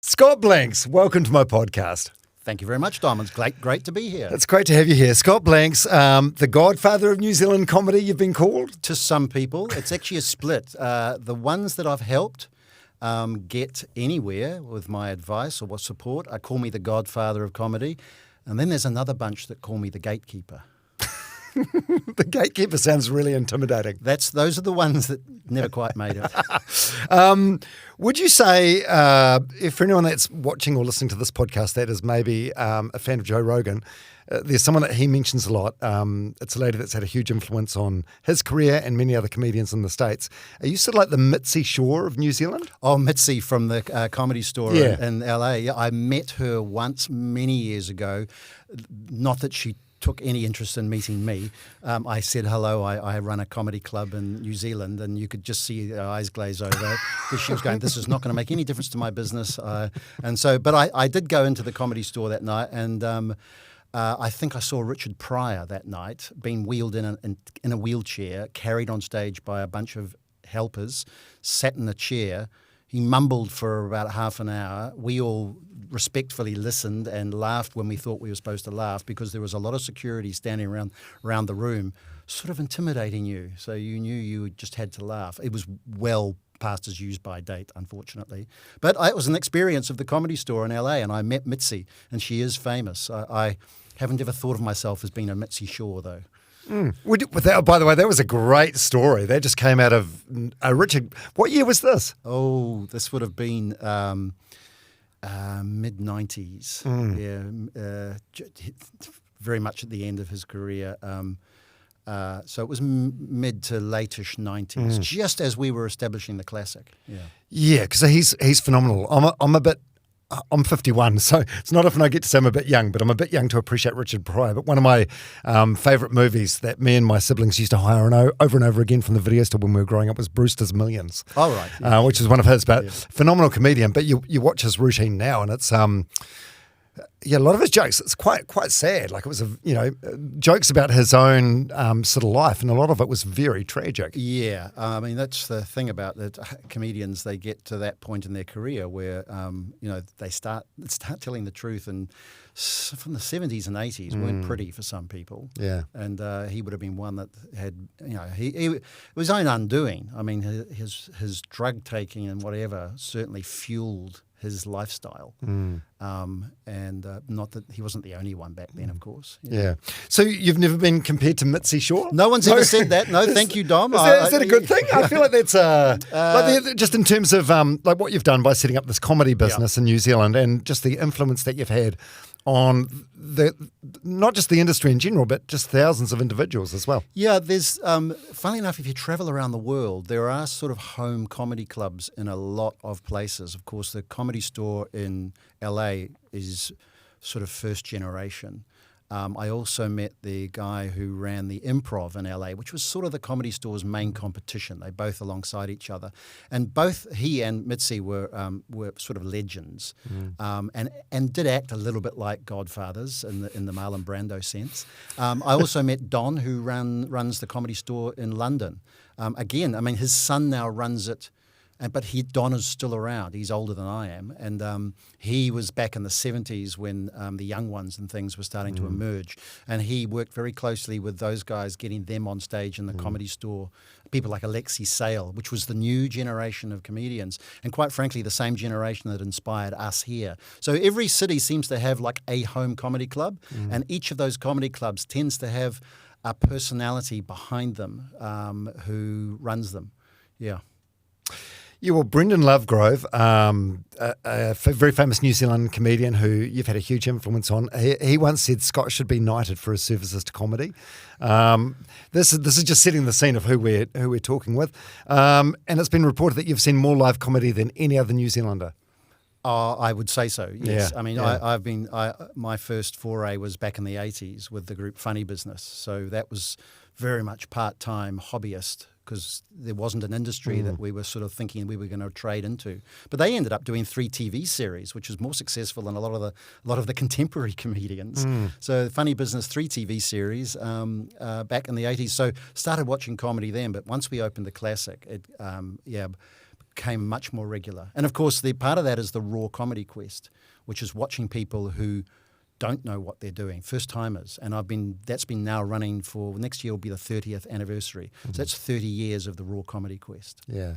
Scott Blanks, welcome to my podcast. Thank you very much, Dom. It's great to be here. It's great to have you here. Scott Blanks, the Godfather of New Zealand comedy, you've been called? To some people, it's actually a split. The ones that I've helped get anywhere with my advice or what support, call me the Godfather of comedy. And then there's another bunch that call me the gatekeeper. The gatekeeper sounds really intimidating. Those are the ones that never quite made it. Would you say, if for anyone that's watching or listening to this podcast that is maybe a fan of Joe Rogan, there's someone that he mentions a lot. It's a lady that's had a huge influence on his career and many other comedians in the States. Are you sort of like the Mitzi Shore of New Zealand? Oh, Mitzi from the Comedy Store in LA. Yeah, I met her once many years ago. Not that she took any interest in meeting me. I said hello. I run a comedy club in New Zealand, and you could just see her eyes glaze over because she was going, "This is not going to make any difference to my business." But I did go into the Comedy Store that night, and I think I saw Richard Pryor that night, being wheeled in a wheelchair, carried on stage by a bunch of helpers, sat in a chair. He mumbled for about half an hour. We all respectfully listened and laughed when we thought we were supposed to laugh because there was a lot of security standing around the room, sort of intimidating you. So you knew you just had to laugh. It was well past its use-by date, unfortunately. But it was an experience of the Comedy Store in LA, and I met Mitzi, and she is famous. I haven't ever thought of myself as being a Mitzi Shore, though. By the way, that was a great story. That just came out of Richard. What year was this? Oh, this would have been mid-90s. Very much at the end of his career. So it was mid to late-ish 90s, just as we were establishing the classic. Yeah, because he's phenomenal. I'm 51, so it's not often I get to say I'm a bit young, but I'm a bit young to appreciate Richard Pryor. But one of my favourite movies that me and my siblings used to hire over and over again from the video store when we were growing up was Brewster's Millions. Oh, right. Yeah. Which is one of his, but phenomenal comedian. But you watch his routine now, and it's a lot of his jokes, it's quite sad. Like it was, jokes about his own sort of life, and a lot of it was very tragic. Yeah, I mean, that's the thing about the comedians. They get to that point in their career where, they start telling the truth, and from the 70s and 80s weren't pretty for some people. Yeah. And he would have been one that had, it was his own undoing. I mean, his drug taking and whatever certainly fueled his lifestyle. And not that he wasn't the only one back then, of course. Yeah. So you've never been compared to Mitzi Shore? No one's ever said that. No, thank you, Dom. Is that a good thing? I feel like that's just in terms of like what you've done by setting up this comedy business in New Zealand, and just the influence that you've had on not just the industry in general, but just thousands of individuals as well. Yeah, there's, funnily enough, if you travel around the world, there are sort of home comedy clubs in a lot of places. Of course, the Comedy Store in LA is sort of first generation. I also met the guy who ran the Improv in LA, which was sort of the Comedy Store's main competition. They both alongside each other, and both he and Mitzi were sort of legends, and did act a little bit like Godfathers in the Marlon Brando sense. I also met Don, who runs the Comedy Store in London. Again, I mean, his son now runs it. But Don is still around. He's older than I am. And he was back in the 70s when the young ones and things were starting to emerge. And he worked very closely with those guys, getting them on stage in the Comedy Store. People like Alexi Sale, which was the new generation of comedians. And quite frankly, the same generation that inspired us here. So every city seems to have like a home comedy club. And each of those comedy clubs tends to have a personality behind them who runs them. Yeah. Yeah, well, Brendan Lovegrove, a very famous New Zealand comedian who you've had a huge influence on, he once said Scott should be knighted for his services to comedy. This is just setting the scene of who we're talking with, and it's been reported that you've seen more live comedy than any other New Zealander. I would say so, yes. Yeah, I mean, my first foray was back in the 80s with the group Funny Business, so that was very much part-time hobbyist, because there wasn't an industry that we were sort of thinking we were going to trade into. But they ended up doing 3 TV series, which was more successful than a lot of the contemporary comedians. So Funny Business, 3 TV series back in the 80s. So started watching comedy then, but once we opened the classic, became much more regular. And of course, the part of that is the raw comedy quest, which is watching people who don't know what they're doing, first timers. And that's been now running for, next year will be the 30th anniversary. So that's 30 years of the raw comedy quest. Yeah.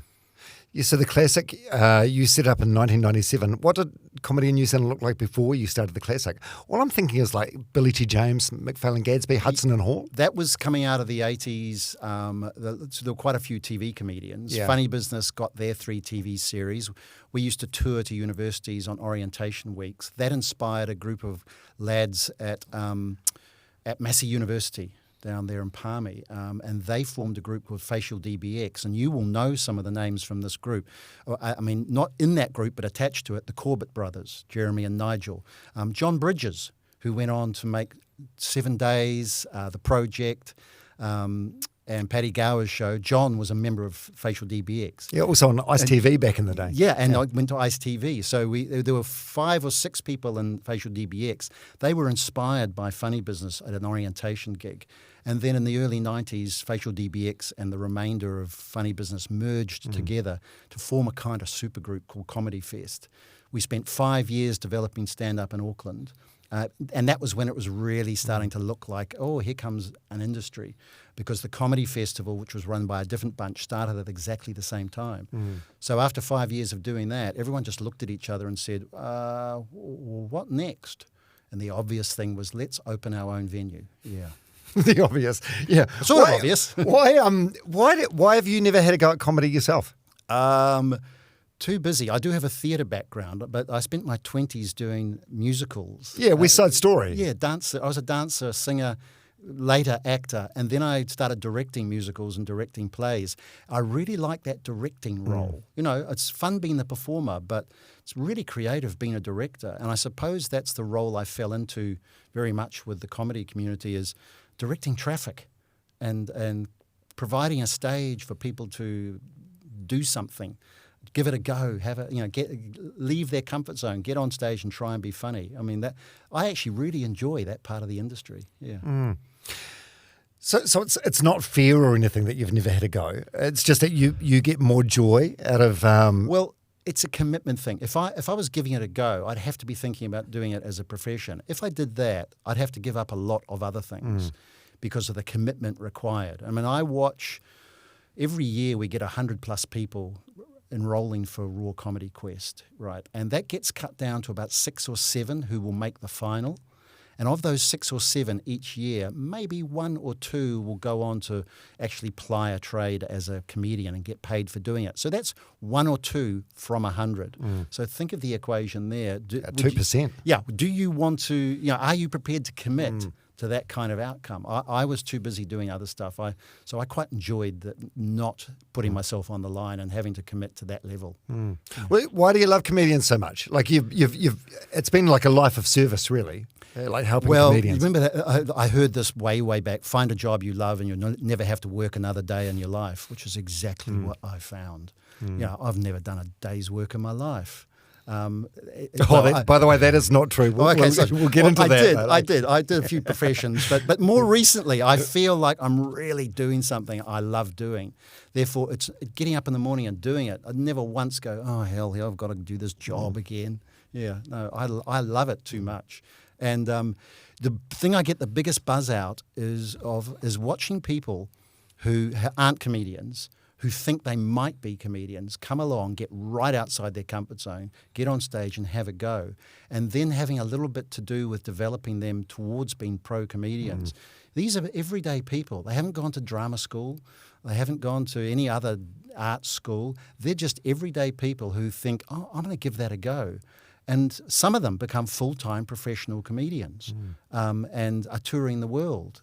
Yeah, so the Classic, you set up in 1997. What did comedy in New Zealand look like before you started the Classic? All I'm thinking is like Billy T. James, McFarlane Gadsby, Hudson and Hall. That was coming out of the 80s. So there were quite a few TV comedians. Yeah. Funny Business got their 3 TV series. We used to tour to universities on orientation weeks. That inspired a group of lads at Massey University down there in Palmy, and they formed a group called Facial DBX, and you will know some of the names from this group. I mean, not in that group, but attached to it, the Corbett brothers, Jeremy and Nigel. John Bridges, who went on to make 7 Days, The Project, and Paddy Gower's show. John was a member of Facial DBX. Yeah, also on Ice TV back in the day. Yeah, and I went to Ice TV. So there were 5 or 6 people in Facial DBX. They were inspired by Funny Business at an orientation gig. And then in the early 90s, Facial DBX and the remainder of Funny Business merged together to form a kind of supergroup called Comedy Fest. We spent 5 years developing stand-up in Auckland. And that was when it was really starting to look like, oh, here comes an industry. Because the Comedy Festival, which was run by a different bunch, started at exactly the same time. So after 5 years of doing that, everyone just looked at each other and said, what next? And the obvious thing was, let's open our own venue. Yeah. The obvious. Yeah. Sort of obvious. Why have you never had a go at comedy yourself? Too busy. I do have a theatre background, but I spent my 20s doing musicals. Yeah, West Side Story. Yeah, dancer. I was a dancer, singer, later actor, and then I started directing musicals and directing plays. I really like that directing role. You know, it's fun being the performer, but it's really creative being a director. And I suppose that's the role I fell into very much with the comedy community, is directing traffic and providing a stage for people to do something. Give it a go. Leave their comfort zone. Get on stage and try and be funny. I mean, I actually really enjoy that part of the industry. Yeah. So it's not fear or anything that you've never had a go. It's just that you get more joy out of. Well, it's a commitment thing. If I was giving it a go, I'd have to be thinking about doing it as a profession. If I did that, I'd have to give up a lot of other things because of the commitment required. I mean, I watch every year we get 100+ people enrolling for Raw Comedy Quest, right? And that gets cut down to about 6 or 7 who will make the final. And of those 6 or 7 each year, maybe 1 or 2 will go on to actually ply a trade as a comedian and get paid for doing it. So that's 1 or 2 from 100. So think of the equation there. 2%. Yeah. Do you want to, are you prepared to commit to that kind of outcome? I was too busy doing other stuff. So I quite enjoyed not putting myself on the line and having to commit to that level. Well, why do you love comedians so much? Like you've it's been like a life of service, really. Like helping comedians. Remember that I heard this way back. Find a job you love and you'll never have to work another day in your life, which is exactly what I found. I've never done a day's work in my life. By the way, that is not true. We'll get into that. I did a few professions, but more recently, I feel like I'm really doing something I love doing. Therefore, it's getting up in the morning and doing it. I never once go, oh hell, I've got to do this job again. Yeah, no, I love it too much. And the thing I get the biggest buzz out is watching people who aren't comedians, who think they might be comedians, come along, get right outside their comfort zone, get on stage and have a go, and then having a little bit to do with developing them towards being pro-comedians. These are everyday people. They haven't gone to drama school. They haven't gone to any other art school. They're just everyday people who think, oh, I'm going to give that a go. And some of them become full-time professional comedians and are touring the world,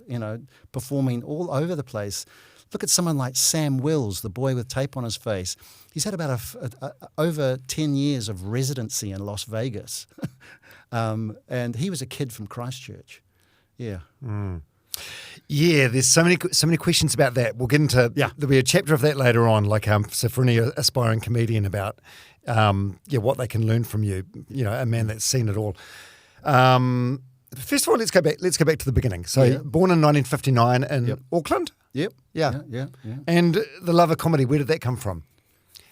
performing all over the place. Look at someone like Sam Wills, the boy with tape on his face. He's had about over 10 years of residency in Las Vegas. And he was a kid from Christchurch. Yeah. Yeah, there's so many questions about that. We'll get into there'll be a chapter of that later on, like so for any aspiring comedian about what they can learn from you, a man that's seen it all. First of all, let's go back to the beginning. So born in 1959 in Auckland? Yep. Yeah. Yeah. And the love of comedy, where did that come from?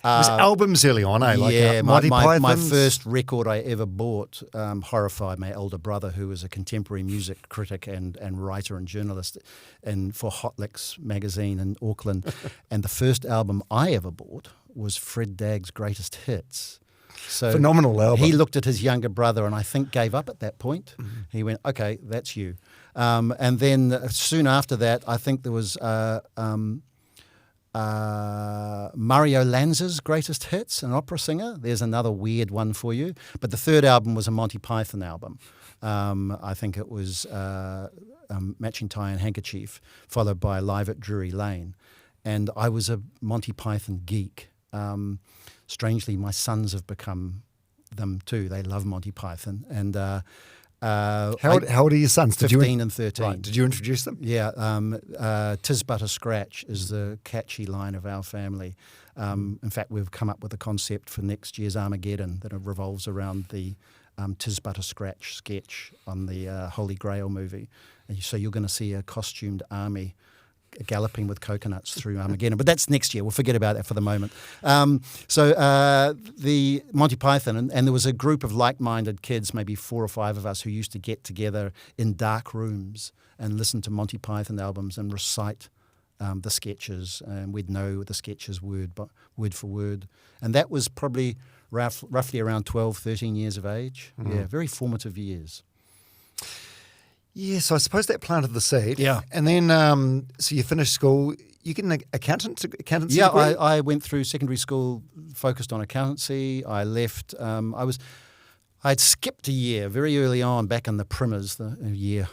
It was albums early on, eh? Like my Monty my Python's? first record I ever bought horrified my older brother, who was a contemporary music critic and writer and journalist for Hot Licks magazine in Auckland. And the first album I ever bought was Fred Dagg's Greatest Hits. So Phenomenal album. He looked at his younger brother and I think gave up at that point. Mm-hmm. He went, okay, that's you. And then soon after that, I think there was Mario Lanza's Greatest Hits, an opera singer. There's another weird one for you. But the third album was a Monty Python album. I think it was Matching Tie and Handkerchief, followed by Live at Drury Lane. And I was a Monty Python geek. Strangely, my sons have become them too. They love Monty Python. And How old are your sons? 15 and 13. Right. Did you introduce them? Yeah. "'Tis but a scratch" is the catchy line of our family. In fact, we've come up with a concept for next year's Armageddon that revolves around the "'Tis but a scratch" sketch on the Holy Grail movie. And so you're going to see a costumed army galloping with coconuts through Armageddon. But that's next year. We'll forget about that for the moment. The Monty Python, and there was a group of like-minded kids, maybe 4 or 5 of us, who used to get together in dark rooms and listen to Monty Python albums and recite the sketches, and we'd know the sketches word for word. And that was probably roughly around 12, 13 years of age. Mm-hmm. Yeah, very formative years. Yeah, so I suppose that planted the seed. Yeah. And then, so you finished school. You get an accountancy Yeah, degree? I went through secondary school, focused on accountancy. I left. I'd skipped a year very early on back in the primers, the year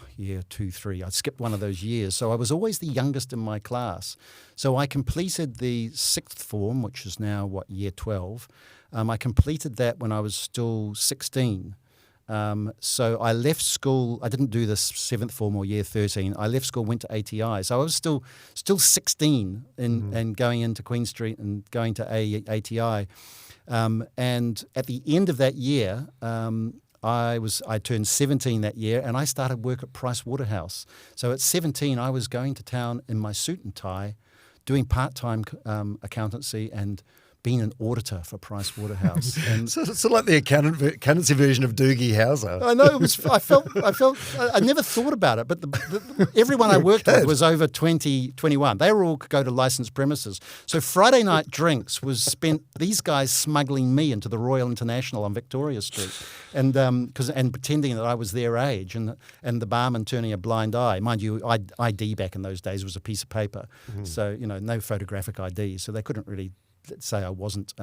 2, 3. I'd skipped one of those years. So I was always the youngest in my class. So I completed the 6th form, which is now, year 12. I completed that when I was still 16. So I left school. I didn't do the 7th form or year 13. I left school, went to ATI. So I was still 16 and going into Queen Street and going to ATI. And at the end of that year, I turned 17 that year, and I started work at Price Waterhouse. So at 17, I was going to town in my suit and tie, doing part-time accountancy and being an auditor for Price Waterhouse. And So it's like the accountancy version of Doogie Howser. I know it was. I never thought about it, but everyone I worked with was over 20, 21. They were all go to licensed premises. So Friday night drinks was spent. These guys smuggling me into the Royal International on Victoria Street, and pretending that I was their age, and the barman turning a blind eye. Mind you, ID back in those days was a piece of paper, so no photographic ID, so they couldn't really say I wasn't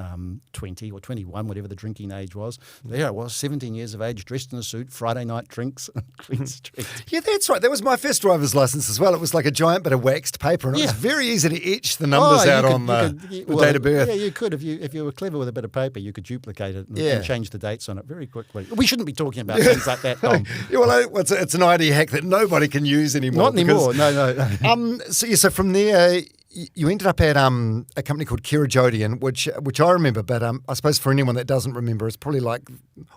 20 or 21, whatever the drinking age was. There I was, 17 years of age, dressed in a suit, Friday night drinks on Queen Street. Yeah, that's right. That was my first driver's license as well. It was like a giant bit of waxed paper, and it was very easy to etch the numbers out on the date of birth. Yeah, you could. If you were clever with a bit of paper, you could duplicate it and change the dates on it very quickly. We shouldn't be talking about things like that, Tom. Yeah, well, it's an ID hack that nobody can use anymore. Not anymore, no. So from there, you ended up at a company called Kirajodian, which I remember, but I suppose for anyone that doesn't remember, it's probably like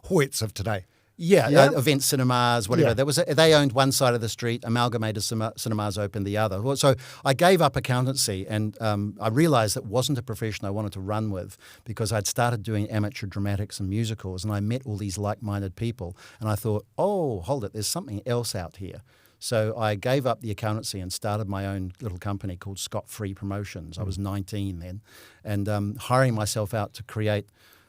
Hoyts of today. Yeah. Event cinemas, whatever. Yeah. They owned one side of the street, Amalgamated Cinemas opened the other. So I gave up accountancy, and I realised that wasn't a profession I wanted to run with, because I'd started doing amateur dramatics and musicals, and I met all these like-minded people, and I thought, oh, hold it, there's something else out here. So I gave up the accountancy and started my own little company called Scott Free Promotions. I was 19 then, and hiring myself out to create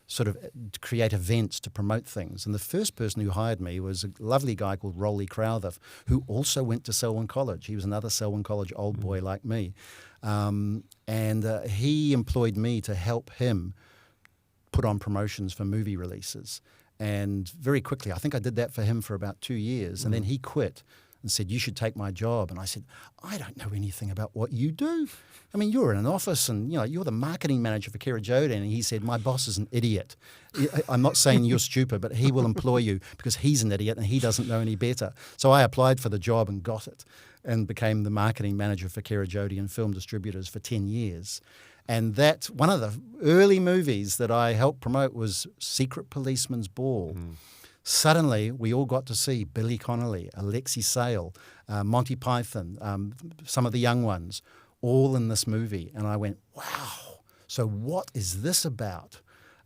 events to promote things. And the first person who hired me was a lovely guy called Rolly Crowther, who also went to Selwyn College. He was another Selwyn College old boy like me. And he employed me to help him put on promotions for movie releases. And very quickly, I think I did that for him for about 2 years, and then he quit and said, you should take my job. And I said, I don't know anything about what you do. I mean, you're in an office and you're the marketing manager for Kirajodian. And he said, my boss is an idiot. I'm not saying you're stupid, but he will employ you because he's an idiot and he doesn't know any better. So I applied for the job and got it and became the marketing manager for Kirajodian Film Distributors for 10 years. And that one of the early movies that I helped promote was Secret Policeman's Ball. Suddenly, we all got to see Billy Connolly, Alexi Sale, Monty Python, some of the young ones, all in this movie. And I went, wow. So what is this about?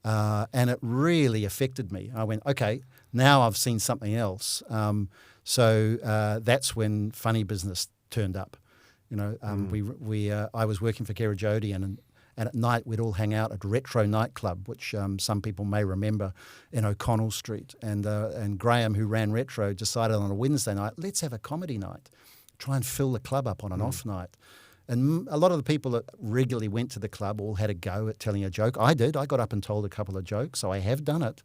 And it really affected me. I went, okay, now I've seen something else. So that's when Funny Business turned up. You know, I was working for Kerajodian, and at night we'd all hang out at Retro Nightclub, which some people may remember, in O'Connell Street. And Graham, who ran Retro, decided on a Wednesday night, let's have a comedy night, try and fill the club up on an off night. And a lot of the people that regularly went to the club all had a go at telling a joke. I did. I got up and told a couple of jokes, so I have done it.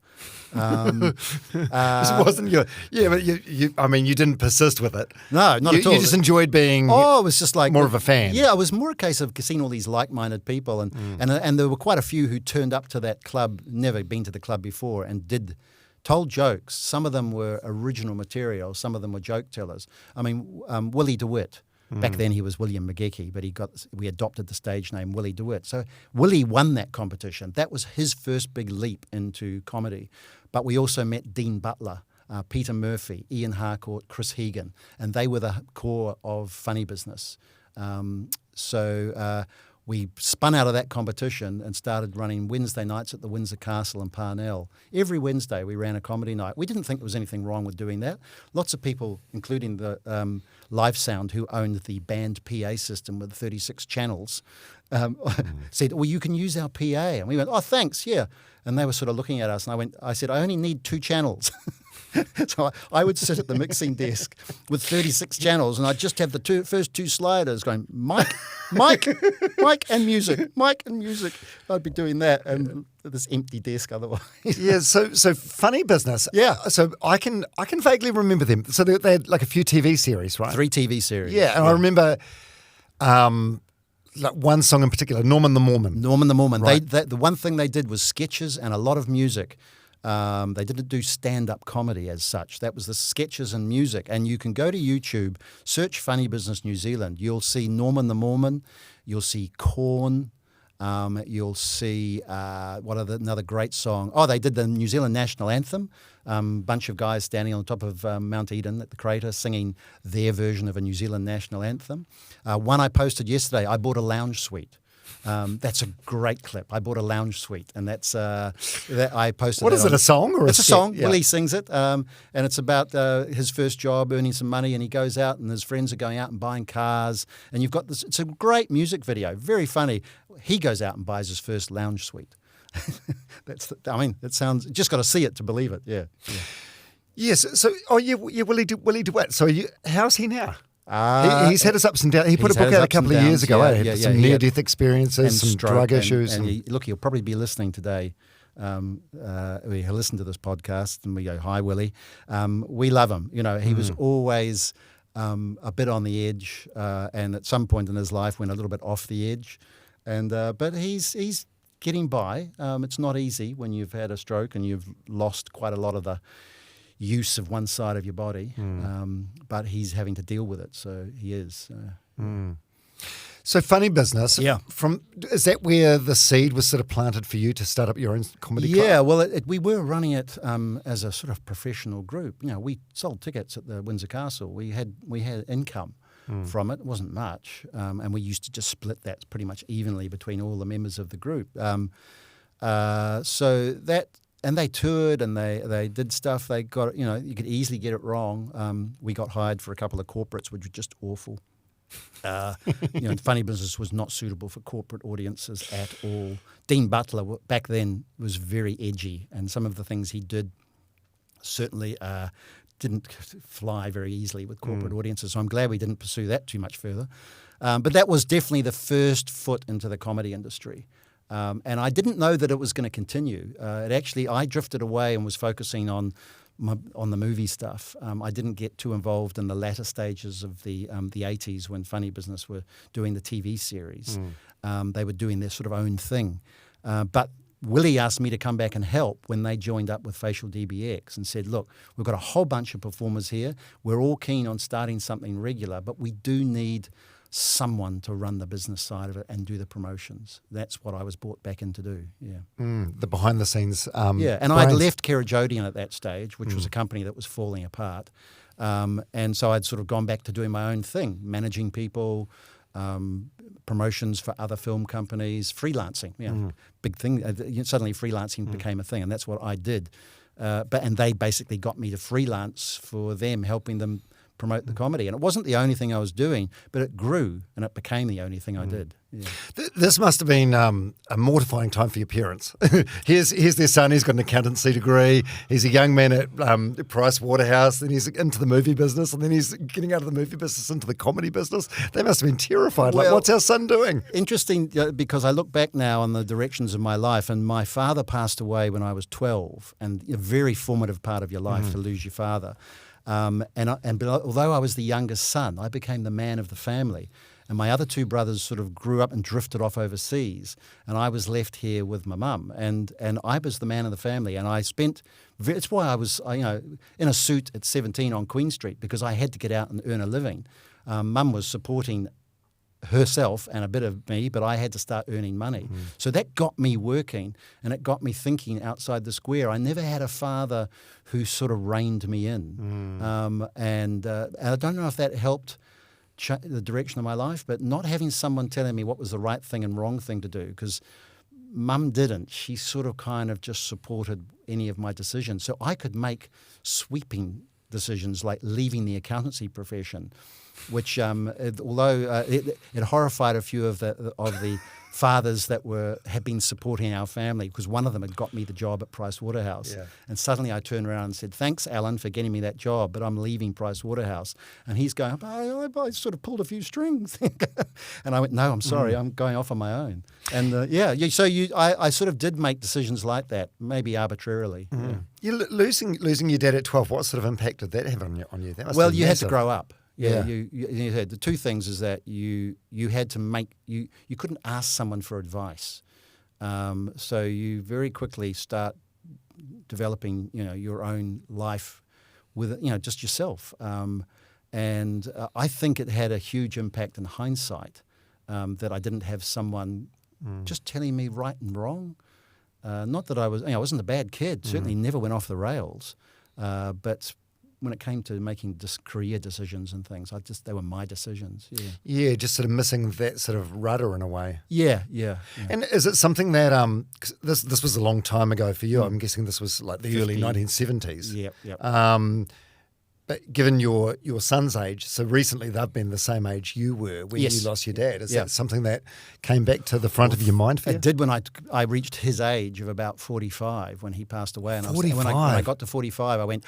This wasn't your... Yeah, but you didn't persist with it. No, not at all. You just enjoyed being it was just like... more of a fan. Yeah, it was more a case of seeing all these like-minded people. And there were quite a few who turned up to that club, never been to the club before, and told jokes. Some of them were original material. Some of them were joke tellers. I mean, Willie DeWitt. Back then he was William McGeeckie, but we adopted the stage name Willie DeWitt. So Willie won that competition. That was his first big leap into comedy. But we also met Dean Butler, Peter Murphy, Ian Harcourt, Chris Hegan, and they were the core of Funny Business. So we spun out of that competition and started running Wednesday nights at the Windsor Castle in Parnell. Every Wednesday we ran a comedy night. We didn't think there was anything wrong with doing that. Lots of people, including the Live Sound, who owned the band PA system with 36 channels, said, well, you can use our PA. And we went, oh, thanks, yeah. And they were sort of looking at us, and I said, I only need 2 channels. So I would sit at the mixing desk with 36 channels, and I'd just have the first 2 sliders going, Mike, and music, Mike and music. I'd be doing that, and this empty desk otherwise. Yeah, so Funny Business. Yeah. So I can vaguely remember them. So they had like a few TV series, right? 3 TV series. Yeah, and I remember like one song in particular, Norman the Mormon. Norman the Mormon. Right. The one thing they did was sketches and a lot of music. They didn't do stand-up comedy as such. That was the sketches and music. And you can go to YouTube, search Funny Business New Zealand. You'll see Norman the Mormon. You'll see Korn. You'll see another great song. Oh, they did the New Zealand National Anthem. Bunch of guys standing on top of Mount Eden at the crater singing their version of a New Zealand National Anthem. One I posted yesterday, I bought a lounge suite. That's a great clip. I bought a lounge suite, and that's that I posted. What is it? A song or it's a skit? Song? Yeah. Willie sings it, and it's about his first job, earning some money, and he goes out, and his friends are going out and buying cars, and you've got this. It's a great music video, very funny. He goes out and buys his first lounge suite. It sounds. You just got to see it to believe it. Yeah. Yes. So, Willie DeWitt. So, how's he now? He's had his ups and downs. He put a He's had book his out a ups and couple of years downs, ago. yeah, Some he had- near-death experiences, some stroke drug issues. And he'll probably be listening today. He'll listen to this podcast, and we go, "Hi, Willie." We love him. You know, he was always a bit on the edge, and at some point in his life went a little bit off the edge. And but he's getting by. It's not easy when you've had a stroke and you've lost quite a lot of the use of one side of your body, but he's having to deal with it, so he is. So Funny Business, Yeah. Is that where the seed was sort of planted for you to start up your own comedy club? Yeah, well, we were running it as a sort of professional group. You know, we sold tickets at the Windsor Castle. We had income from it. It wasn't much, and we used to just split that pretty much evenly between all the members of the group. So that. And they toured and they did stuff. They got, you know, you could easily get it wrong. We got hired for a couple of corporates, which were just awful. Funny Business was not suitable for corporate audiences at all. Dean Butler back then was very edgy, and some of the things he did certainly didn't fly very easily with corporate audiences. So I'm glad we didn't pursue that too much further. But that was definitely the first foot into the comedy industry. And I didn't know that it was going to continue. I drifted away and was focusing on the movie stuff. I didn't get too involved in the latter stages of the 80s when Funny Business were doing the TV series. They were doing their sort of own thing. But Willie asked me to come back and help when they joined up with Facial DBX and said, look, we've got a whole bunch of performers here. We're all keen on starting something regular, but we do need someone to run the business side of it and do the promotions. That's what I was brought back in to do, yeah. The behind-the-scenes yeah, and I'd left Kerajodian at that stage, which was a company that was falling apart. And so I'd sort of gone back to doing my own thing, managing people, promotions for other film companies, freelancing, big thing. Suddenly freelancing became a thing, and that's what I did. And they basically got me to freelance for them, helping them promote the comedy. And it wasn't the only thing I was doing, but it grew and it became the only thing I did. Yeah. This must have been a mortifying time for your parents. here's their son, he's got an accountancy degree, he's a young man at Price Waterhouse, then he's into the movie business, and then he's getting out of the movie business into the comedy business. They must have been terrified. Well, like, what's our son doing? Interesting, because I look back now on the directions of my life, and my father passed away when I was 12, and a very formative part of your life to lose your father. But although I was the youngest son, I became the man of the family. And my other two brothers sort of grew up and drifted off overseas. And I was left here with my mum. And I was the man of the family. And I spent, it's why I was in a suit at 17 on Queen Street, because I had to get out and earn a living. Mum was supporting herself and a bit of me, but I had to start earning money. So that got me working, and it got me thinking outside the square. I never had a father who sort of reined me in. And I don't know if that helped the direction of my life, but not having someone telling me what was the right thing and wrong thing to do, because Mum didn't. She sort of kind of just supported any of my decisions. So I could make sweeping decisions like leaving the accountancy profession, which although it horrified a few of the fathers that had been supporting our family, because one of them had got me the job at Price Waterhouse. Yeah. And suddenly I turned around and said, "Thanks, Alan, for getting me that job, but I'm leaving Price Waterhouse." And he's going, I sort of pulled a few strings. And I went, "No, I'm sorry, I'm going off on my own." And I sort of did make decisions like that, maybe arbitrarily. Yeah. You're losing your dad at 12, what sort of impact did that have on you? That must well, have been you massive. had to grow up. Yeah, Yeah. you had the two things is that you had to make you couldn't ask someone for advice, so you very quickly start developing your own life with just yourself, and I think it had a huge impact in hindsight that I didn't have someone just telling me right and wrong. Not that I wasn't a bad kid, certainly never went off the rails, but when it came to making career decisions and things, they were my decisions. Yeah. Yeah, just sort of missing that sort of rudder in a way. Yeah. And is it something that 'cause this was a long time ago for you? I'm guessing this was like the early 1970s. Yep. But given your son's age, so recently they've been the same age you were when Yes. you lost your dad. Is that something that came back to the front of your mind for you? It did when I reached his age of about 45 when he passed away. And 45? When I got to 45, I went,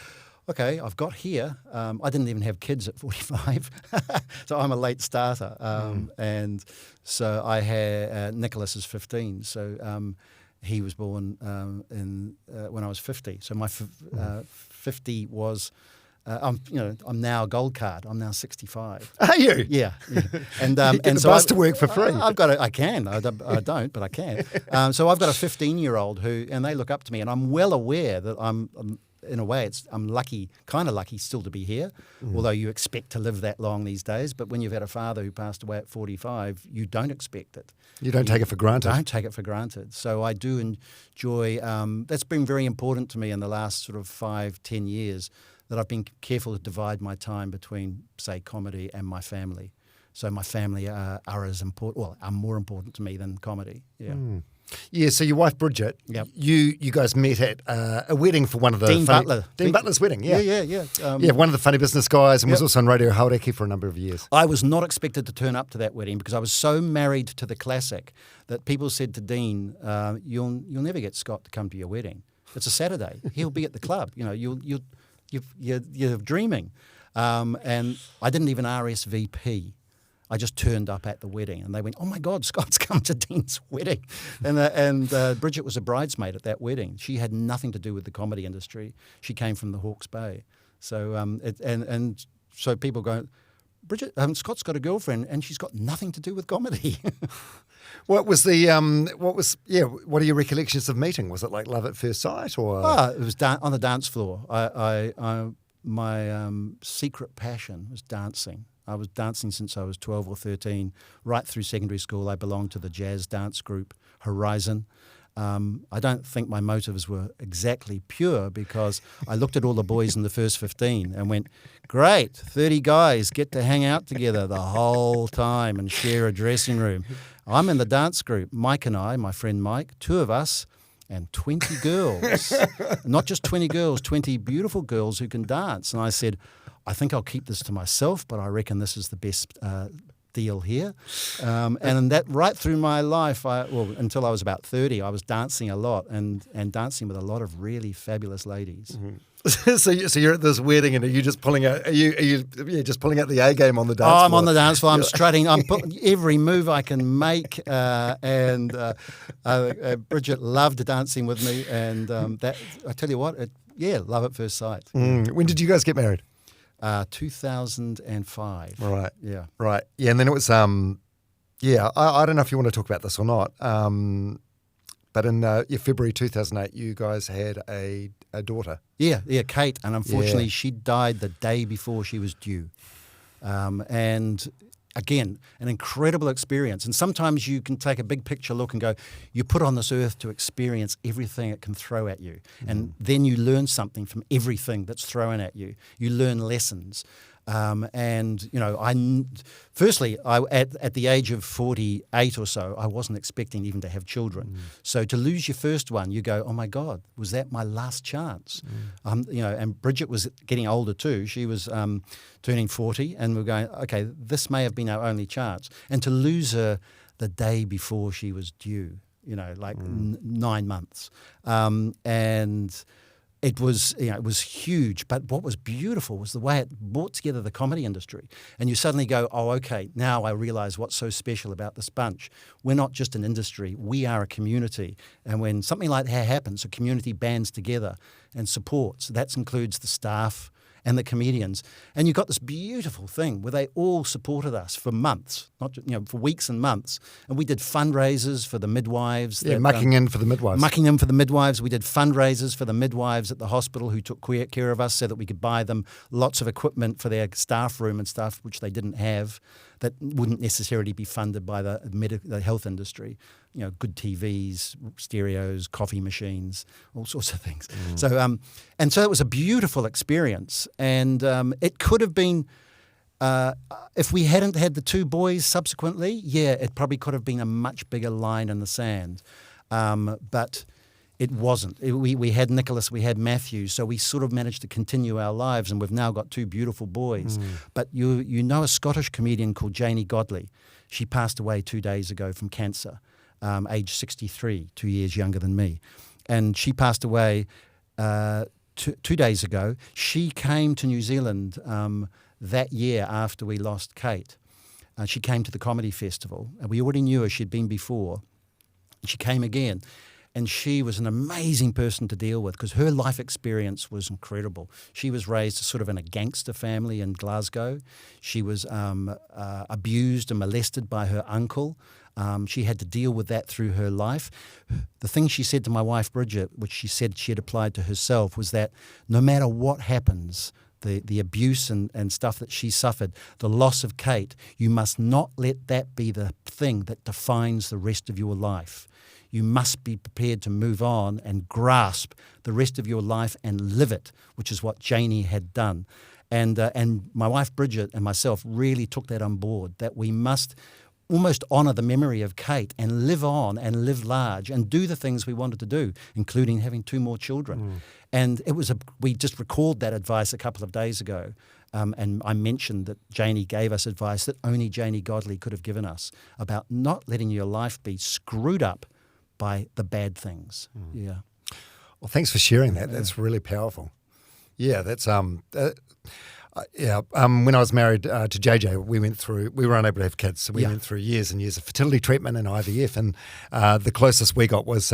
okay, I've got here. I didn't even have kids at 45, so I'm a late starter. And so I had Nicholas is 15, so he was born when I was 50. So my 50 was. I'm now a gold card. I'm now 65. Are you? Yeah. And you get the bus to work for free. I've got I can. I don't, but I can. So I've got a 15-year-old and they look up to me, and I'm well aware that I'm in a way, I'm lucky, kind of lucky still to be here, although you expect to live that long these days. But when you've had a father who passed away at 45, you don't expect it. You don't take it for granted. Don't take it for granted. So I do enjoy, that's been very important to me in the last sort of 5-10 years, that I've been careful to divide my time between, say, comedy and my family. So my family are as important, well, are more important to me than comedy. Yeah. Yeah, so your wife Bridget, Yep. you guys met at a wedding for one of the Dean Butler. Dean Butler's wedding, yeah. Yeah. One of the funny business guys, and was Yep. also on Radio Hauraki for a number of years. I was not expected to turn up to that wedding because I was so married to the classic that people said to Dean, "You'll never get Scott to come to your wedding. It's a Saturday. He'll be at the club. You're dreaming." And I didn't even RSVP. I just turned up at the wedding, and they went, "Oh my God, Scott's come to Dean's wedding," and Bridget was a bridesmaid at that wedding. She had nothing to do with the comedy industry. She came from the Hawke's Bay, so so people go, "Bridget, Scott's got a girlfriend, and she's got nothing to do with comedy." What was what are your recollections of meeting? Was it like love at first sight, or? It was on the dance floor. My secret passion was dancing. I was dancing since I was 12 or 13. Right through secondary school, I belonged to the jazz dance group Horizon. I don't think my motives were exactly pure, because I looked at all the boys in the first 15 and went, great, 30 guys get to hang out together the whole time and share a dressing room. I'm in the dance group. Mike and I, my friend Mike, 2 of us, and 20 girls. Not just 20 girls, 20 beautiful girls who can dance. And I said, I think I'll keep this to myself, but I reckon this is the best deal here. And that right through my life, until I was about 30, I was dancing a lot and dancing with a lot of really fabulous ladies. Mm-hmm. So you're at this wedding, and are you just pulling out? Are you just pulling out the A game on the dance floor? I'm on the dance floor. I'm strutting. I'm putting every move I can make. And Bridget loved dancing with me. And that, I tell you what, love at first sight. When did you guys get married? 2005. Right. Yeah. Right. Yeah, and then it was, I don't know if you want to talk about this or not, but in February 2008, you guys had a daughter. Yeah, Kate, and unfortunately she died the day before she was due. And again, an incredible experience. And sometimes you can take a big picture look and go, you're put on this earth to experience everything it can throw at you. And then you learn something from everything that's thrown at you. You learn lessons. And, you know, firstly, at the age of 48 or so, I wasn't expecting even to have children. So to lose your first one, you go, oh my God, was that my last chance? You know, and Bridget was getting older too. She was turning 40, and we're going, okay, this may have been our only chance. And to lose her the day before she was due, you know, like 9 months. And it was, you know, it was huge. But what was beautiful was the way it brought together the comedy industry. And you suddenly go, oh, okay, now I realize what's so special about this bunch. We're not just an industry, we are a community. And when something like that happens, a community bands together and supports. That includes the staff and the comedians. And you got this beautiful thing where they all supported us for months, not just, you know, for weeks and months. And we did fundraisers for the midwives. Yeah, mucking in for the midwives. Mucking in for the midwives. We did fundraisers for the midwives at the hospital who took care of us, so that we could buy them lots of equipment for their staff room and stuff, which they didn't have, that wouldn't necessarily be funded by the health industry. You know, good TVs, stereos, coffee machines, all sorts of things. So, and so it was a beautiful experience. And it could have been, if we hadn't had the 2 boys subsequently, it probably could have been a much bigger line in the sand. But it wasn't. We had Nicholas, we had Matthew, so we sort of managed to continue our lives, and we've now got 2 beautiful boys. But you know a Scottish comedian called Janie Godley. She passed away 2 days ago from cancer. Age 63, 2 years younger than me. And she passed away 2 days ago. She came to New Zealand that year after we lost Kate. She came to the comedy festival, and we already knew her. She'd been before. She came again. And she was an amazing person to deal with, because her life experience was incredible. She was raised sort of in a gangster family in Glasgow. She was abused and molested by her uncle. She had to deal with that through her life. The thing she said to my wife, Bridget, which she said she had applied to herself, was that no matter what happens, the abuse and stuff that she suffered, the loss of Kate, you must not let that be the thing that defines the rest of your life. You must be prepared to move on and grasp the rest of your life and live it, which is what Janie had done. And my wife Bridget and myself really took that on board, that we must almost honour the memory of Kate and live on and live large and do the things we wanted to do, including having 2 more children. And we just recalled that advice a couple of days ago. And I mentioned that Janie gave us advice that only Janie Godley could have given us about not letting your life be screwed up by the bad things. Yeah. Well, thanks for sharing that. That's really powerful. Yeah, that's when I was married to JJ, we were unable to have kids, so we went through years and years of fertility treatment and IVF, and the closest we got was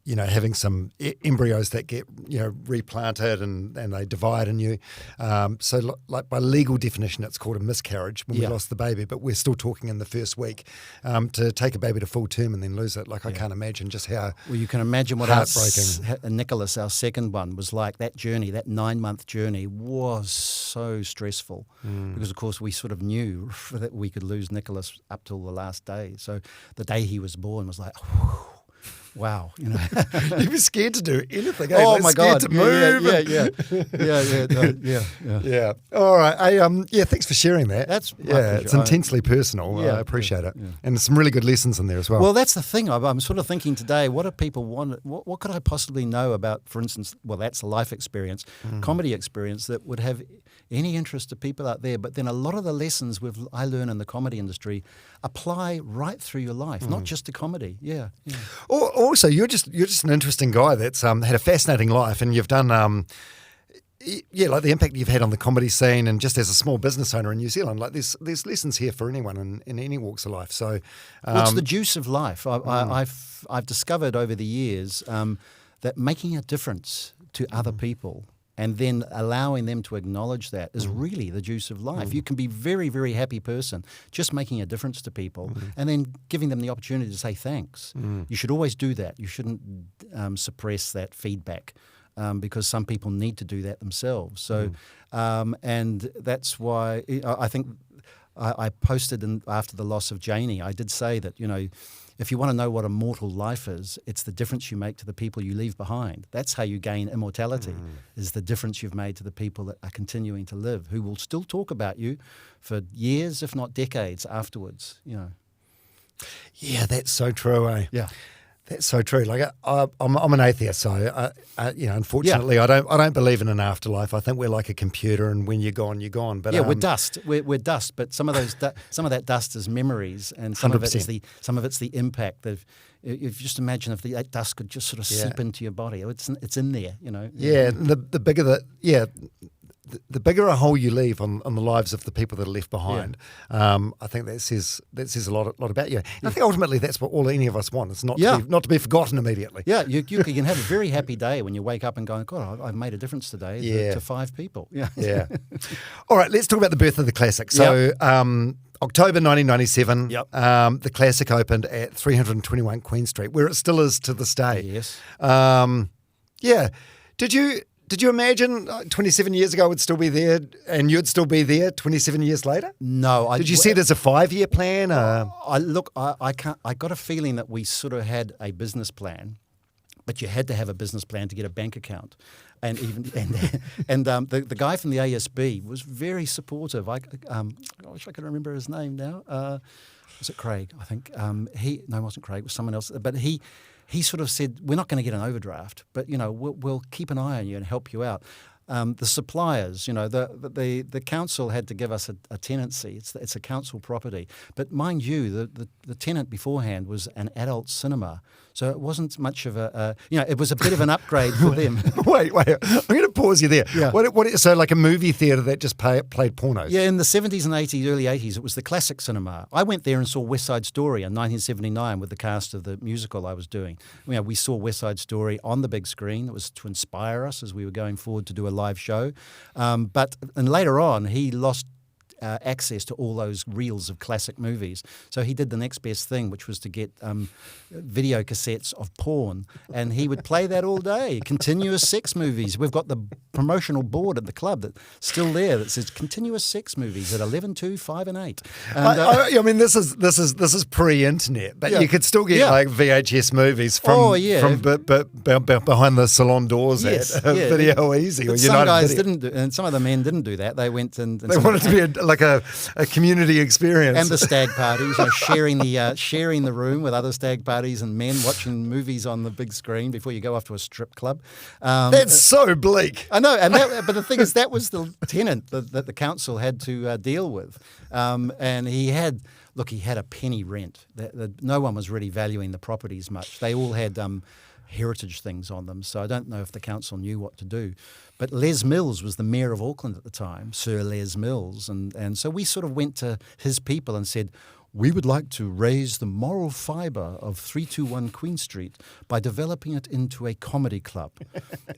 having some embryos that get, replanted and they divide in you. So like by legal definition, it's called a miscarriage when we lost the baby, but we're still talking in the first week to take a baby to full term and then lose it. Like I can't imagine just how Well, you can imagine what heartbreaking. Nicholas, our second one, was like. That journey, that 9-month journey was so stressful because, of course, we sort of knew that we could lose Nicholas up till the last day. So the day he was born was like, whew. wow, You'd be scared to do anything. Eh? Oh Like my scared God! to move. Yeah. Yeah. All right. Yeah. Thanks for sharing that. That's my yeah. pleasure. It's intensely personal. Yeah, I appreciate it, yeah. and some really good lessons in there as well. Well, that's the thing. I'm sort of thinking today, what do people want? What could I possibly know about, for instance, well, that's a life experience, comedy experience that would have any interest to people out there. But then a lot of the lessons I learn in the comedy industry apply right through your life, not just to comedy. Yeah. Also, you're just an interesting guy that's had a fascinating life, and you've done. Like the impact you've had on the comedy scene, and just as a small business owner in New Zealand, like there's lessons here for anyone in any walks of life. So, well, it's the juice of life. I've discovered over the years that making a difference to other people and then allowing them to acknowledge that is really the juice of life. You can be very, very happy person just making a difference to people and then giving them the opportunity to say thanks. You should always do that. You shouldn't suppress that feedback. Because some people need to do that themselves. So, and that's why I think I posted after the loss of Janie, I did say that, if you want to know what a mortal life is, it's the difference you make to the people you leave behind. That's how you gain immortality, is the difference you've made to the people that are continuing to live, who will still talk about you for years, if not decades afterwards, Yeah, that's so true, eh? Yeah. That's so true. Like I'm an atheist, so unfortunately, I don't believe in an afterlife. I think we're like a computer, and when you're gone, you're gone. But we're dust. We're dust. But some of those, some of that dust is memories, and some 100%. of it's the impact of. If you just imagine if that dust could just sort of seep into your body, it's in there, Yeah, and the bigger the bigger a hole you leave on the lives of the people that are left behind, I think that says a lot about you. And I think ultimately that's what any of us want. It's not to be forgotten immediately. Yeah, you can have a very happy day when you wake up and go, God, I've made a difference today to 5 people. Yeah. All right, let's talk about the birth of the classic. So October 1997, the classic opened at 321 Queen Street, where it still is to this day. Yes. Did you imagine 27 years ago it would still be there and you'd still be there 27 years later? No. Did you see it as a 5-year plan? I got a feeling that we sort of had a business plan, but you had to have a business plan to get a bank account. And the guy from the ASB was very supportive. I wish I could remember his name now. Was it Craig? I think. No, it wasn't Craig. It was someone else. But he sort of said, we're not going to get an overdraft, but, we'll keep an eye on you and help you out. The suppliers, the council had to give us a tenancy. It's a council property. But mind you, the tenant beforehand was an adult cinema. So it wasn't much of it was a bit of an upgrade for them. Wait, I'm going to pause you there. Yeah. So like a movie theatre that just played pornos? Yeah, in the 70s and 80s, early 80s, it was the classic cinema. I went there and saw West Side Story in 1979 with the cast of the musical I was doing. We saw West Side Story on the big screen. It was to inspire us as we were going forward to do a live show. And later on, he lost access to all those reels of classic movies. So he did the next best thing, which was to get video cassettes of porn, and he would play that all day. Continuous sex movies. We've got the promotional board at the club that's still there that says continuous sex movies at 11, 2, 5 and 8. And, I mean, this is pre-internet, but you could still get like VHS movies from behind the salon doors at Video Easy or but United some guys Video. didn't do, and some of the men didn't do that. They went and they wanted to be like a community experience. And the stag parties, sharing the room with other stag parties and men watching movies on the big screen before you go off to a strip club. That's so bleak. I know, but the thing is, that was the tenant that the council had to deal with, and he had a penny rent. No one was really valuing the properties much. They all had heritage things on them, so I don't know if the council knew what to do. But Les Mills was the mayor of Auckland at the time, Sir Les Mills, and so we sort of went to his people and said, we would like to raise the moral fibre of 321 Queen Street by developing it into a comedy club.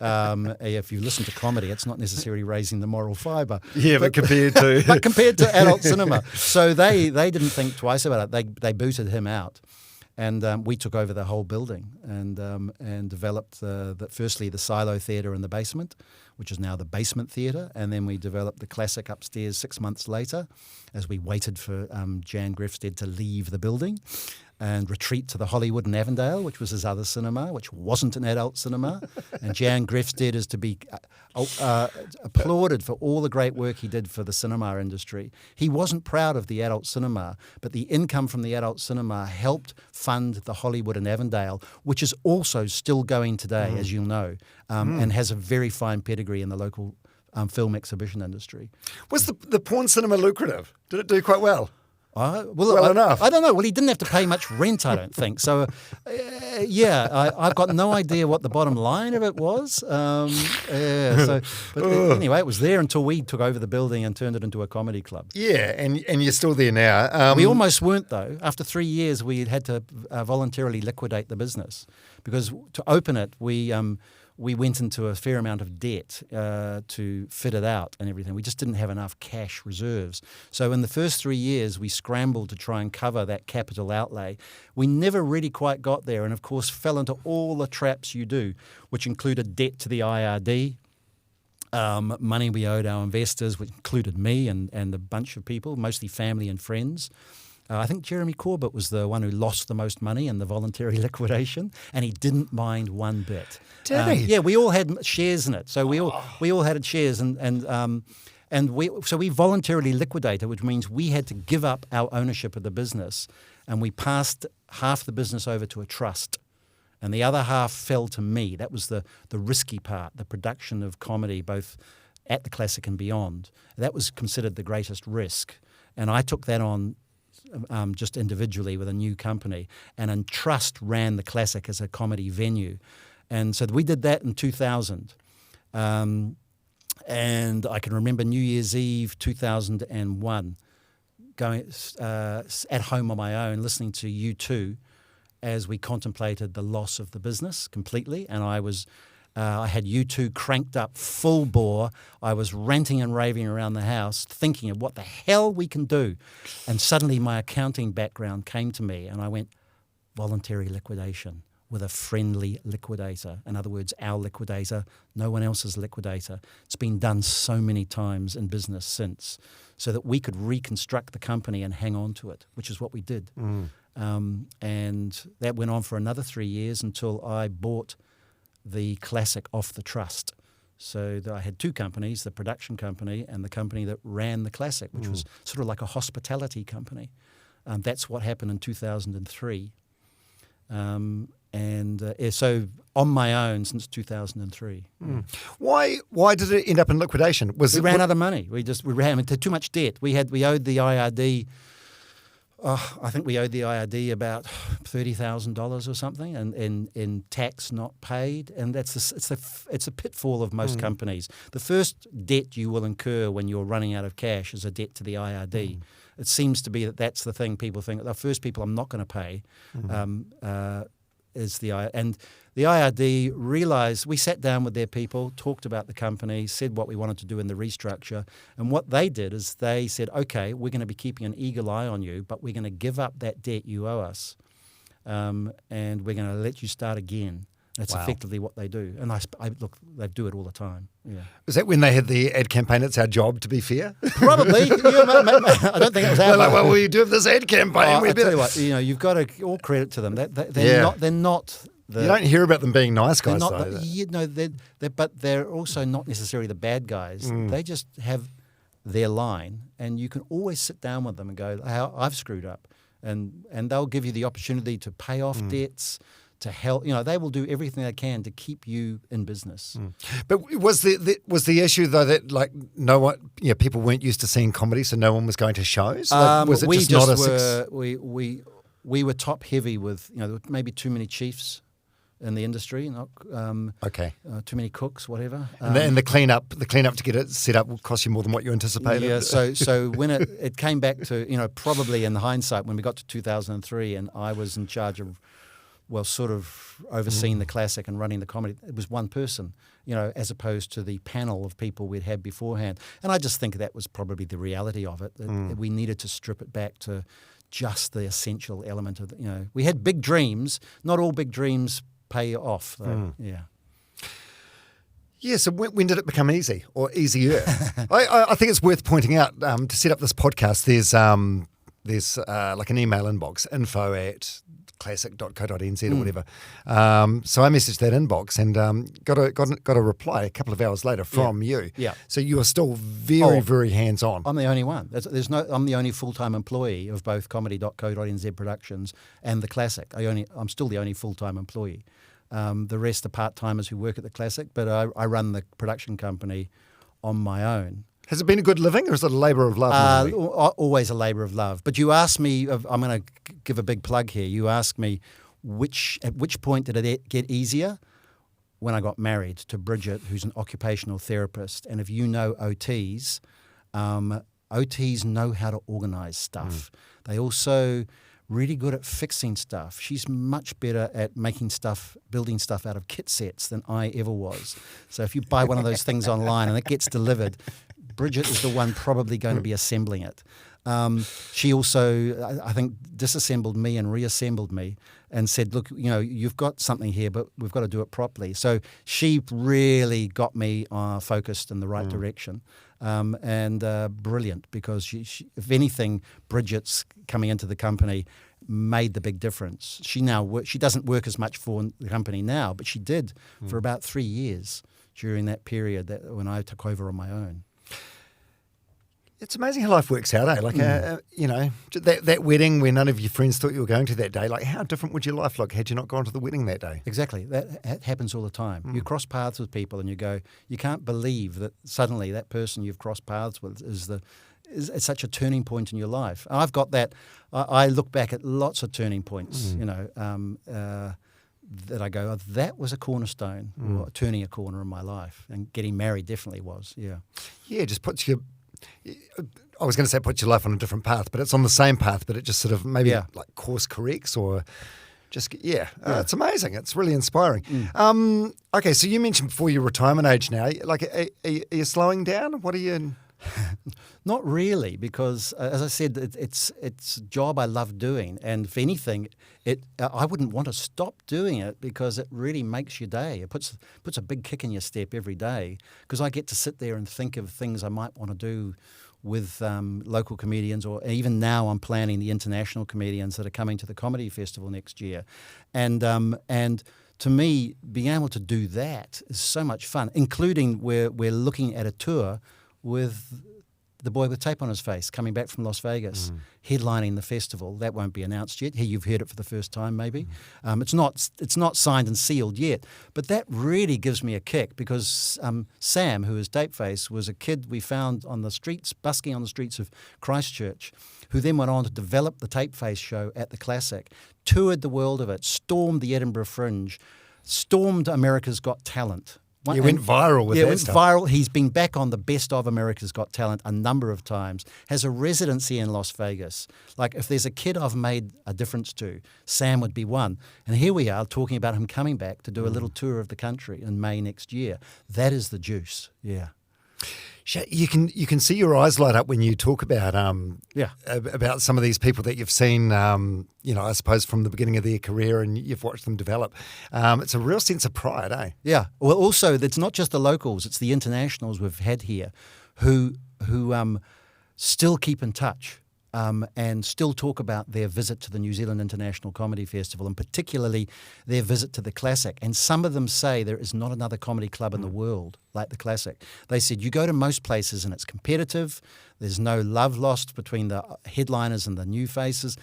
If you listen to comedy, it's not necessarily raising the moral fibre. Yeah, but compared to adult cinema. So they didn't think twice about it. They booted him out. And we took over the whole building and developed firstly the Silo Theatre in the basement, which is now the Basement Theatre, and then we developed the Classic upstairs 6 months later as we waited for Jan Grefstead to leave the building. and retreat to the Hollywood in Avondale, which was his other cinema, which wasn't an adult cinema. And Jan Grefstedt is to be applauded for all the great work he did for the cinema industry. He wasn't proud of the adult cinema, but the income from the adult cinema helped fund the Hollywood in Avondale, which is also still going today, as you'll know, and has a very fine pedigree in the local film exhibition industry. Was the porn cinema lucrative? Did it do quite well? Well enough. I don't know. Well, he didn't have to pay much rent, I don't think. So, I've got no idea what the bottom line of it was. But anyway, it was there until we took over the building and turned it into a comedy club. Yeah, and you're still there now. We almost weren't, though. After 3 years, we had to voluntarily liquidate the business because to open it, we went into a fair amount of debt to fit it out and everything. We just didn't have enough cash reserves. So in the first 3 years, we scrambled to try and cover that capital outlay. We never really quite got there and, of course, fell into all the traps you do, which included debt to the IRD, money we owed our investors, which included me and a bunch of people, mostly family and friends. I think Jeremy Corbett was the one who lost the most money in the voluntary liquidation, and he didn't mind one bit. Did he? Yeah, we all had shares in it, so we all had shares, and we voluntarily liquidated, which means we had to give up our ownership of the business, and we passed half the business over to a trust, and the other half fell to me. That was the risky part, the production of comedy, both at the Classic and beyond. That was considered the greatest risk, and I took that on. Just individually with a new company, and in trust ran the Classic as a comedy venue, and so we did that in 2000, and I can remember New Year's Eve 2001, going at home on my own listening to U2 as we contemplated the loss of the business completely, and I had U2 cranked up full bore. I was ranting and raving around the house thinking of what the hell we can do. And suddenly my accounting background came to me and I went, voluntary liquidation with a friendly liquidator. In other words, our liquidator, no one else's liquidator. It's been done so many times in business since so that we could reconstruct the company and hang on to it, which is what we did. And that went on for another 3 years until I bought the Classic off the trust. So I had two companies, the production company and the company that ran the Classic, which was sort of like a hospitality company. That's what happened in 2003. So on my own since 2003. Why did it end up in liquidation? We ran out of money. We ran into too much debt. We owed the IRD. I think we owed the IRD about $30,000 or something, and in tax not paid, and it's a pitfall of most companies. The first debt you will incur when you're running out of cash is a debt to the IRD. It seems to be that's the thing people think. The first people I'm not going to pay is the IRD. And the IRD realised, we sat down with their people, talked about the company, said what we wanted to do in the restructure. And what they did is they said, okay, we're going to be keeping an eagle eye on you, but we're going to give up that debt you owe us. And we're going to let you start again. That's effectively what they do. And I look, they do it all the time. Yeah. Was that when they had the ad campaign, "It's our job to be fair"? Probably. I don't think it was our like, well, we do have this ad campaign. I tell you what, you've got to all credit to them. They're not. You don't hear about them being nice guys, but they're also not necessarily the bad guys. They just have their line, and you can always sit down with them and go, "I've screwed up," and they'll give you the opportunity to pay off debts. To help, they will do everything they can to keep you in business. But was the issue though that no one, people weren't used to seeing comedy, so no one was going to shows? Was it just not a success? We were top heavy with maybe too many chiefs in the industry, too many cooks, whatever. And the cleanup to get it set up will cost you more than what you anticipated. Yeah, so when it came back to probably in hindsight when we got to 2003 and I was in charge of. Sort of overseeing the Classic and running the comedy. It was one person, as opposed to the panel of people we'd had beforehand. And I just think that was probably the reality of it, that we needed to strip it back to just the essential element of, we had big dreams. Not all big dreams pay off, though. Yeah. Yeah, so when did it become easy or easier? I think it's worth pointing out, to set up this podcast, there's like an email inbox, info@classic.co.nz or whatever. So I messaged that inbox and got a reply a couple of hours later from you. Yeah. So you are still very hands-on. I'm the only one. I'm the only full-time employee of both comedy.co.nz Productions and the Classic. I'm still the only full-time employee. The rest are part-timers who work at the Classic, but I run the production company on my own. Has it been a good living or is it a labour of love? Always a labour of love. But you asked me, I'm going to give a big plug here. You asked me at which point did it get easier? When I got married to Bridget, who's an occupational therapist. And if you know OTs, OTs know how to organise stuff. They also really good at fixing stuff. She's much better at making stuff, building stuff out of kit sets than I ever was. So if you buy one of those things online and it gets delivered, Bridget is the one probably going to be assembling it. She also, I think, disassembled me and reassembled me and said, look, you've got something here, but we've got to do it properly. So she really got me focused in the right direction. And brilliant, because she, if anything, Bridget's coming into the company made the big difference. She doesn't work as much for the company now, but she did for about 3 years during that period when I took over on my own. It's amazing how life works out, eh? Like, that wedding where none of your friends thought you were going to that day, like how different would your life look had you not gone to the wedding that day? Exactly. That happens all the time. You cross paths with people and you can't believe that suddenly that person you've crossed paths with is such a turning point in your life. I've got that. I look back at lots of turning points, that I go, that was a cornerstone, or turning a corner in my life. And getting married definitely was, yeah. Yeah, just puts your... I was going to say put your life on a different path, but it's on the same path, but it just sort of maybe like course corrects or just, it's amazing. It's really inspiring. Okay, so you mentioned before your retirement age now, like are you slowing down? What are you... Not really, because as I said, it's a job I love doing, and if anything, I wouldn't want to stop doing it because it really makes your day. It puts a big kick in your step every day, because I get to sit there and think of things I might want to do with local comedians, or even now I'm planning the international comedians that are coming to the comedy festival next year, and to me, being able to do that is so much fun, including we're looking at a tour with the boy with tape on his face coming back from Las Vegas, headlining the festival. That won't be announced yet. Here you've heard it for the first time, maybe. It's not signed and sealed yet, but that really gives me a kick, because Sam, who is Dapeface, was a kid we found on the streets, busking on the streets of Christchurch, who then went on to develop the Tapeface show at the Classic, toured the world of it, stormed the Edinburgh Fringe, stormed America's Got Talent. You went viral with that went stuff. Viral. He's been back on the Best of America's Got Talent a number of times, has a residency in Las Vegas. Like, if there's a kid I've made a difference to, Sam would be one. And here we are talking about him coming back to do a little tour of the country in May next year. That is the juice, yeah. You can see your eyes light up when you talk about some of these people that you've seen, I suppose from the beginning of their career, and you've watched them develop. It's a real sense of pride, eh? Yeah. Well, also, it's not just the locals; it's the internationals we've had here, who still keep in touch. And still talk about their visit to the New Zealand International Comedy Festival, and particularly their visit to the Classic. And some of them say there is not another comedy club in the world like the Classic. They said, you go to most places and it's competitive. There's no love lost between the headliners and the new faces.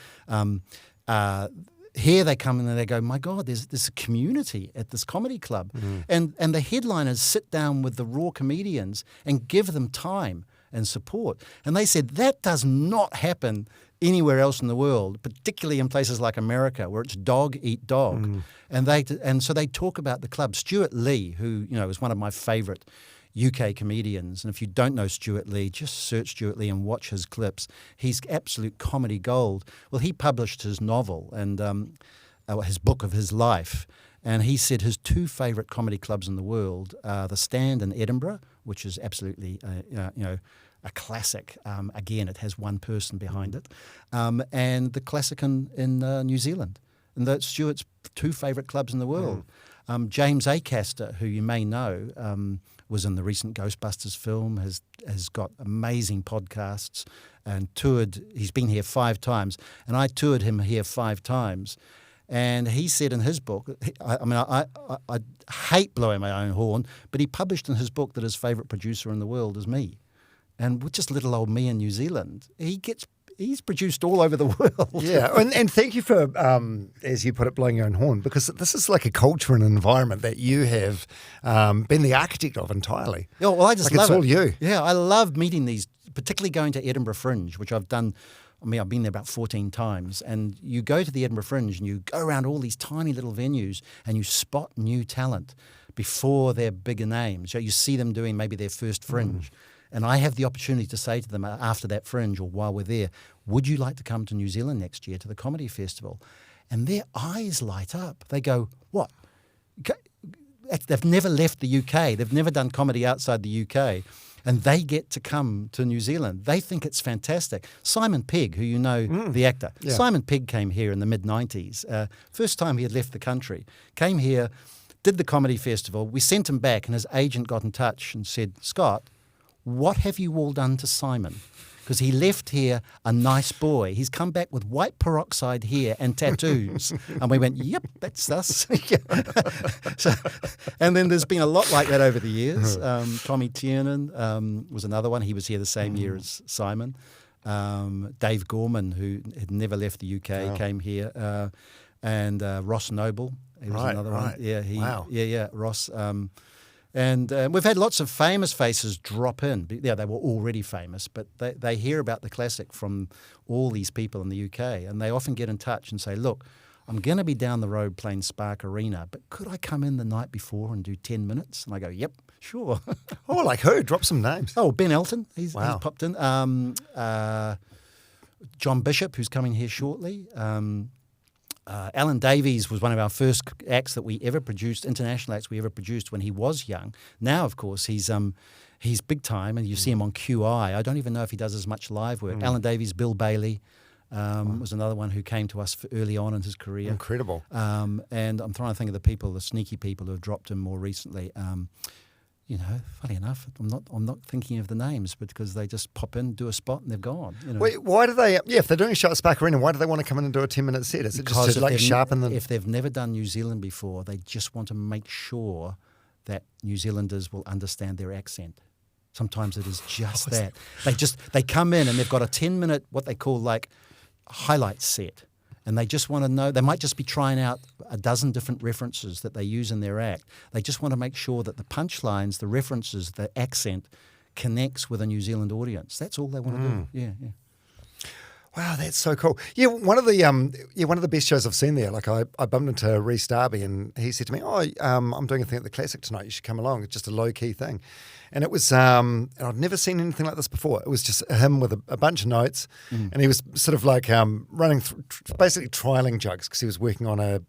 Here they come and they go, my God, there's a community at this comedy club. And the headliners sit down with the raw comedians and give them time and support. And they said that does not happen anywhere else in the world, particularly in places like America, where it's dog eat dog. And so they talk about the club. Stuart Lee, who is one of my favourite UK comedians, and if you don't know Stuart Lee, just search Stuart Lee and watch his clips. He's absolute comedy gold. Well, he published his novel and his book of his life. And he said his two favourite comedy clubs in the world are the Stand in Edinburgh, which is absolutely, a classic. Again, it has one person behind it. And the Classic in New Zealand. And that's Stuart's two favourite clubs in the world. James Acaster, who you may know, was in the recent Ghostbusters film, has got amazing podcasts and toured. He's been here 5 times, and I toured him here 5 times. And he said in his book, I hate blowing my own horn, but he published in his book that his favourite producer in the world is me. And with just little old me in New Zealand, he's produced all over the world. Yeah, and thank you for, as you put it, blowing your own horn, because this is like a culture and an environment that you have been the architect of entirely. Yeah, well, I just like love it. It's all you. Yeah, I love meeting these, particularly going to Edinburgh Fringe, which I've done. I've been there about 14 times, and you go to the Edinburgh Fringe and you go around all these tiny little venues and you spot new talent before they're bigger names. You see them doing maybe their first Fringe. And I have the opportunity to say to them after that Fringe or while we're there, would you like to come to New Zealand next year to the comedy festival? And their eyes light up. They go, what? They've never left the UK. They've never done comedy outside the UK. And they get to come to New Zealand. They think it's fantastic. Simon Pegg, who you know, the actor. Yeah. Simon Pegg came here in the mid-90s. First time he had left the country. Came here, did the comedy festival. We sent him back, and his agent got in touch and said, Scott, what have you all done to Simon? Because he left here a nice boy. He's come back with white peroxide hair and tattoos. And we went, yep, that's us. And then there's been a lot like that over the years. Tommy Tiernan was another one. He was here the same year as Simon. Dave Gorman, who had never left the UK, came here. And Ross Noble, he was another one. Yeah, Ross. And we've had lots of famous faces drop in. Yeah, they were already famous, but they hear about the classic from all these people in the UK, and they often get in touch and say, look, I'm going to be down the road playing Spark Arena, but could I come in the night before and do 10 minutes? And I go, yep, sure. Oh, like who? Drop some names. Oh, Ben Elton, he's popped in. John Bishop, who's coming here shortly. Alan Davies was one of our first acts that we ever produced, international acts we ever produced when he was young. Now, of course, he's big time, and you see him on QI. I don't even know if he does as much live work. Alan Davies, Bill Bailey was another one who came to us early on in his career. Incredible. And I'm trying to think of the sneaky people who have dropped him more recently. Funny enough, I'm not thinking of the names, but because they just pop in, do a spot, and they're gone. Wait, why do they? Yeah, if they're doing a show at Spark Arena, why do they want to come in and do a 10-minute set? Is it just to like sharpen them? If they've never done New Zealand before, they just want to make sure that New Zealanders will understand their accent. Sometimes it is just that they come in and they've got a 10-minute what they call like highlight set. And they just want to know, they might just be trying out a dozen different references that they use in their act. They just want to make sure that the punchlines, the references, the accent connects with a New Zealand audience. That's all they want to do. Yeah. Wow, that's so cool. Yeah, one of the best shows I've seen there. Like I bumped into Rhys Darby, and he said to me, I'm doing a thing at the Classic tonight. You should come along. It's just a low-key thing. And it was, and I'd never seen anything like this before. It was just him with a bunch of notes, and he was sort of like running through, basically trialing jokes because he was working on a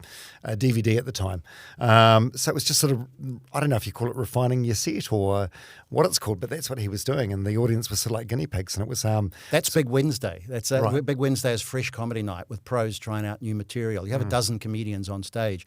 DVD at the time. So it was just sort of, I don't know if you call it refining your set or what it's called, but that's what he was doing, and the audience was sort of like guinea pigs, and it was... That's Big Wednesday. That's Big Wednesday is fresh comedy night with pros trying out new material. You have a dozen comedians on stage.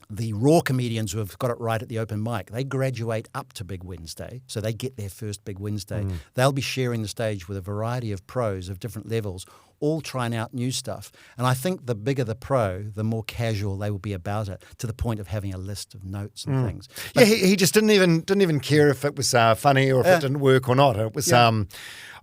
The raw comedians who have got it right at the open mic, they graduate up to Big Wednesday, so they get their first Big Wednesday. They'll be sharing the stage with a variety of pros of different levels, all trying out new stuff. And I think the bigger the pro, the more casual they will be about it, to the point of having a list of notes and things. But he just didn't even care if it was funny or if it didn't work or not. It was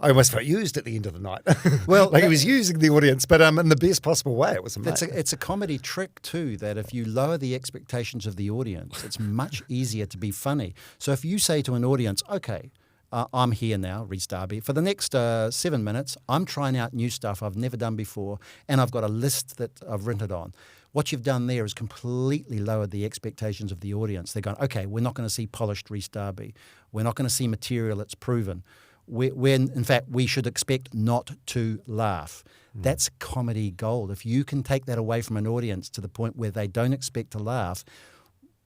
I almost felt used at the end of the night. Well, like he was using the audience, but in the best possible way. It was amazing. It's a comedy trick too, that if you lower the expectations of the audience, it's much easier to be funny. So if you say to an audience, okay, I'm here now, Rhys Darby. For the next 7 minutes, I'm trying out new stuff I've never done before, and I've got a list that I've written it on. What you've done there is completely lowered the expectations of the audience. They're going, okay, we're not going to see polished Rhys Darby. We're not going to see material that's proven. In fact, we should expect not to laugh. That's comedy gold. If you can take that away from an audience to the point where they don't expect to laugh,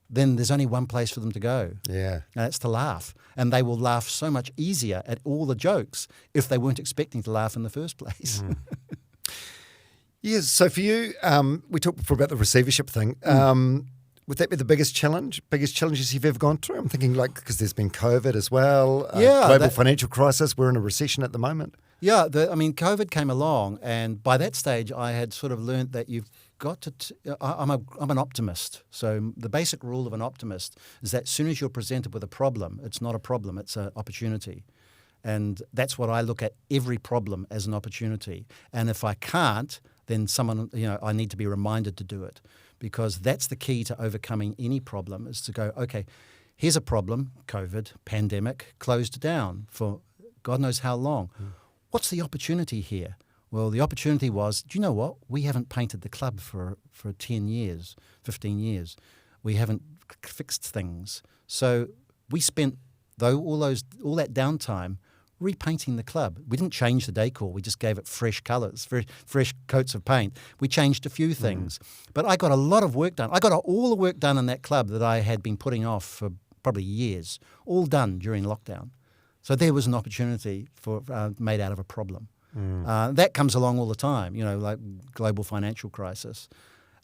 then there's only one place for them to go. Yeah. And that's to laugh. And they will laugh so much easier at all the jokes if they weren't expecting to laugh in the first place. Yes. So for you, we talked before about the receivership thing. would that be the biggest challenges you've ever gone through? I'm thinking because there's been COVID as well, global financial crisis. We're in a recession at the moment. Yeah, COVID came along, and by that stage, I had sort of learned that you've got to. I'm an optimist, so the basic rule of an optimist is that as soon as you're presented with a problem, it's not a problem; it's an opportunity, and that's what I look at every problem as an opportunity. And if I can't, then I need to be reminded to do it, because that's the key to overcoming any problem. Is to go, okay, here's a problem: COVID, pandemic, closed down for God knows how long. What's the opportunity here? Well, the opportunity was, do you know what? We haven't painted the club for 10 years, 15 years. We haven't fixed things. So we spent all that downtime repainting the club. We didn't change the decor. We just gave it fresh colours, fresh coats of paint. We changed a few things. But I got a lot of work done. I got all the work done in that club that I had been putting off for probably years, all done during lockdown. So there was an opportunity made out of a problem. That comes along all the time, like global financial crisis.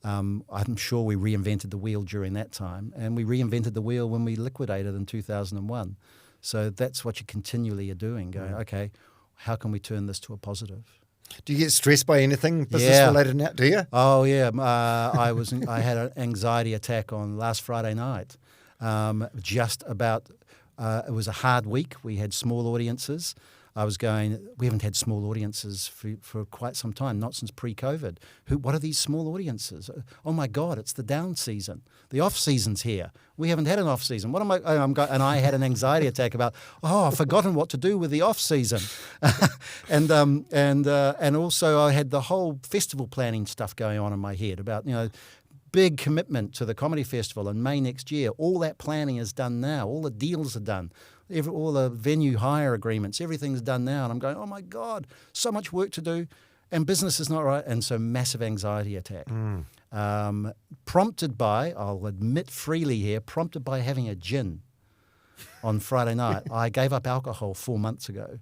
I'm sure we reinvented the wheel during that time, and we reinvented the wheel when we liquidated in 2001. So that's what you continually are doing, going, okay, how can we turn this to a positive? Do you get stressed by anything business-related now? Do you? Oh, yeah. I had an anxiety attack on last Friday night. Just about... it was a hard week. We had small audiences. We haven't had small audiences for quite some time, not since pre-COVID. What are these small audiences? Oh my God, it's the down season. The off season's here. We haven't had an off season. What am I? And I had an anxiety attack about, I've forgotten what to do with the off season. and also I had the whole festival planning stuff going on in my head about, big commitment to the comedy festival in May next year. All that planning is done now. All the deals are done. All the venue hire agreements, everything's done now. And I'm going, oh my God, so much work to do. And business is not right. And so massive anxiety attack. Prompted by, I'll admit freely here, prompted by having a gin on Friday night. I gave up alcohol 4 months ago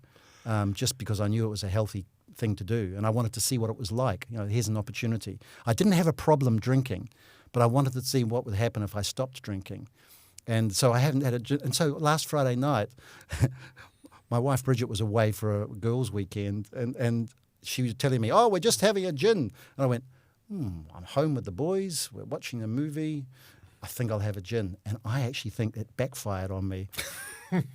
just because I knew it was a healthy thing to do, and I wanted to see what it was like. Here's an opportunity. I didn't have a problem drinking, but I wanted to see what would happen if I stopped drinking. And so I hadn't had and so last Friday night, my wife Bridget was away for a girls' weekend, and she was telling me, we're just having a gin. And I went, I'm home with the boys, we're watching a movie, I think I'll have a gin. And I actually think it backfired on me.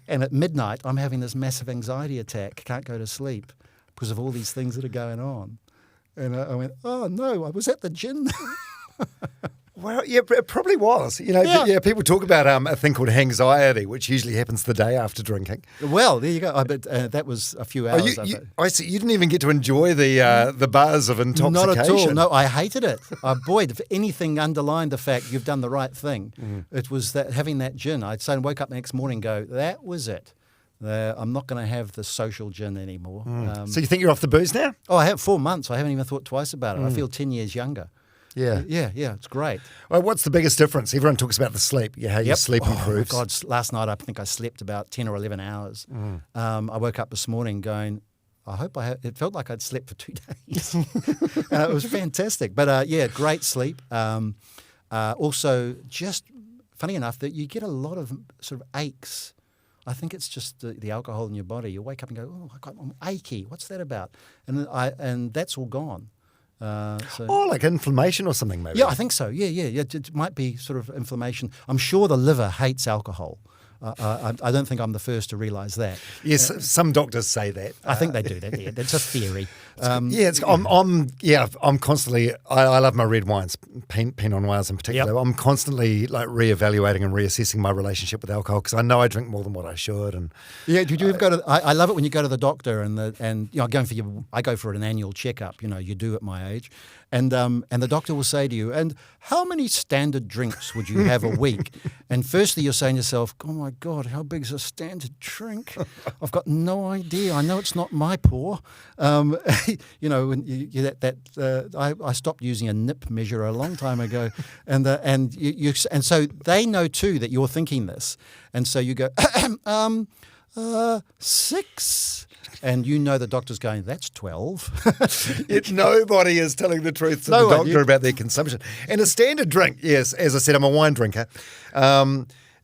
And at midnight, I'm having this massive anxiety attack, can't go to sleep, because of all these things that are going on. And I went, oh no, I was at the gin. Well, yeah, it probably was. People talk about a thing called anxiety, which usually happens the day after drinking. Well, there you go. But that was a few hours. I see. You didn't even get to enjoy the buzz of intoxication. Not at all. No, I hated it. Boy, if anything underlined the fact you've done the right thing, it was that having that gin. I woke up the next morning and go, that was it. I'm not going to have the social gin anymore. So you think you're off the booze now? Oh, I have 4 months. I haven't even thought twice about it. I feel 10 years younger. Yeah. Yeah, it's great. Well, what's the biggest difference? Everyone talks about the sleep, how your sleep improves. Oh, God, last night I think I slept about 10 or 11 hours. I woke up this morning going, I hope it felt like I'd slept for 2 days. It was fantastic. But great sleep. Also, just funny enough that you get a lot of sort of aches. I think it's just the alcohol in your body. You wake up and go, I'm achy. What's that about? And that's all gone. Like inflammation or something maybe. Yeah, I think so. Yeah. It might be sort of inflammation. I'm sure the liver hates alcohol. I don't think I'm the first to realise that. Yes, some doctors say that. I think they do that. Yeah, that's a theory. I'm constantly. I love my red wines, Pinot Noirs in particular. Yep. I'm constantly like reevaluating and reassessing my relationship with alcohol because I know I drink more than what I should. And did you ever go to? I love it when you go to the doctor and I go for an annual checkup. You do at my age. And the doctor will say to you, and how many standard drinks would you have a week? And firstly, you're saying to yourself, oh my God, how big is a standard drink? I've got no idea. I know it's not my pour. I stopped using a nip measure a long time ago, and so they know too that you're thinking this, and so you go, 6. And you know the doctor's going, that's 12. Yet nobody is telling the truth to the doctor about their consumption. And a standard drink, yes, as I said, I'm a wine drinker.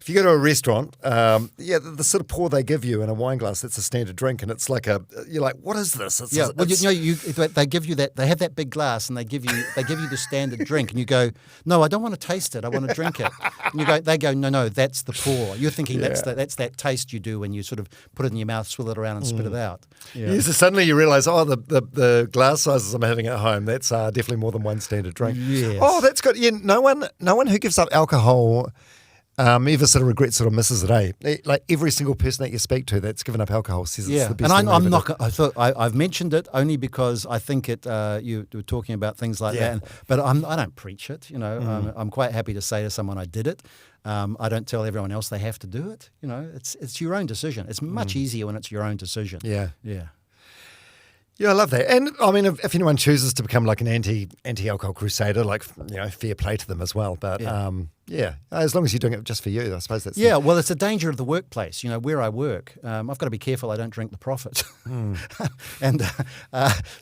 If you go to a restaurant, the sort of pour they give you in a wine glass, that's a standard drink, and it's like you're like, what is this? They give you that. They have that big glass, and they give you the standard drink, and you go, no, I don't want to taste it. I want to drink it. And they go, no, that's the pour. You're thinking that's that taste you do when you sort of put it in your mouth, swill it around, and spit it out. Yeah. So suddenly you realise, the glass sizes I'm having at home, that's definitely more than one standard drink. Yes. Oh, that's good. Yeah, no one who gives up alcohol ever sort of regrets it or misses it, eh? Like every single person that you speak to that's given up alcohol says it's the best thing I'm not. I thought I've mentioned it only because I think it. You were talking about things like that, but I don't preach it. You know, I'm quite happy to say to someone I did it. I don't tell everyone else they have to do it. You know, it's your own decision. It's much easier when it's your own decision. Yeah. Yeah, I love that. And I mean, if anyone chooses to become like an anti-alcohol crusader, like, fair play to them as well. But as long as you're doing it just for you, I suppose that's well, it's a danger of the workplace. You know, where I work, I've got to be careful I don't drink the profit. And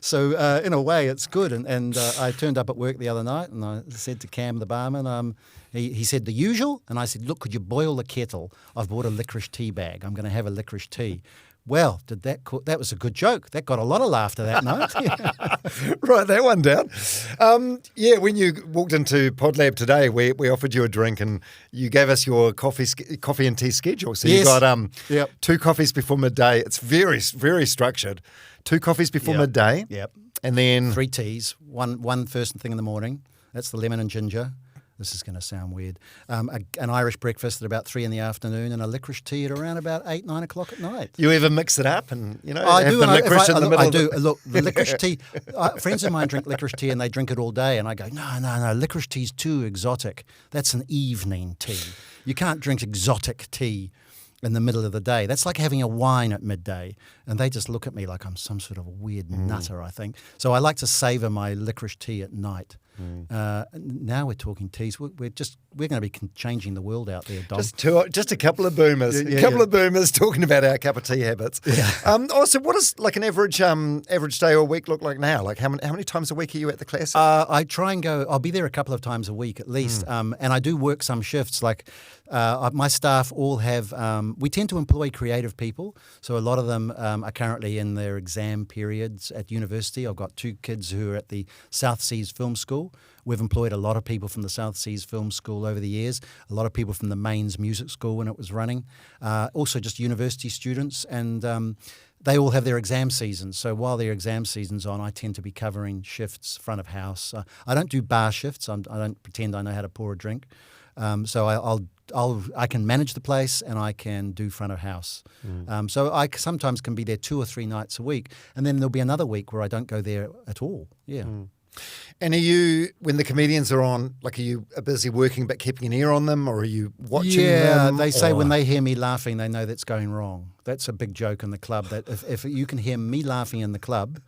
so in a way, it's good. And I turned up at work the other night, and I said to Cam, the barman, he said the usual, and I said, look, could you boil the kettle? I've bought a licorice tea bag. I'm going to have a licorice tea. Well, that was a good joke. That got a lot of laughter that night. Write that one down. When you walked into PodLab today, we offered you a drink and you gave us your coffee and tea schedule. So you got 2 coffees before midday. It's very, very structured. 2 coffees before midday. Yep. And then 3 teas. One first thing in the morning. That's the lemon and ginger. This is going to sound weird. An Irish breakfast at about 3 in the afternoon, and a licorice tea at around about 8, 9 o'clock at night. You ever mix it up and I have do, the licorice in the middle? I do. Look, the licorice tea. Friends of mine drink licorice tea and they drink it all day, and I go, no, licorice tea's too exotic. That's an evening tea. You can't drink exotic tea in the middle of the day. That's like having a wine at midday. And they just look at me like I'm some sort of a weird nutter, I think. So I like to savour my licorice tea at night. Now we're talking teas. We're going to be changing the world out there, Dom. Just a couple of boomers. Of boomers talking about our cup of tea habits. Yeah. So what does like an average day or week look like now? Like how many times a week are you at the class? I try and go. I'll be there a couple of times a week at least. And I do work some shifts. Like my staff all have. We tend to employ creative people. So a lot of them are currently in their exam periods at university. I've got 2 kids who are at the South Seas Film School. We've employed a lot of people from the South Seas Film School over the years, a lot of people from the Mains Music School when it was running, also just university students, and they all have their exam seasons. So while their exam season's on, I tend to be covering shifts, front of house. I don't do bar shifts. I don't pretend I know how to pour a drink. So I can manage the place and I can do front of house. So I sometimes can be there 2 or 3 nights a week, and then there'll be another week where I don't go there at all. Yeah. And are you, when the comedians are on, like, are you busy working but keeping an ear on them, or are you watching them? Yeah, they say when they hear me laughing, they know that's going wrong. That's a big joke in the club, that if you can hear me laughing in the club,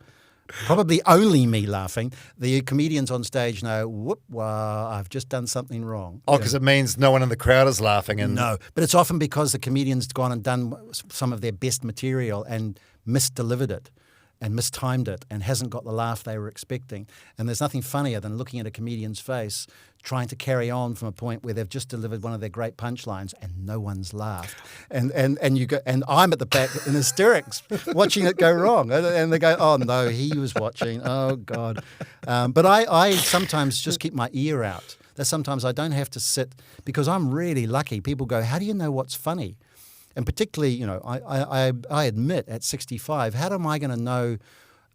probably only me laughing, the comedians on stage know, I've just done something wrong. Oh, because it means no one in the crowd is laughing. No, but it's often because the comedian's gone and done some of their best material and misdelivered it and mistimed it and hasn't got the laugh they were expecting. And there's nothing funnier than looking at a comedian's face trying to carry on from a point where they've just delivered one of their great punchlines and no one's laughed. And you go, and I'm at the back in hysterics watching it go wrong. And they go, oh no, he was watching. Oh God. But I sometimes just keep my ear out. That sometimes I don't have to sit, because I'm really lucky. People go, how do you know what's funny? And particularly, I admit at 65, how am I going to know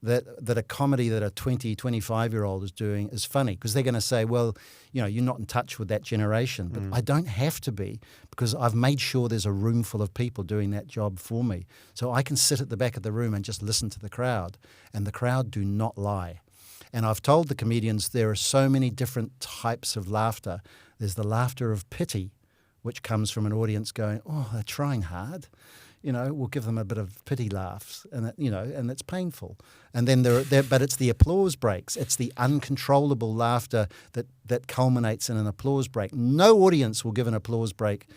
that a comedy that a 20, 25-year-old is doing is funny? Because they're going to say, well, you're not in touch with that generation. But I don't have to be, because I've made sure there's a room full of people doing that job for me. So I can sit at the back of the room and just listen to the crowd. And the crowd do not lie. And I've told the comedians there are so many different types of laughter. There's the laughter of pity, which comes from an audience going, oh, they're trying hard. We'll give them a bit of pity laughs, and and it's painful. And then but it's the applause breaks. It's the uncontrollable laughter that culminates in an applause break. No audience will give an applause break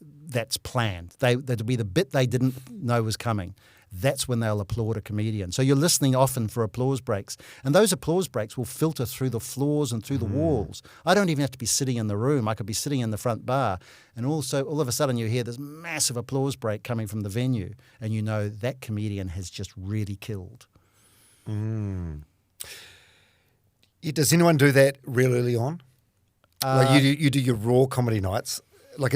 that's planned. That'll be the bit they didn't know was coming. That's when they'll applaud a comedian. So you're listening often for applause breaks. And those applause breaks will filter through the floors and through the walls. I don't even have to be sitting in the room. I could be sitting in the front bar. And also, all of a sudden, you hear this massive applause break coming from the venue. And you know that comedian has just really killed. Does anyone do that real early on? Like you do your raw comedy nights. Like,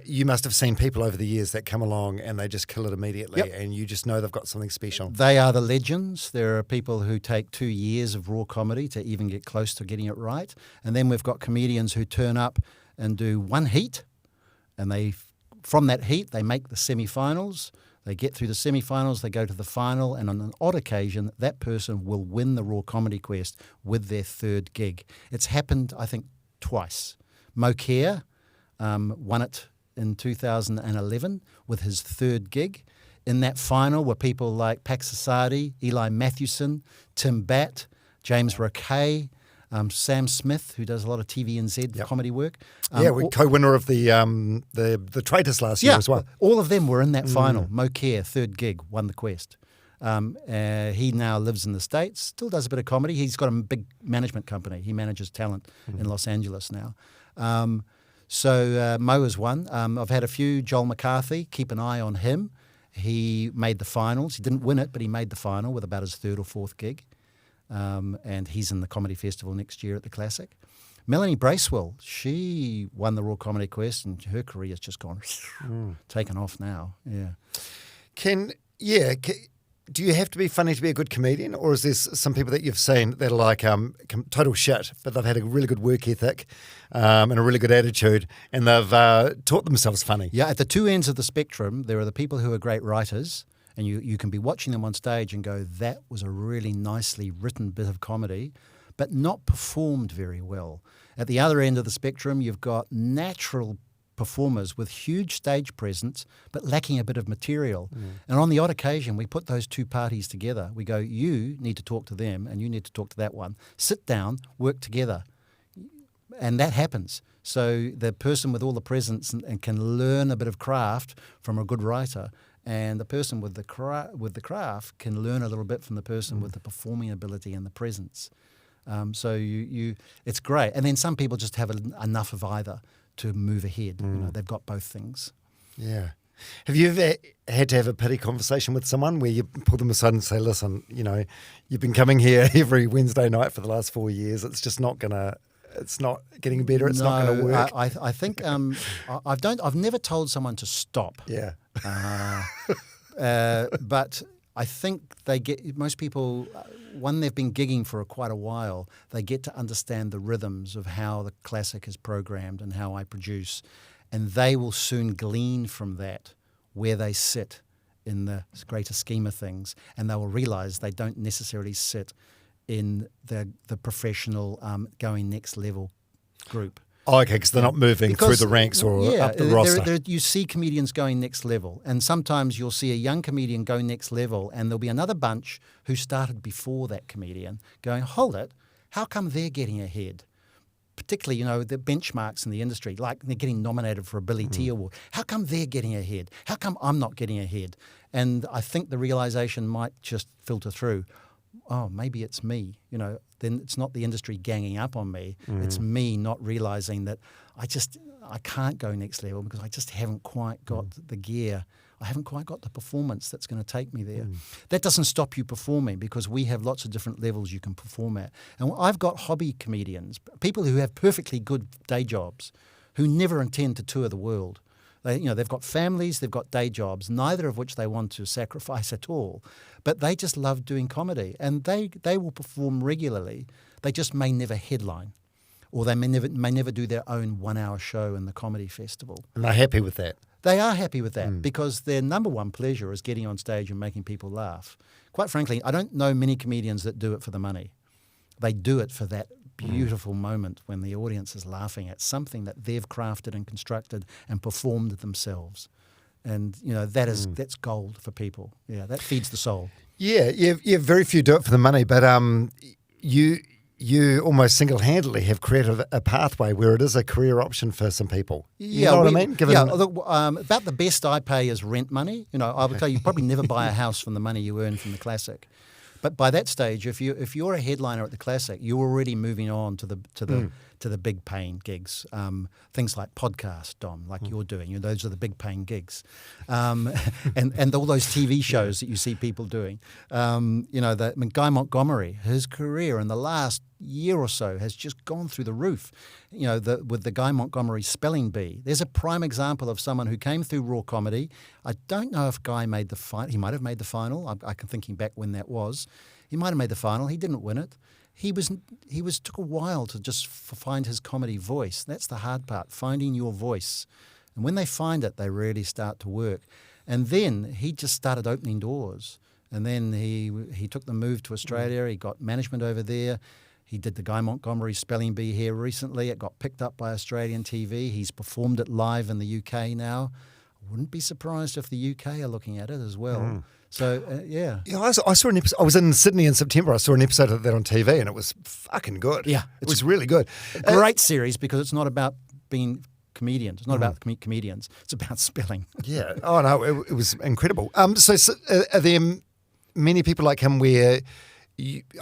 you must have seen people over the years that come along and they just kill it immediately, and you just know they've got something special. They are the legends. There are people who take 2 years of raw comedy to even get close to getting it right. And then we've got comedians who turn up and do one heat, and from that heat, they make the semi-finals. They get through the semi-finals, they go to the final, and on an odd occasion, that person will win the Raw Comedy Quest with their third gig. It's happened, I think, twice. Mo Kerr won it in 2011 with his third gig. In that final were people like Pax Asadi, Eli Mathewson, Tim Batt, James Roquet, Sam Smith, who does a lot of TVNZ comedy work. Co-winner of the Traitors last year as well. All of them were in that final. Mo Kerr, third gig, won the quest. He now lives in the States, still does a bit of comedy. He's got a big management company. He manages talent in Los Angeles now. So Mo has won. I've had a few. Joel McCarthy, keep an eye on him. He made the finals. He didn't win it, but he made the final with about his third or fourth gig. And he's in the Comedy Festival next year at the Classic. Melanie Bracewell, she won the Raw Comedy Quest, and her career's just gone taken off now. Do you have to be funny to be a good comedian, or is there some people that you've seen that are like total shit, but they've had a really good work ethic and a really good attitude, and they've taught themselves funny? Yeah, at the two ends of the spectrum, there are the people who are great writers, and you can be watching them on stage and go, that was a really nicely written bit of comedy, but not performed very well. At the other end of the spectrum, you've got natural performers with huge stage presence but lacking a bit of material. And on the odd occasion, we put those two parties together. We go, you need to talk to them and you need to talk to that one. Sit down, work together. And that happens. So the person with all the presence and can learn a bit of craft from a good writer, and the person with the craft can learn a little bit from the person with the performing ability and the presence. So it's great. And then some people just have enough of either to move ahead. They've got both things. Yeah. Have you ever had to have a pity conversation with someone where you pull them aside and say, listen, you've been coming here every Wednesday night for the last 4 years. It's just not it's not getting better. It's not going to work. I think I've never told someone to stop. Yeah. But I think most people, when they've been gigging for quite a while, they get to understand the rhythms of how the Classic is programmed and how I produce, and they will soon glean from that where they sit in the greater scheme of things, and they will realise they don't necessarily sit in the professional going next level group. Oh, okay, because they're not moving through the ranks or up the roster. You see comedians going next level, and sometimes you'll see a young comedian go next level, and there'll be another bunch who started before that comedian going, hold it, how come they're getting ahead? Particularly, the benchmarks in the industry, like they're getting nominated for a Billy T Award. How come they're getting ahead? How come I'm not getting ahead? And I think the realization might just filter through, oh, maybe it's me, then it's not the industry ganging up on me. It's me not realizing that I can't go next level because I just haven't quite got the gear. I haven't quite got the performance that's going to take me there. That doesn't stop you performing because we have lots of different levels you can perform at. And I've got hobby comedians, people who have perfectly good day jobs, who never intend to tour the world. They've got families, they've got day jobs, neither of which they want to sacrifice at all. But they just love doing comedy, and they will perform regularly. They just may never headline, or they may never do their own 1 hour show in the comedy festival. And they're happy with that. They are happy with that because their number one pleasure is getting on stage and making people laugh. Quite frankly, I don't know many comedians that do it for the money. They do it for that beautiful moment when the audience is laughing at something that they've crafted and constructed and performed themselves. And, that's gold for people. Yeah, that feeds the soul. Yeah, very few do it for the money, but you you almost single-handedly have created a pathway where it is a career option for some people. You know what I mean? Look, about the best I pay is rent money. I would tell you probably never buy a house from the money you earn from the Classic. But by that stage, if you're a headliner at the Classic, you're already moving on to the big paying gigs. Things like podcast, Dom, like you're doing. Those are the big paying gigs, and all those TV shows that you see people doing. Guy Montgomery, his career in the last year or so has just gone through the roof. With the Guy Montgomery spelling bee, there's a prime example of someone who came through raw comedy. I don't know if Guy made the final. He might have made the final. I can thinking back when that was. He might have made the final. He didn't win it. He took a while to just find his comedy voice. That's the hard part, finding your voice. And when they find it, they really start to work. And then he just started opening doors. And then he took the move to Australia. He got management over there. He did the Guy Montgomery spelling bee here recently. It got picked up by Australian TV. He's performed it live in the UK now. I wouldn't be surprised if the UK are looking at it as well. So, yeah. I saw an episode. I was in Sydney in September. I saw an episode of that on TV, and it was fucking good. Yeah. It was really good. A great series because it's not about being comedians. It's not about comedians. It's about spelling. Yeah. Oh, no, it was incredible. So are there many people like him where you're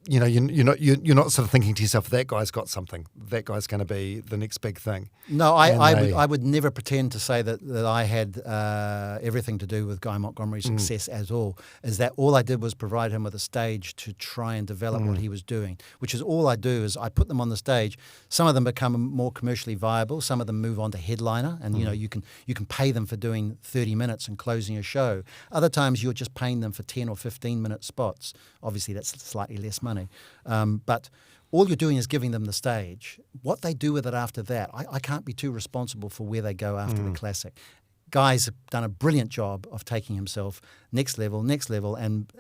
not sort of thinking to yourself, that guy's got something, that guy's going to be the next big thing? No, I would never pretend to say that I had everything to do with Guy Montgomery's success at all. Is that all I did was provide him with a stage to try and develop what he was doing, which is all I do is I put them on the stage. Some of them become more commercially viable. Some of them move on to headliner, and you can pay them for doing 30 minutes and closing a show. Other times you're just paying them for 10 or 15-minute spots. Obviously, that's slightly less money. But all you're doing is giving them the stage. What they do with it after that, I can't be too responsible for where they go after the Classic. Guy's done a brilliant job of taking himself next level, and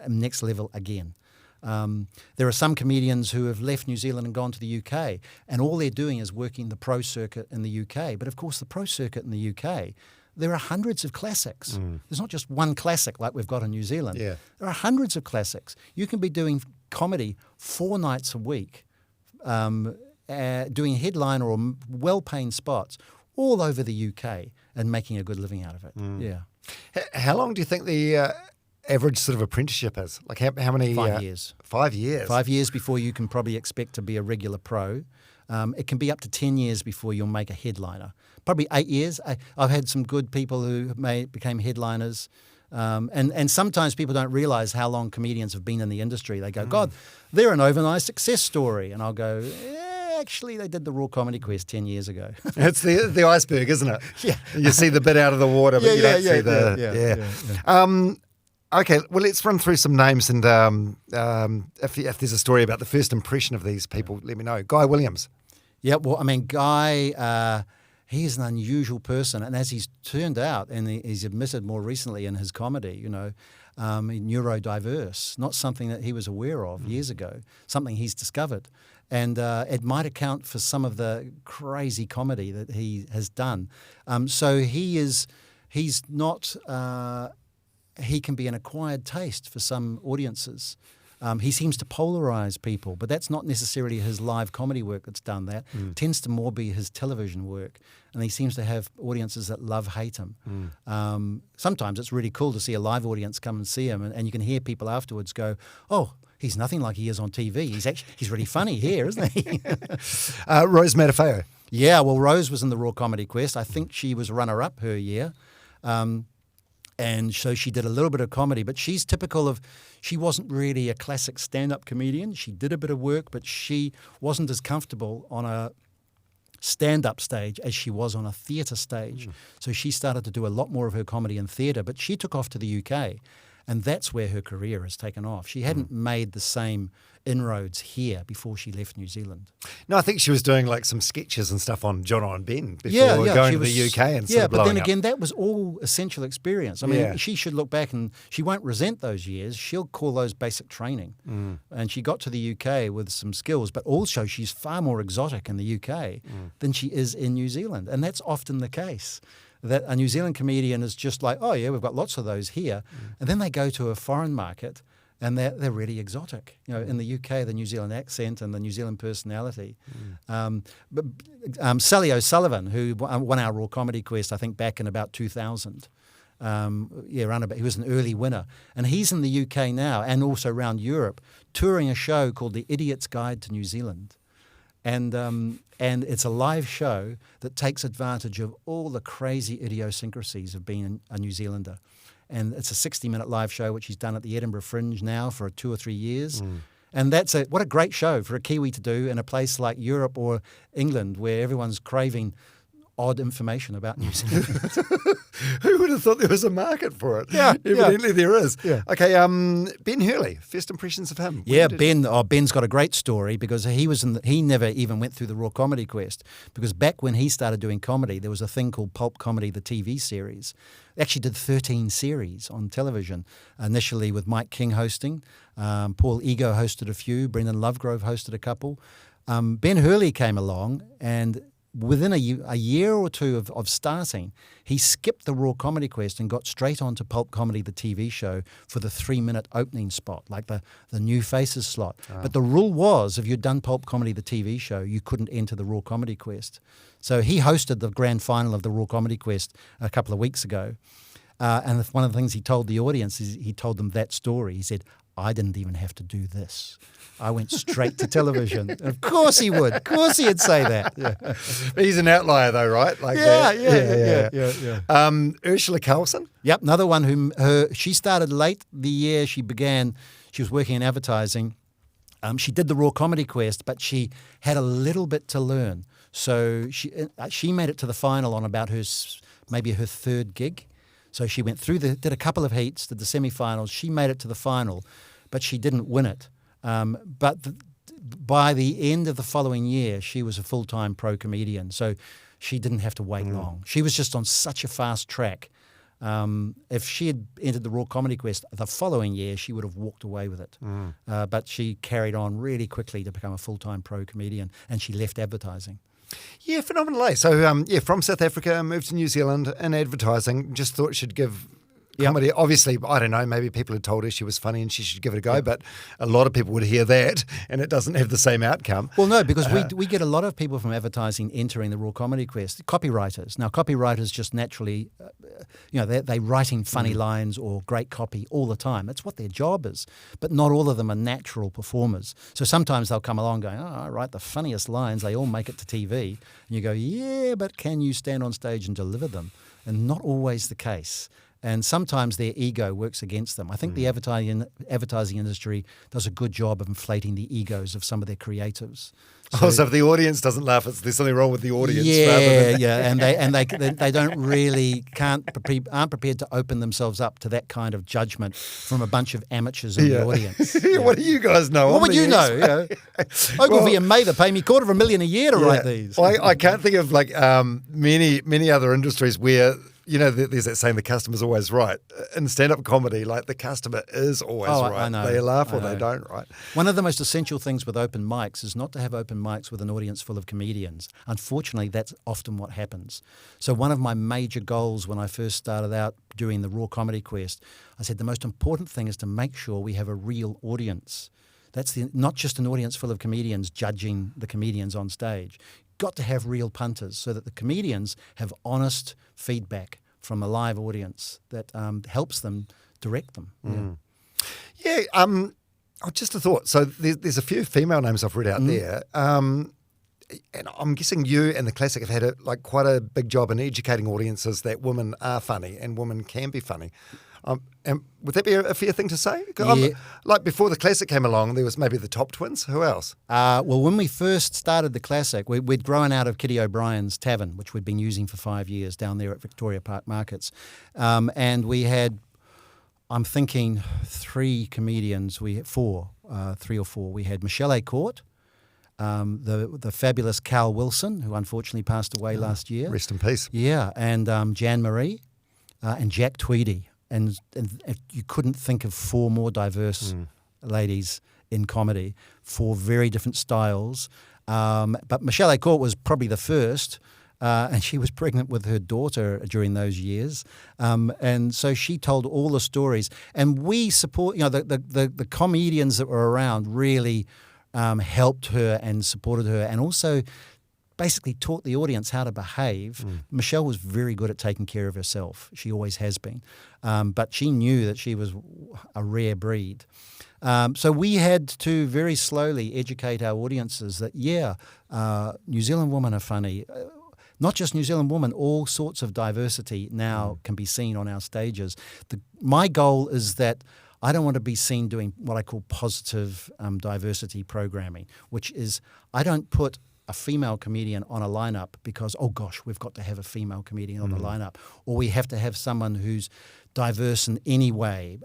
next level again. There are some comedians who have left New Zealand and gone to the UK, and all they're doing is working the pro circuit in the UK. But of course, the pro circuit in the UK, there are hundreds of classics. There's not just one classic like we've got in New Zealand. Yeah. There are hundreds of classics. You can be doing comedy 4 nights a week, doing headliner or well-paying spots all over the UK and making a good living out of it. Yeah. How long do you think the average sort of apprenticeship is? Like how many? 5 years. 5 years? 5 years before you can probably expect to be a regular pro. It can be up to 10 years before you'll make a headliner. Probably 8 years. I've had some good people who became headliners. And sometimes people don't realise how long comedians have been in the industry. They go, God, they're an overnight success story. And I'll go, actually, they did the Raw Comedy Quest 10 years ago. It's the iceberg, isn't it? Yeah. You see the bit out of the water, but you don't see the... Yeah. Okay, well, let's run through some names, and if there's a story about the first impression of these people, let me know. Guy Williams. Yeah, well, I mean, Guy... he is an unusual person, and as he's turned out, and he's admitted more recently in his comedy, neurodiverse, not something that he was aware of years ago, something he's discovered. And it might account for some of the crazy comedy that he has done. So he's not, he can be an acquired taste for some audiences. He seems to polarize people, but that's not necessarily his live comedy work that's done that. It tends to more be his television work, and he seems to have audiences that hate him. Sometimes it's really cool to see a live audience come and see him, and you can hear people afterwards go, "Oh, he's nothing like he is on TV. He's really funny here, isn't he?" Rose Matafeo. Yeah, well, Rose was in the Raw Comedy Quest. I think she was runner-up her year. And so she did a little bit of comedy, but she's typical of, she wasn't really a classic stand-up comedian. She did a bit of work, but she wasn't as comfortable on a stand-up stage as she was on a theatre stage. So she started to do a lot more of her comedy in theatre, but she took off to the UK, and that's where her career has taken off. She hadn't made the same inroads here before she left New Zealand. No, I think she was doing like some sketches and stuff on John and Ben before going to the UK and sort of blowing but then up. again, that was all essential experience. I mean, she should look back and she won't resent those years. She'll call those basic training. And she got to the UK with some skills, but also she's far more exotic in the UK than she is in New Zealand. And that's often the case. That a New Zealand comedian is just like, oh yeah, we've got lots of those here. And then they go to a foreign market And they're really exotic. In the UK, the New Zealand accent and the New Zealand personality. But Sally O'Sullivan, who won our Raw Comedy Quest, I think back in about 2000. He was an early winner. And he's in the UK now and also around Europe, touring a show called The Idiot's Guide to New Zealand. And it's a live show that takes advantage of all the crazy idiosyncrasies of being a New Zealander. And it's a 60-minute live show, which he's done at the Edinburgh Fringe now for 2 or 3 years. And what a great show for a Kiwi to do in a place like Europe or England where everyone's craving odd information about New Zealand. Who would have thought there was a market for it? Yeah, Evidently there is. Yeah. Okay, Ben Hurley, first impressions of him. Yeah, Ben's got a great story because he never even went through the Raw Comedy Quest, because back when he started doing comedy, there was a thing called Pulp Comedy, the TV series. They actually did 13 series on television, initially with Mike King hosting. Paul Ego hosted a few. Brendan Lovegrove hosted a couple. Ben Hurley came along, and within a year or two of starting, he skipped the Raw Comedy Quest and got straight onto Pulp Comedy, the TV show, for the 3-minute opening spot, like the New Faces slot. Oh. But the rule was, if you'd done Pulp Comedy, the TV show, you couldn't enter the Raw Comedy Quest. So he hosted the grand final of the Raw Comedy Quest a couple of weeks ago. And one of the things he told the audience is he told them that story. He said, I didn't even have to do this. I went straight to television. Of course he would. Of course he'd say that. Yeah. He's an outlier though, right? Like Yeah. Ursula Carlson? Yep, another one she started late the year she was working in advertising. She did the Raw Comedy Quest, but she had a little bit to learn. So she made it to the final on about maybe her third gig. So she went through did a couple of heats, did the semi-finals. She made it to the final, but she didn't win it. But by the end of the following year, she was a full-time pro comedian. So she didn't have to wait long. She was just on such a fast track. If she had entered the Raw Comedy Quest the following year, she would have walked away with it. But she carried on really quickly to become a full-time pro comedian, and she left advertising. Yeah, phenomenal. So, from South Africa, moved to New Zealand in advertising, just thought she'd give comedy. Obviously, I don't know, maybe people had told her she was funny and she should give it a go, but a lot of people would hear that and it doesn't have the same outcome. Well, no, because we get a lot of people from advertising entering the Raw Comedy Quest, copywriters. Now, copywriters just naturally, they're writing funny lines or great copy all the time. That's what their job is. But not all of them are natural performers. So sometimes they'll come along going, I write the funniest lines, they all make it to TV. And you go, yeah, but can you stand on stage and deliver them? And not always the case. And sometimes their ego works against them. I think the advertising industry does a good job of inflating the egos of some of their creatives. So if the audience doesn't laugh, there's something wrong with the audience. And they don't really aren't prepared to open themselves up to that kind of judgment from a bunch of amateurs in the audience. What do you guys know? What would you know? Ogilvy and Mather pay me $250,000 a year to write these. I can't think of many other industries where. There's that saying, the customer's always right. In stand-up comedy, the customer is always right. I know. They laugh or they don't, right? One of the most essential things with open mics is not to have open mics with an audience full of comedians. Unfortunately, that's often what happens. So one of my major goals when I first started out doing the Raw Comedy Quest, I said the most important thing is to make sure we have a real audience. That's not just an audience full of comedians judging the comedians on stage. Got to have real punters so that the comedians have honest feedback from a live audience that helps them direct them. Just a thought. So there's a few female names I've read out there. And I'm guessing you and the Classic have had quite a big job in educating audiences that women are funny and women can be funny. And would that be a fair thing to say? Before the Classic came along, there was maybe the Top Twins. Who else? Well, when we first started the Classic, we'd grown out of Kitty O'Brien's Tavern, which we'd been using for 5 years down there at Victoria Park Markets. And we had, I'm thinking, 3 comedians. We had 3 or 4. We had Michelle A. Court, the fabulous Cal Wilson, who unfortunately passed away last year. Rest in peace. Yeah, and Jan Marie and Jack Tweedy. And you couldn't think of 4 more diverse ladies in comedy, 4 very different styles. But Michelle A. Court was probably the first. And she was pregnant with her daughter during those years. And so she told all the stories. And we support, the comedians that were around really helped her and supported her, and also basically taught the audience how to behave. Michelle was very good at taking care of herself. She always has been. But she knew that she was a rare breed. So we had to very slowly educate our audiences that, New Zealand women are funny. Not just New Zealand women, all sorts of diversity now can be seen on our stages. My goal is that I don't want to be seen doing what I call positive diversity programming, which is I don't put a female comedian on a lineup because, oh gosh, we've got to have a female comedian on the lineup, or we have to have someone who's diverse in any way,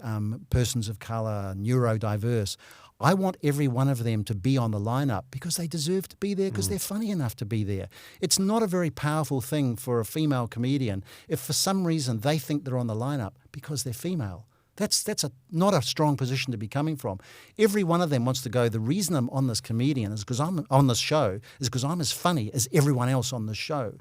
persons of colour, neurodiverse. I want every one of them to be on the lineup because they deserve to be there, because they're funny enough to be there. It's not a very powerful thing for a female comedian if for some reason they think they're on the lineup because they're female. That's not a strong position to be coming from. Every one of them wants to go, the reason I'm on this comedian is because I'm on this show is because I'm as funny as everyone else on the show.